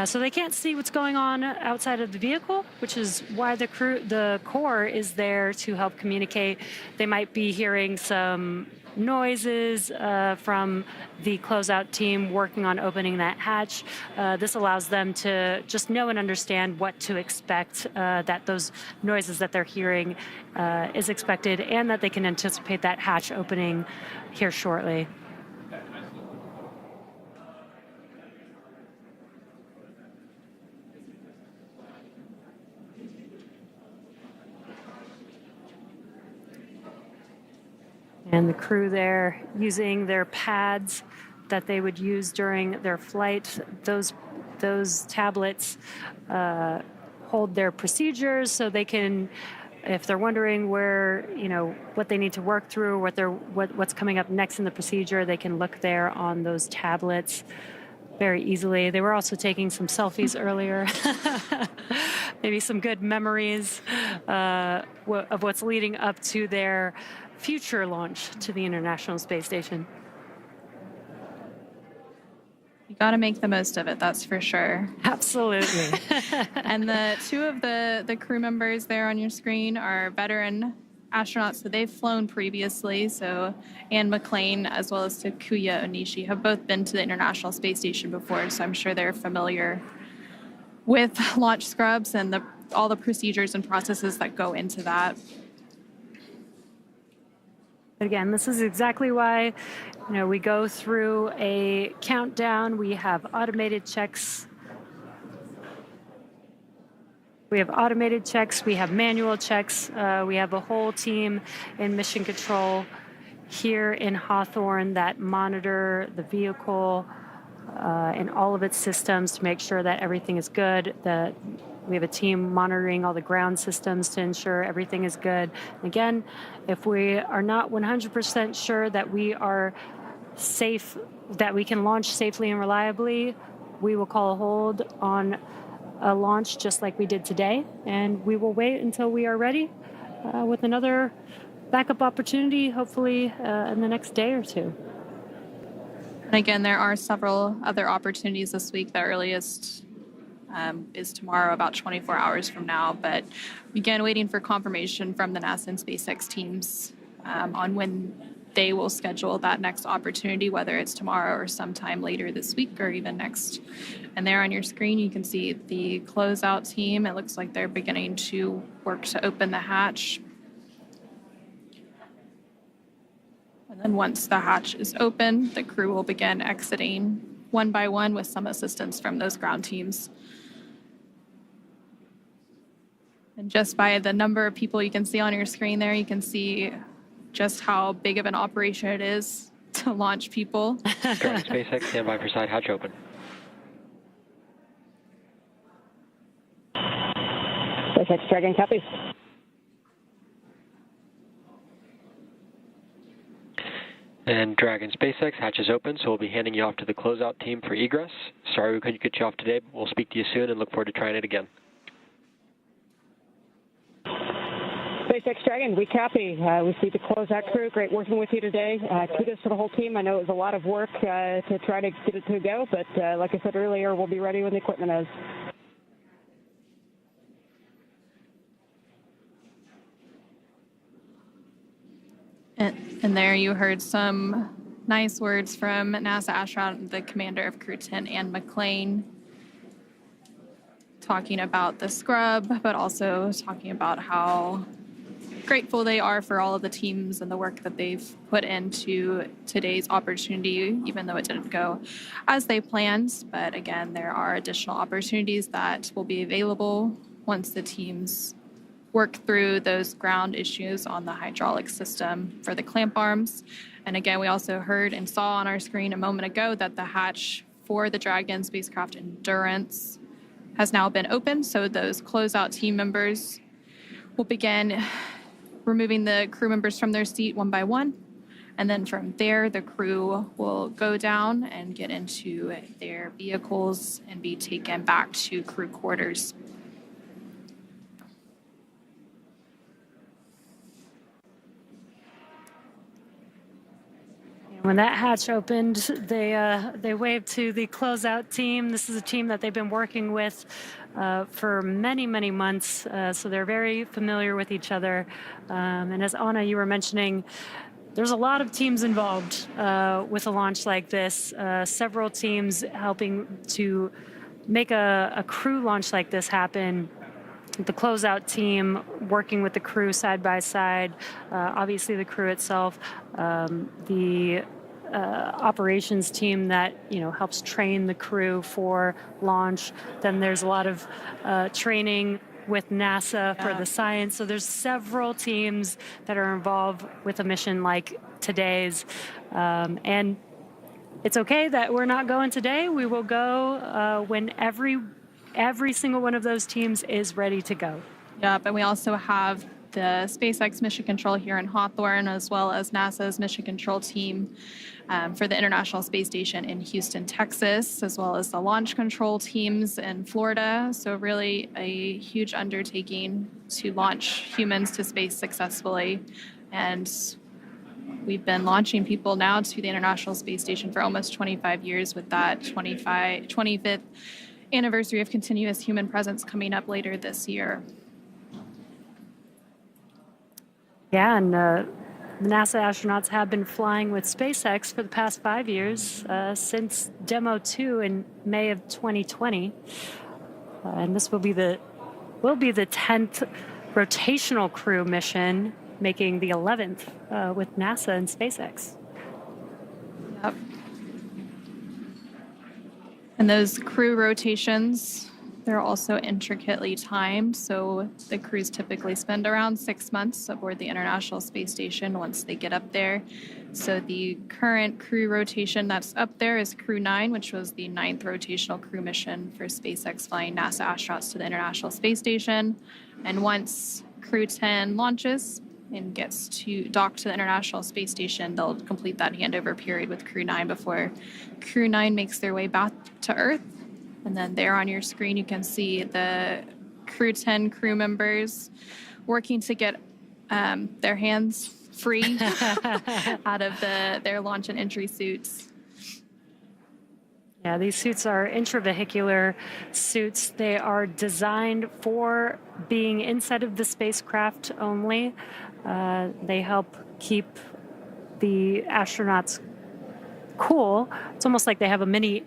So they can't see what's going on outside of the vehicle, which is why the core is there to help communicate. They might be hearing some noises from the closeout team working on opening that hatch. This allows them to just know and understand what to expect, that those noises that they're hearing is expected, and that they can anticipate that hatch opening here shortly. And the crew there using their pads that they would use during their flight. Those tablets hold their procedures, so they can, if they're wondering where, what they need to work through, what's coming up next in the procedure, they can look there on those tablets very easily. They were also taking some selfies earlier. Maybe some good memories of what's leading up to their future launch to the International Space Station.
You got to make the most of it, that's for sure.
Absolutely.
And the two of the crew members there on your screen are veteran astronauts that they've flown previously. So McClain as well as Takuya Onishi have both been to the International Space Station before, so I'm sure they're familiar with launch scrubs and all the procedures and processes that go into that.
Again, this is exactly why, we go through a countdown. We have automated checks. We have manual checks. We have a whole team in mission control here in Hawthorne that monitor the vehicle and all of its systems to make sure that everything is good, that we have a team monitoring all the ground systems to ensure everything is good. Again, if we are not 100% sure that we are safe, that we can launch safely and reliably, we will call a hold on a launch just like we did today, and we will wait until we are ready with another backup opportunity, hopefully in the next day or two.
And again, there are several other opportunities this week. The earliest is tomorrow, about 24 hours from now. But again, waiting for confirmation from the NASA and SpaceX teams on when they will schedule that next opportunity, whether it's tomorrow or sometime later this week or even next. And there on your screen, you can see the closeout team. It looks like they're beginning to work to open the hatch. And then once the hatch is open, the crew will begin exiting one by one with some assistance from those ground teams. And just by the number of people you can see on your screen there, you can see just how big of an operation it is to launch people.
Dragon SpaceX, stand by for side hatch open.
SpaceX Dragon, copy.
And Dragon SpaceX, hatch is open, so we'll be handing you off to the closeout team for egress. Sorry we couldn't get you off today, but we'll speak to you soon and look forward to trying it again.
SpaceX Dragon, we copy. We see the closeout crew. Great working with you today. Kudos to the whole team. I know it was a lot of work to try to get it to go, but like I said earlier, we'll be ready when the equipment is.
And there you heard some nice words from NASA astronaut, the commander of Crew-10, McClain, talking about the scrub, but also talking about how grateful they are for all of the teams and the work that they've put into today's opportunity, even though it didn't go as they planned. But again, there are additional opportunities that will be available once the teams work through those ground issues on the hydraulic system for the clamp arms. And again, we also heard and saw on our screen a moment ago that the hatch for the Dragon spacecraft Endurance has now been opened. So those closeout team members will begin removing the crew members from their seat one by one. And then from there, the crew will go down and get into their vehicles and be taken back to crew quarters.
When that hatch opened, they waved to the closeout team. This is a team that they've been working with for many, many months, so they're very familiar with each other. And as Anna, you were mentioning, there's a lot of teams involved with a launch like this. Several teams helping to make a crew launch like this happen. The closeout team working with the crew side by side, obviously the crew itself, the operations team that helps train the crew for launch. Then there's a lot of training with NASA for the science. So there's several teams that are involved with a mission like today's, and it's okay that we're not going today. We will go when every single one of those teams is ready to go.
Yep, and we also have the SpaceX Mission Control here in Hawthorne, as well as NASA's Mission Control team for the International Space Station in Houston, Texas, as well as the launch control teams in Florida. So really a huge undertaking to launch humans to space successfully. And we've been launching people now to the International Space Station for almost 25 years, with that 25th anniversary of continuous human presence coming up later this year.
Yeah, and the NASA astronauts have been flying with SpaceX for the past 5 years, since Demo 2 in May of 2020. And this will be the 10th rotational crew mission, making the 11th with NASA and SpaceX.
Yep. And those crew rotations, they're also intricately timed. So the crews typically spend around 6 months aboard the International Space Station once they get up there. So the current crew rotation that's up there is Crew-9, which was the 9th rotational crew mission for SpaceX flying NASA astronauts to the International Space Station. And once Crew-10 launches and gets to dock to the International Space Station, they'll complete that handover period with Crew-9 before Crew-9 makes their way back to Earth. And then there on your screen, you can see the Crew-10 crew members working to get their hands free out of their launch and entry suits.
Yeah, these suits are intravehicular suits. They are designed for being inside of the spacecraft only. They help keep the astronauts cool. It's almost like they have a mini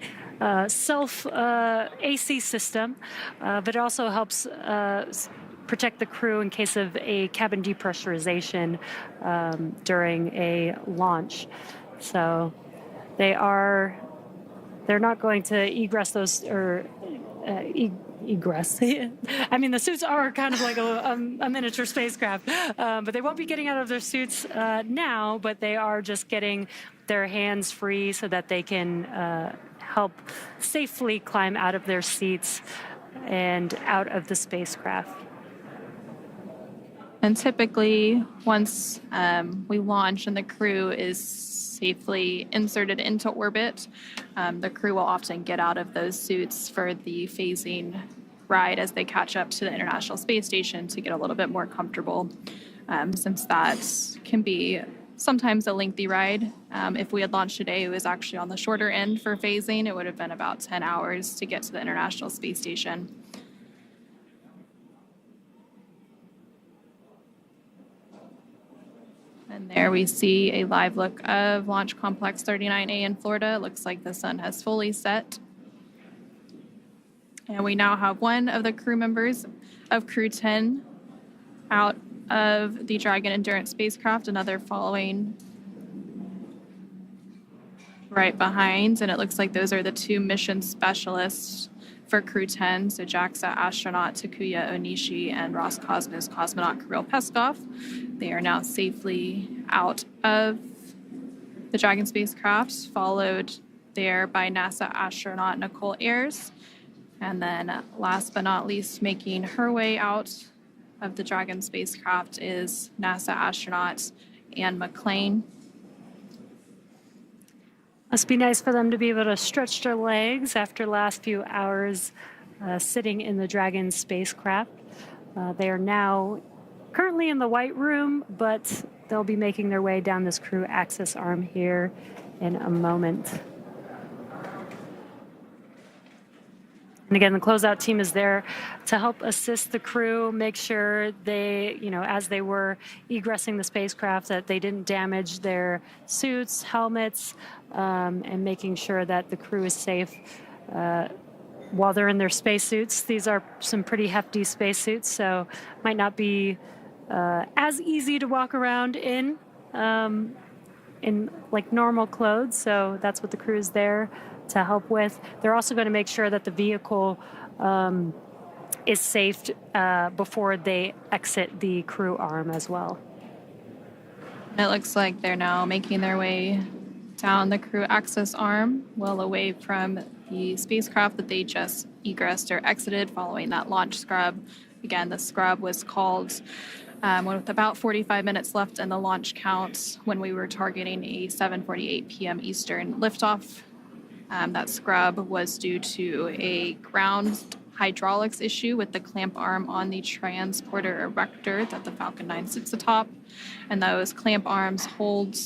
self AC system, but it also helps protect the crew in case of a cabin depressurization during a launch. So they're not going to egress those, or egress. I mean, the suits are kind of like a miniature spacecraft, but they won't be getting out of their suits now, but they are just getting their hands free so that they can help safely climb out of their seats and out of the spacecraft.
And typically, once we launch and the crew is safely inserted into orbit, the crew will often get out of those suits for the phasing ride as they catch up to the International Space Station to get a little bit more comfortable, since that can be sometimes a lengthy ride. If we had launched today, it was actually on the shorter end for phasing. It would have been about 10 hours to get to the International Space Station. And there we see a live look of Launch Complex 39A in Florida. It looks like the sun has fully set. And we now have one of the crew members of Crew-10 out of the Dragon Endurance spacecraft, another following right behind. And it looks like those are the two mission specialists for Crew-10, so JAXA astronaut Takuya Onishi and Roscosmos cosmonaut Kirill Peskov. They are now safely out of the Dragon spacecraft, followed there by NASA astronaut Nichole Ayers. And then last but not least, making her way out of the Dragon spacecraft is NASA astronaut McClain.
Must be nice for them to be able to stretch their legs after the last few hours sitting in the Dragon spacecraft. They are now currently in the White Room, but they'll be making their way down this crew access arm here in a moment. And again, the closeout team is there to help assist the crew, make sure they, as they were egressing the spacecraft, that they didn't damage their suits, helmets, and making sure that the crew is safe while they're in their spacesuits. These are some pretty hefty spacesuits, so might not be as easy to walk around in like normal clothes. So that's what the crew is there to help with. They're also going to make sure that the vehicle is safe before they exit the crew arm as well.
It looks like they're now making their way down the crew access arm, well away from the spacecraft that they just egressed or exited following that launch scrub. Again, the scrub was called with about 45 minutes left in the launch count when we were targeting a 7:48 p.m. Eastern liftoff. That scrub was due to a ground hydraulics issue with the clamp arm on the transporter erector that the Falcon 9 sits atop. And those clamp arms hold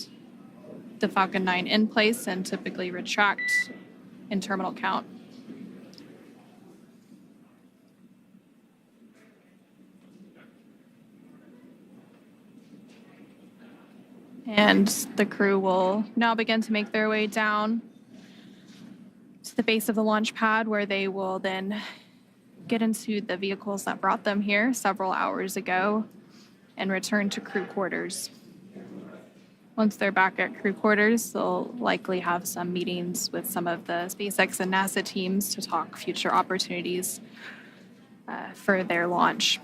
the Falcon 9 in place and typically retract in terminal count. And the crew will now begin to make their way down to the base of the launch pad, where they will then get into the vehicles that brought them here several hours ago and return to crew quarters. Once they're back at crew quarters, they'll likely have some meetings with some of the SpaceX and NASA teams to talk future opportunities for their launch.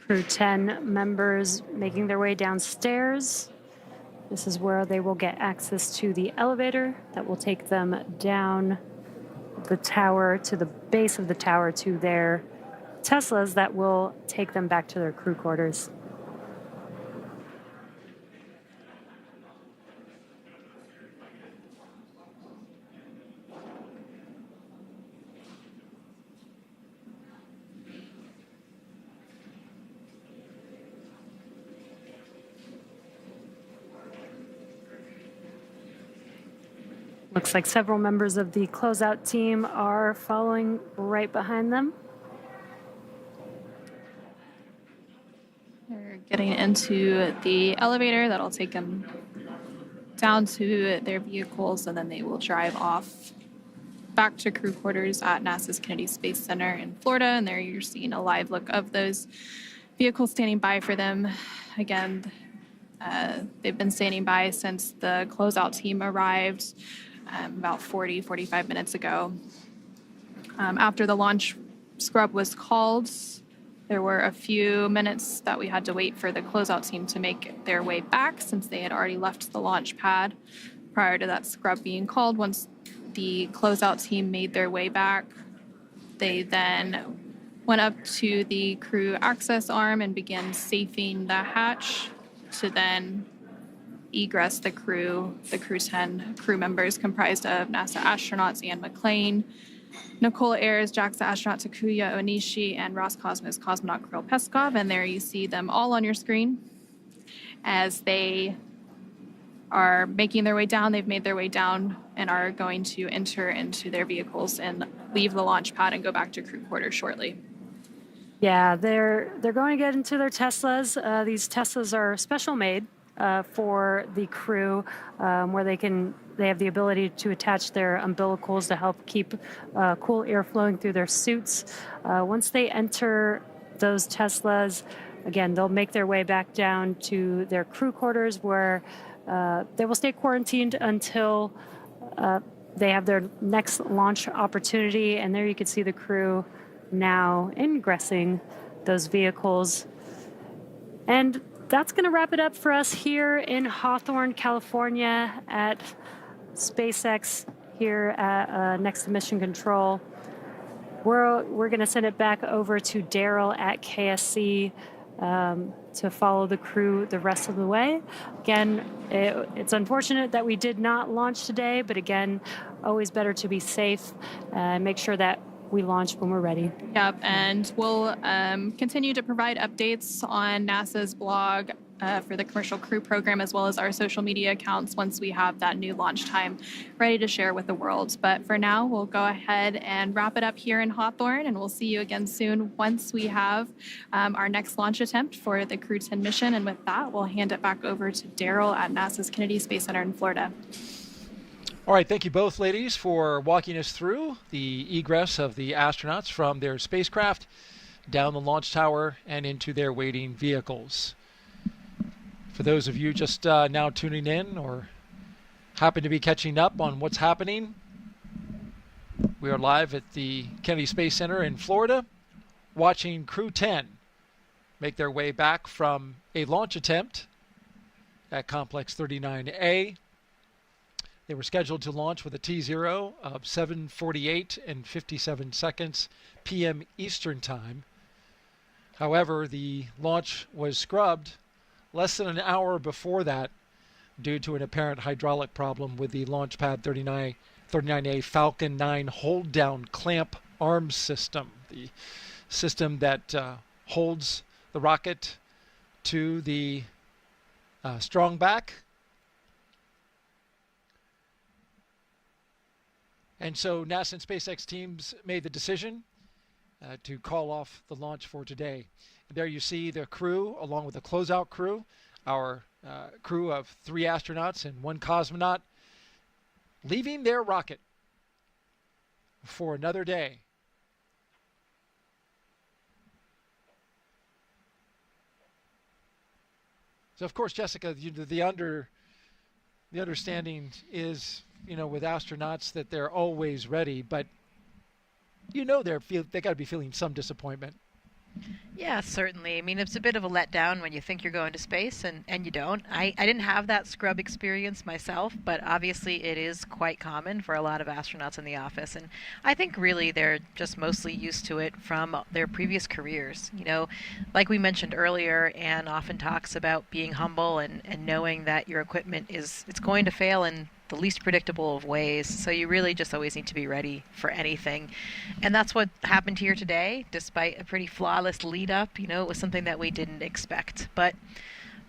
Crew 10 members making their way downstairs. This is where they will get access to the elevator that will take them down the tower to the base of the tower to their Teslas that will take them back to their crew quarters. Looks like several members of the closeout team are following right behind them.
They're getting into the elevator that'll take them down to their vehicles, and then they will drive off back to crew quarters at NASA's Kennedy Space Center in Florida. And there you're seeing a live look of those vehicles standing by for them. Again, they've been standing by since the closeout team arrived about 45 minutes ago. After the launch scrub was called, there were a few minutes that we had to wait for the closeout team to make their way back, since they had already left the launch pad prior to that scrub being called. Once the closeout team made their way back, they then went up to the crew access arm and began safing the hatch to then egress the crew 10 crew members comprised of NASA astronauts and McClain, Nichole, Ayers, JAXA astronaut Takuya Onishi, and Roscosmos cosmonaut Kirill Peskov. And there you see them all on your screen as they are making their way down. They've made their way down and are going to enter into their vehicles and leave the launch pad and go back to crew quarters shortly.
Yeah, they're going to get into their Teslas. These Teslas are special made for the crew, where they have the ability to attach their umbilicals to help keep cool air flowing through their suits. Once they enter those Teslas, again, they'll make their way back down to their crew quarters, where they will stay quarantined until they have their next launch opportunity. And there you can see the crew now ingressing those vehicles. And that's going to wrap it up for us here in Hawthorne, California at SpaceX here at, next to Mission Control. We're going to send it back over to Daryl at KSC to follow the crew the rest of the way. Again, it's unfortunate that we did not launch today, but again, always better to be safe and make sure that we launch when we're ready.
Yep, and we'll continue to provide updates on NASA's blog for the Commercial Crew program, as well as our social media accounts once we have that new launch time ready to share with the world. But for now, we'll go ahead and wrap it up here in Hawthorne, and we'll see you again soon once we have our next launch attempt for the Crew-10 mission. And with that, we'll hand it back over to Daryl at NASA's Kennedy Space Center in Florida.
All right, thank you both, ladies, for walking us through the egress of the astronauts from their spacecraft down the launch tower and into their waiting vehicles. For those of you just now tuning in or happen to be catching up on what's happening, we are live at the Kennedy Space Center in Florida, watching Crew-10 make their way back from a launch attempt at Complex 39A. They were scheduled to launch with a T0 of 7:48 and 57 seconds p.m. Eastern Time. However, the launch was scrubbed less than an hour before that due to an apparent hydraulic problem with the Launchpad 39A Falcon 9 hold-down clamp arm system, the system that holds the rocket to the strong back. And so NASA and SpaceX teams made the decision to call off the launch for today. And there you see the crew, along with the closeout crew, our crew of 3 astronauts and 1 cosmonaut, leaving their rocket for another day. So, of course, Jessica, the understanding is, with astronauts that they're always ready, but they got to be feeling some disappointment.
Yeah, certainly. I mean, it's a bit of a letdown when you think you're going to space and you don't. I didn't have that scrub experience myself, but obviously it is quite common for a lot of astronauts in the office. And I think really they're just mostly used to it from their previous careers. Like we mentioned earlier, Anne often talks about being humble and knowing that your equipment it's going to fail in the least predictable of ways, so you really just always need to be ready for anything. And that's what happened here today, despite a pretty flawless lead up. It was something that we didn't expect. But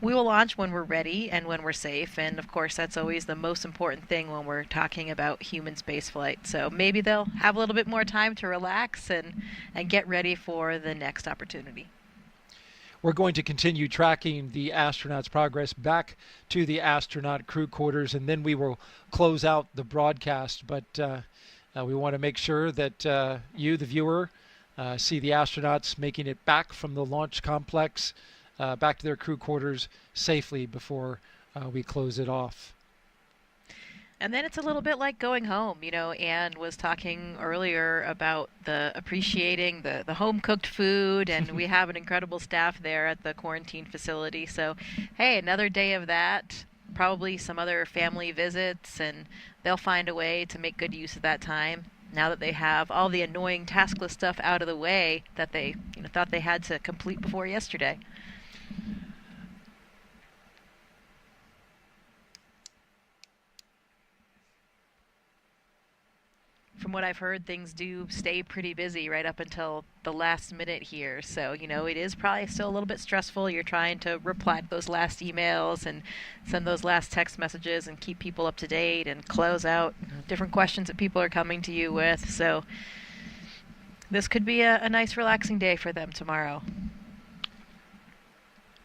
we will launch when we're ready and when we're safe, and of course that's always the most important thing when we're talking about human spaceflight. So maybe they'll have a little bit more time to relax and get ready for the next opportunity.
We're going to continue tracking the astronauts' progress back to the astronaut crew quarters, and then we will close out the broadcast. But we want to make sure that you, the viewer, see the astronauts making it back from the launch complex back to their crew quarters safely before we close it off.
And then it's a little bit like going home. Anne was talking earlier about appreciating the home-cooked food, and we have an incredible staff there at the quarantine facility. So, hey, another day of that, probably some other family visits, and they'll find a way to make good use of that time now that they have all the annoying taskless stuff out of the way that they thought they had to complete before yesterday. From what I've heard, things do stay pretty busy right up until the last minute here. So, it is probably still a little bit stressful. You're trying to reply to those last emails and send those last text messages and keep people up to date and close out different questions that people are coming to you with. So this could be a nice relaxing day for them tomorrow.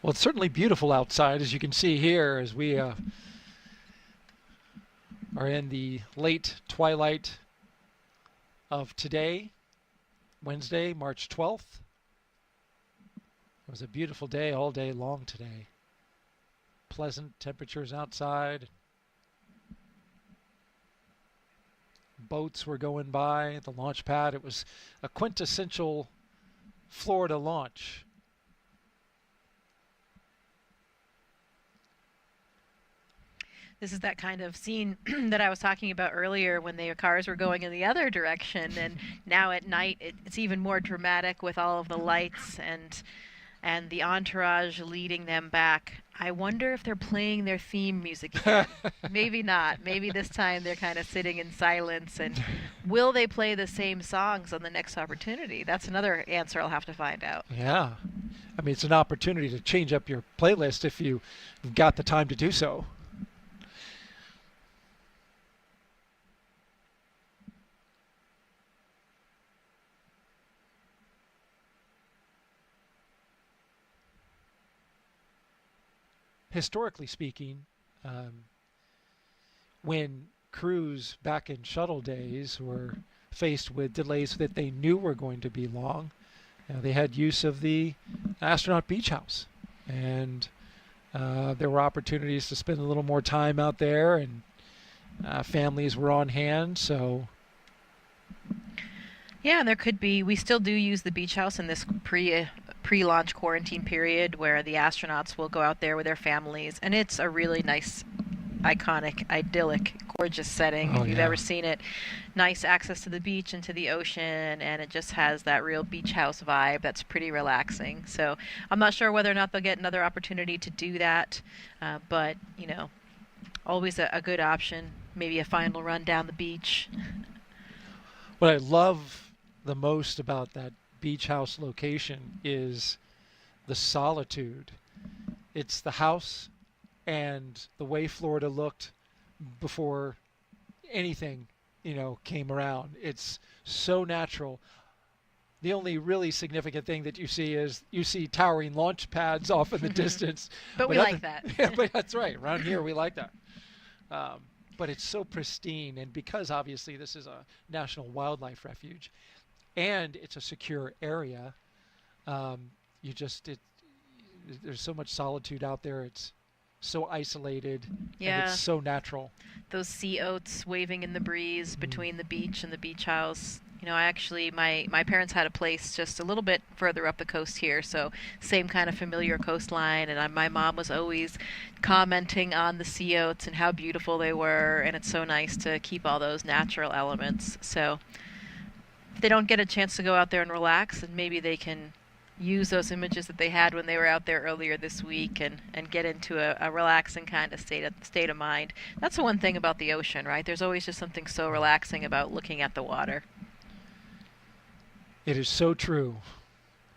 Well, it's certainly beautiful outside, as you can see here, as we are in the late twilight of today, Wednesday, March 12th. It was a beautiful day all day long today. Pleasant temperatures outside. Boats were going by the launch pad. It was a quintessential Florida launch.
This is that kind of scene that I was talking about earlier when the cars were going in the other direction, and now at night it's even more dramatic with all of the lights and the entourage leading them back. I wonder if they're playing their theme music again. Maybe not. Maybe this time they're kind of sitting in silence, and will they play the same songs on the next opportunity? That's another answer I'll have to find out.
Yeah. I mean, it's an opportunity to change up your playlist if you've got the time to do so. Historically speaking, when crews back in shuttle days were faced with delays that they knew were going to be long, they had use of the astronaut beach house, and there were opportunities to spend a little more time out there, and families were on hand. So
yeah, there could be. We still do use the beach house in this pre-launch quarantine period where the astronauts will go out there with their families, and it's a really nice, iconic, idyllic, gorgeous setting if you've ever seen it. Nice access to the beach and to the ocean, and it just has that real beach house vibe that's pretty relaxing. So I'm not sure whether or not they'll get another opportunity to do that, but you know, always a good option. Maybe a final run down the beach.
What I love the most about that beach house location is the solitude. It's the house and the way Florida looked before anything, came around. It's so natural. The only really significant thing that you see towering launch pads off in the distance.
But we like that.
Yeah, but that's right. Around here, we like that. But it's so pristine, and because obviously this is a national wildlife refuge, and it's a secure area, there's so much solitude out there. It's so isolated, and it's so natural.
Those sea oats waving in the breeze between the beach and the beach house. My parents had a place just a little bit further up the coast here, so same kind of familiar coastline, and my mom was always commenting on the sea oats and how beautiful they were, and it's so nice to keep all those natural elements. So if they don't get a chance to go out there and relax, and maybe they can use those images that they had when they were out there earlier this week and get into a relaxing kind of state of mind. That's the one thing about the ocean, right? There's always just something so relaxing about looking at the water.
It is so true.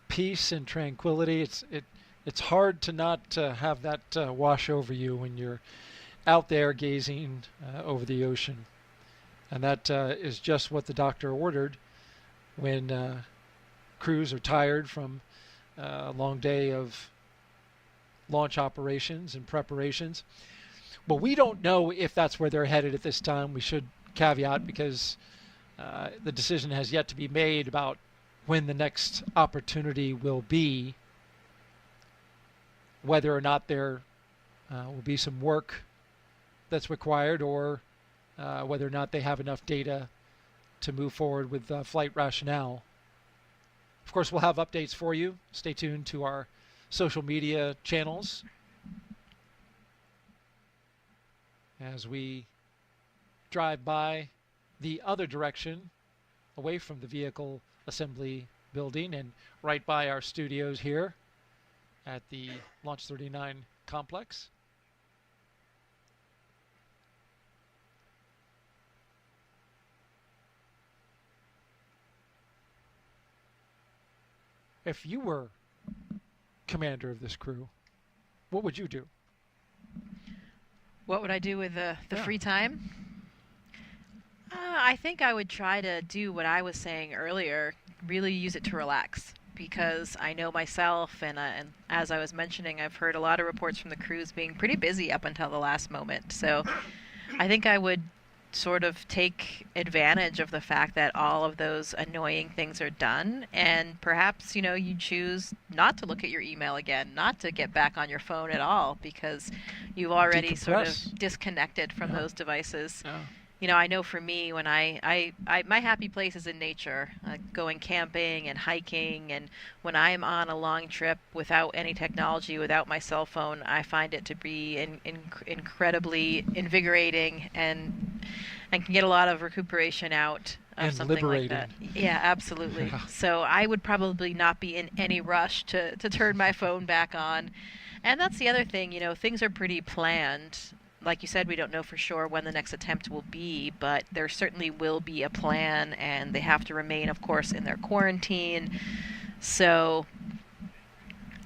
Peace and tranquility. It's hard to not have that wash over you when you're out there gazing over the ocean. And that is just what the doctor ordered when crews are tired from a long day of launch operations and preparations. But we don't know if that's where they're headed at this time. We should caveat, because the decision has yet to be made about when the next opportunity will be, whether or not there will be some work that's required, or whether or not they have enough data to move forward with flight rationale. Of course, we'll have updates for you. Stay tuned to our social media channels as we drive by the other direction, away from the vehicle assembly building and right by our studios here at the Launch 39 complex. If you were commander of this crew, what would you do?
What would I do with the free time? I think I would try to do what I was saying earlier, really use it to relax, because I know myself, and as I was mentioning, I've heard a lot of reports from the crews being pretty busy up until the last moment. So I think I would sort of take advantage of the fact that all of those annoying things are done, and perhaps you choose not to look at your email again, not to get back on your phone at all, because you've already sort of disconnected from those devices. I know for me, when my happy place is in nature, going camping and hiking, and when I am on a long trip without any technology, without my cell phone, I find it to be incredibly invigorating and can get a lot of recuperation out of
and
something
liberating.
like that. Yeah, absolutely.
Yeah.
So I would probably not be in any rush to turn my phone back on. And that's the other thing, things are pretty planned. Like you said, we don't know for sure when the next attempt will be, but there certainly will be a plan, and they have to remain, of course, in their quarantine. So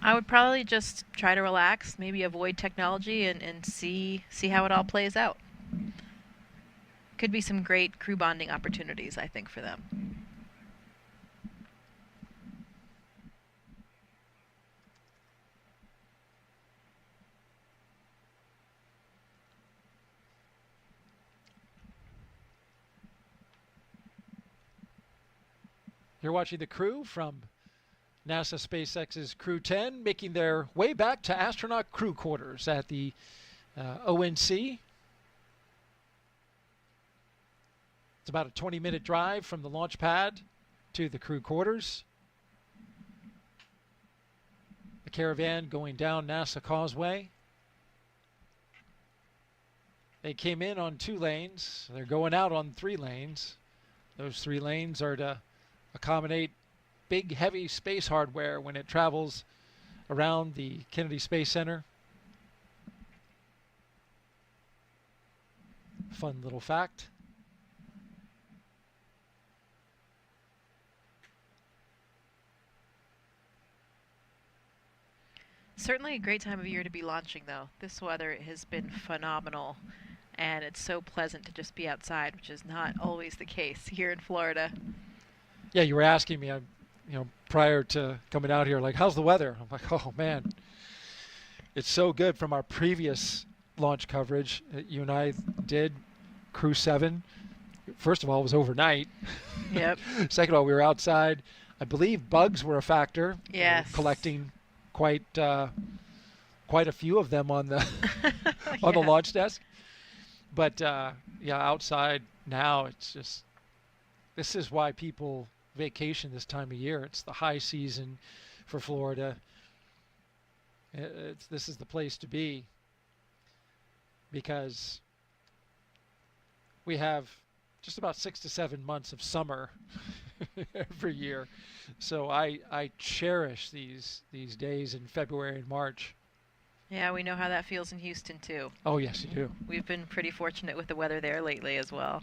I would probably just try to relax, maybe avoid technology, and see how it all plays out. Could be some great crew bonding opportunities, I think, for them.
You're watching the crew from NASA SpaceX's Crew-10 making their way back to astronaut crew quarters at the ONC. It's about a 20-minute drive from the launch pad to the crew quarters. The caravan going down NASA Causeway. They came in on 2 lanes. They're going out on 3 lanes. Those 3 lanes are to accommodate big, heavy space hardware when it travels around the Kennedy Space Center. Fun little fact.
Certainly a great time of year to be launching, though. This weather has been phenomenal, and it's so pleasant to just be outside, which is not always the case here in Florida.
Yeah, you were asking me, prior to coming out here, like, how's the weather? I'm like, oh man, it's so good from our previous launch coverage that you and I did, Crew-7. First of all, it was overnight.
Yep.
Second of all, we were outside. I believe bugs were a factor.
Yes.
Collecting quite a few of them on the on the launch desk. But outside now, it's just, this is why people vacation this time of year. It's the high season for Florida. This is the place to be, because we have just about 6 to 7 months of summer every year. So I cherish these days in February and March.
Yeah, we know how that feels in Houston too.
Oh yes, you do.
We've been pretty fortunate with the weather there lately as well.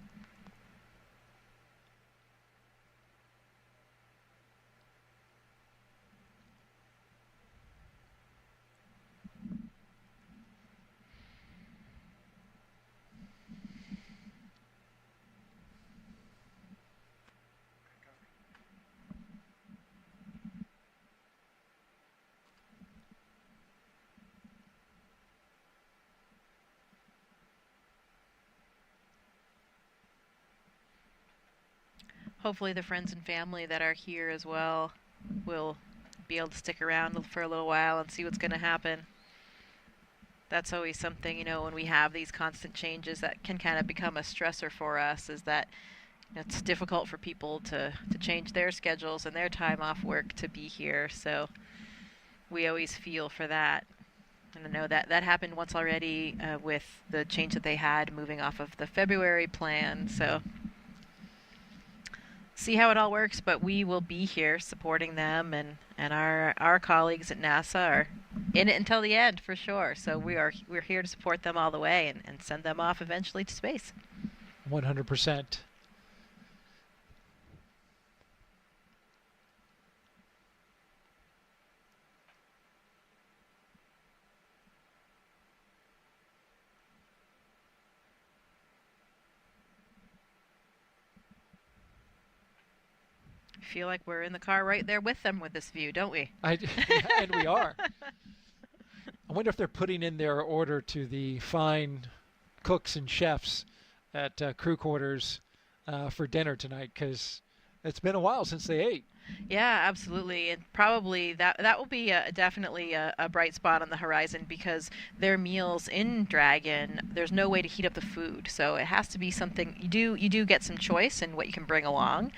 Hopefully the friends and family that are here as well will be able to stick around for a little while and see what's going to happen. That's always something, when we have these constant changes that can kind of become a stressor for us, is that it's difficult for people to change their schedules and their time off work to be here. So we always feel for that. And I know that happened once already with the change that they had moving off of the February plan. So see how it all works, but we will be here supporting them, and our colleagues at NASA are in it until the end for sure. So we're here to support them all the way and send them off eventually to space.
100%.
Feel like we're in the car right there with them with this view, don't we?
And we are. I wonder if they're putting in their order to the fine cooks and chefs at crew quarters for dinner tonight, because it's been a while since they ate.
Yeah, absolutely. And probably that will be definitely a bright spot on the horizon, because their meals in Dragon, there's no way to heat up the food. So it has to be something you do get some choice in what you can bring along.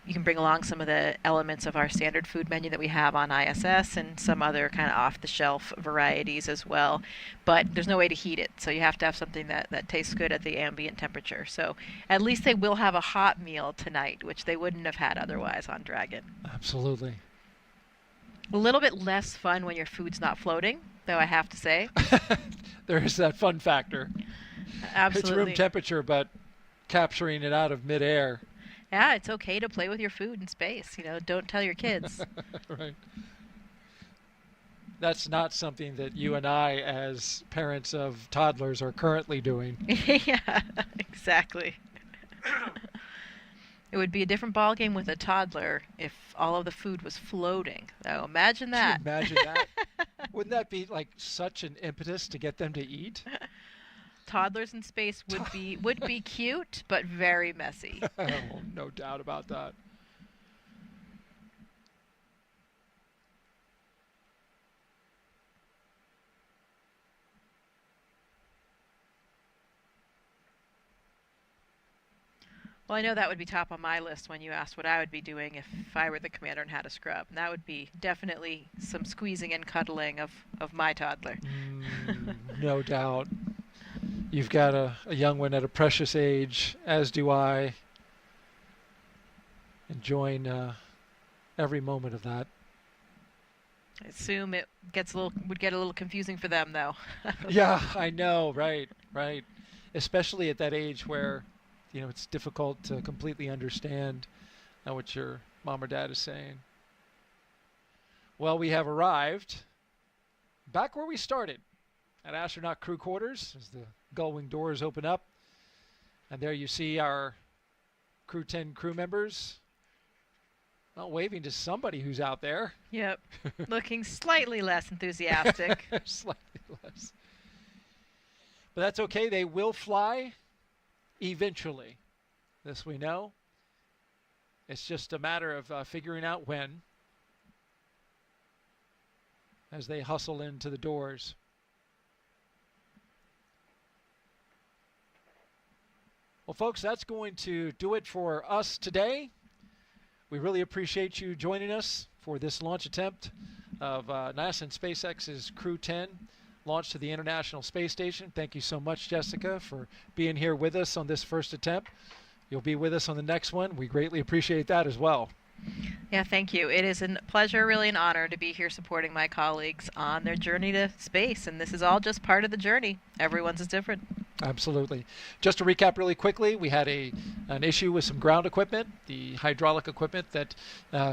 You can bring along some of the elements of our standard food menu that we have on ISS and some other kind of off-the-shelf varieties as well. But there's no way to heat it, so you have to have something that tastes good at the ambient temperature. So at least they will have a hot meal tonight, which they wouldn't have had otherwise on Dragon.
Absolutely.
A little bit less fun when your food's not floating, though, I have to say.
There is that fun factor.
Absolutely.
It's room temperature, but capturing it out of midair.
Yeah, it's okay to play with your food in space. Don't tell your kids.
Right. That's not something that you and I, as parents of toddlers, are currently doing.
Yeah, exactly. It would be a different ballgame with a toddler if all of the food was floating. So imagine that.
Can you imagine that? Wouldn't that be like such an impetus to get them to eat?
Toddlers in space would be cute, but very messy.
Oh, no doubt about that.
Well, I know that would be top on my list when you asked what I would be doing if I were the commander and had a scrub. And that would be definitely some squeezing and cuddling of my toddler.
No doubt. You've got a young one at a precious age, as do I. Enjoying every moment of that.
I assume it would get a little confusing for them, though.
Yeah, I know, right. Especially at that age where, it's difficult to completely understand what your mom or dad is saying. Well, we have arrived back where we started, at Astronaut Crew Quarters, as the gull-wing doors open up. And there you see our Crew-10 crew members waving to somebody who's out there.
Yep. Looking slightly less enthusiastic.
Slightly less. But that's okay. They will fly eventually. This we know. It's just a matter of figuring out when, as they hustle into the doors. Well, folks, that's going to do it for us today. We really appreciate you joining us for this launch attempt of NASA and SpaceX's Crew-10 launch to the International Space Station. Thank you so much, Jessica, for being here with us on this first attempt. You'll be with us on the next one. We greatly appreciate that as well.
Yeah, thank you. It is a pleasure, really an honor to be here supporting my colleagues on their journey to space. And this is all just part of the journey. Everyone's is different.
Absolutely. Just to recap really quickly, we had an issue with some ground equipment, the hydraulic equipment that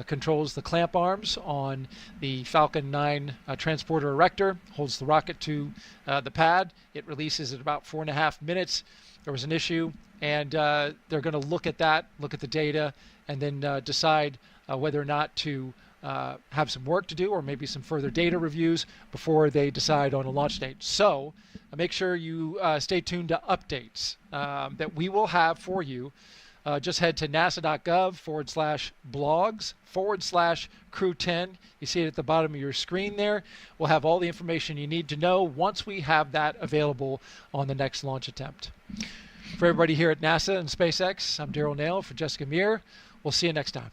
controls the clamp arms on the Falcon 9 transporter erector, holds the rocket to the pad. It releases at about 4.5 minutes. There was an issue, and they're going to look at that, look at the data, and then decide whether or not to have some work to do or maybe some further data reviews before they decide on a launch date. So make sure you stay tuned to updates that we will have for you. Just head to nasa.gov/blogs/Crew-10. You see it at the bottom of your screen there. We'll have all the information you need to know once we have that available on the next launch attempt. For everybody here at NASA and SpaceX, I'm Daryl Nail for Jessica Muir. We'll see you next time.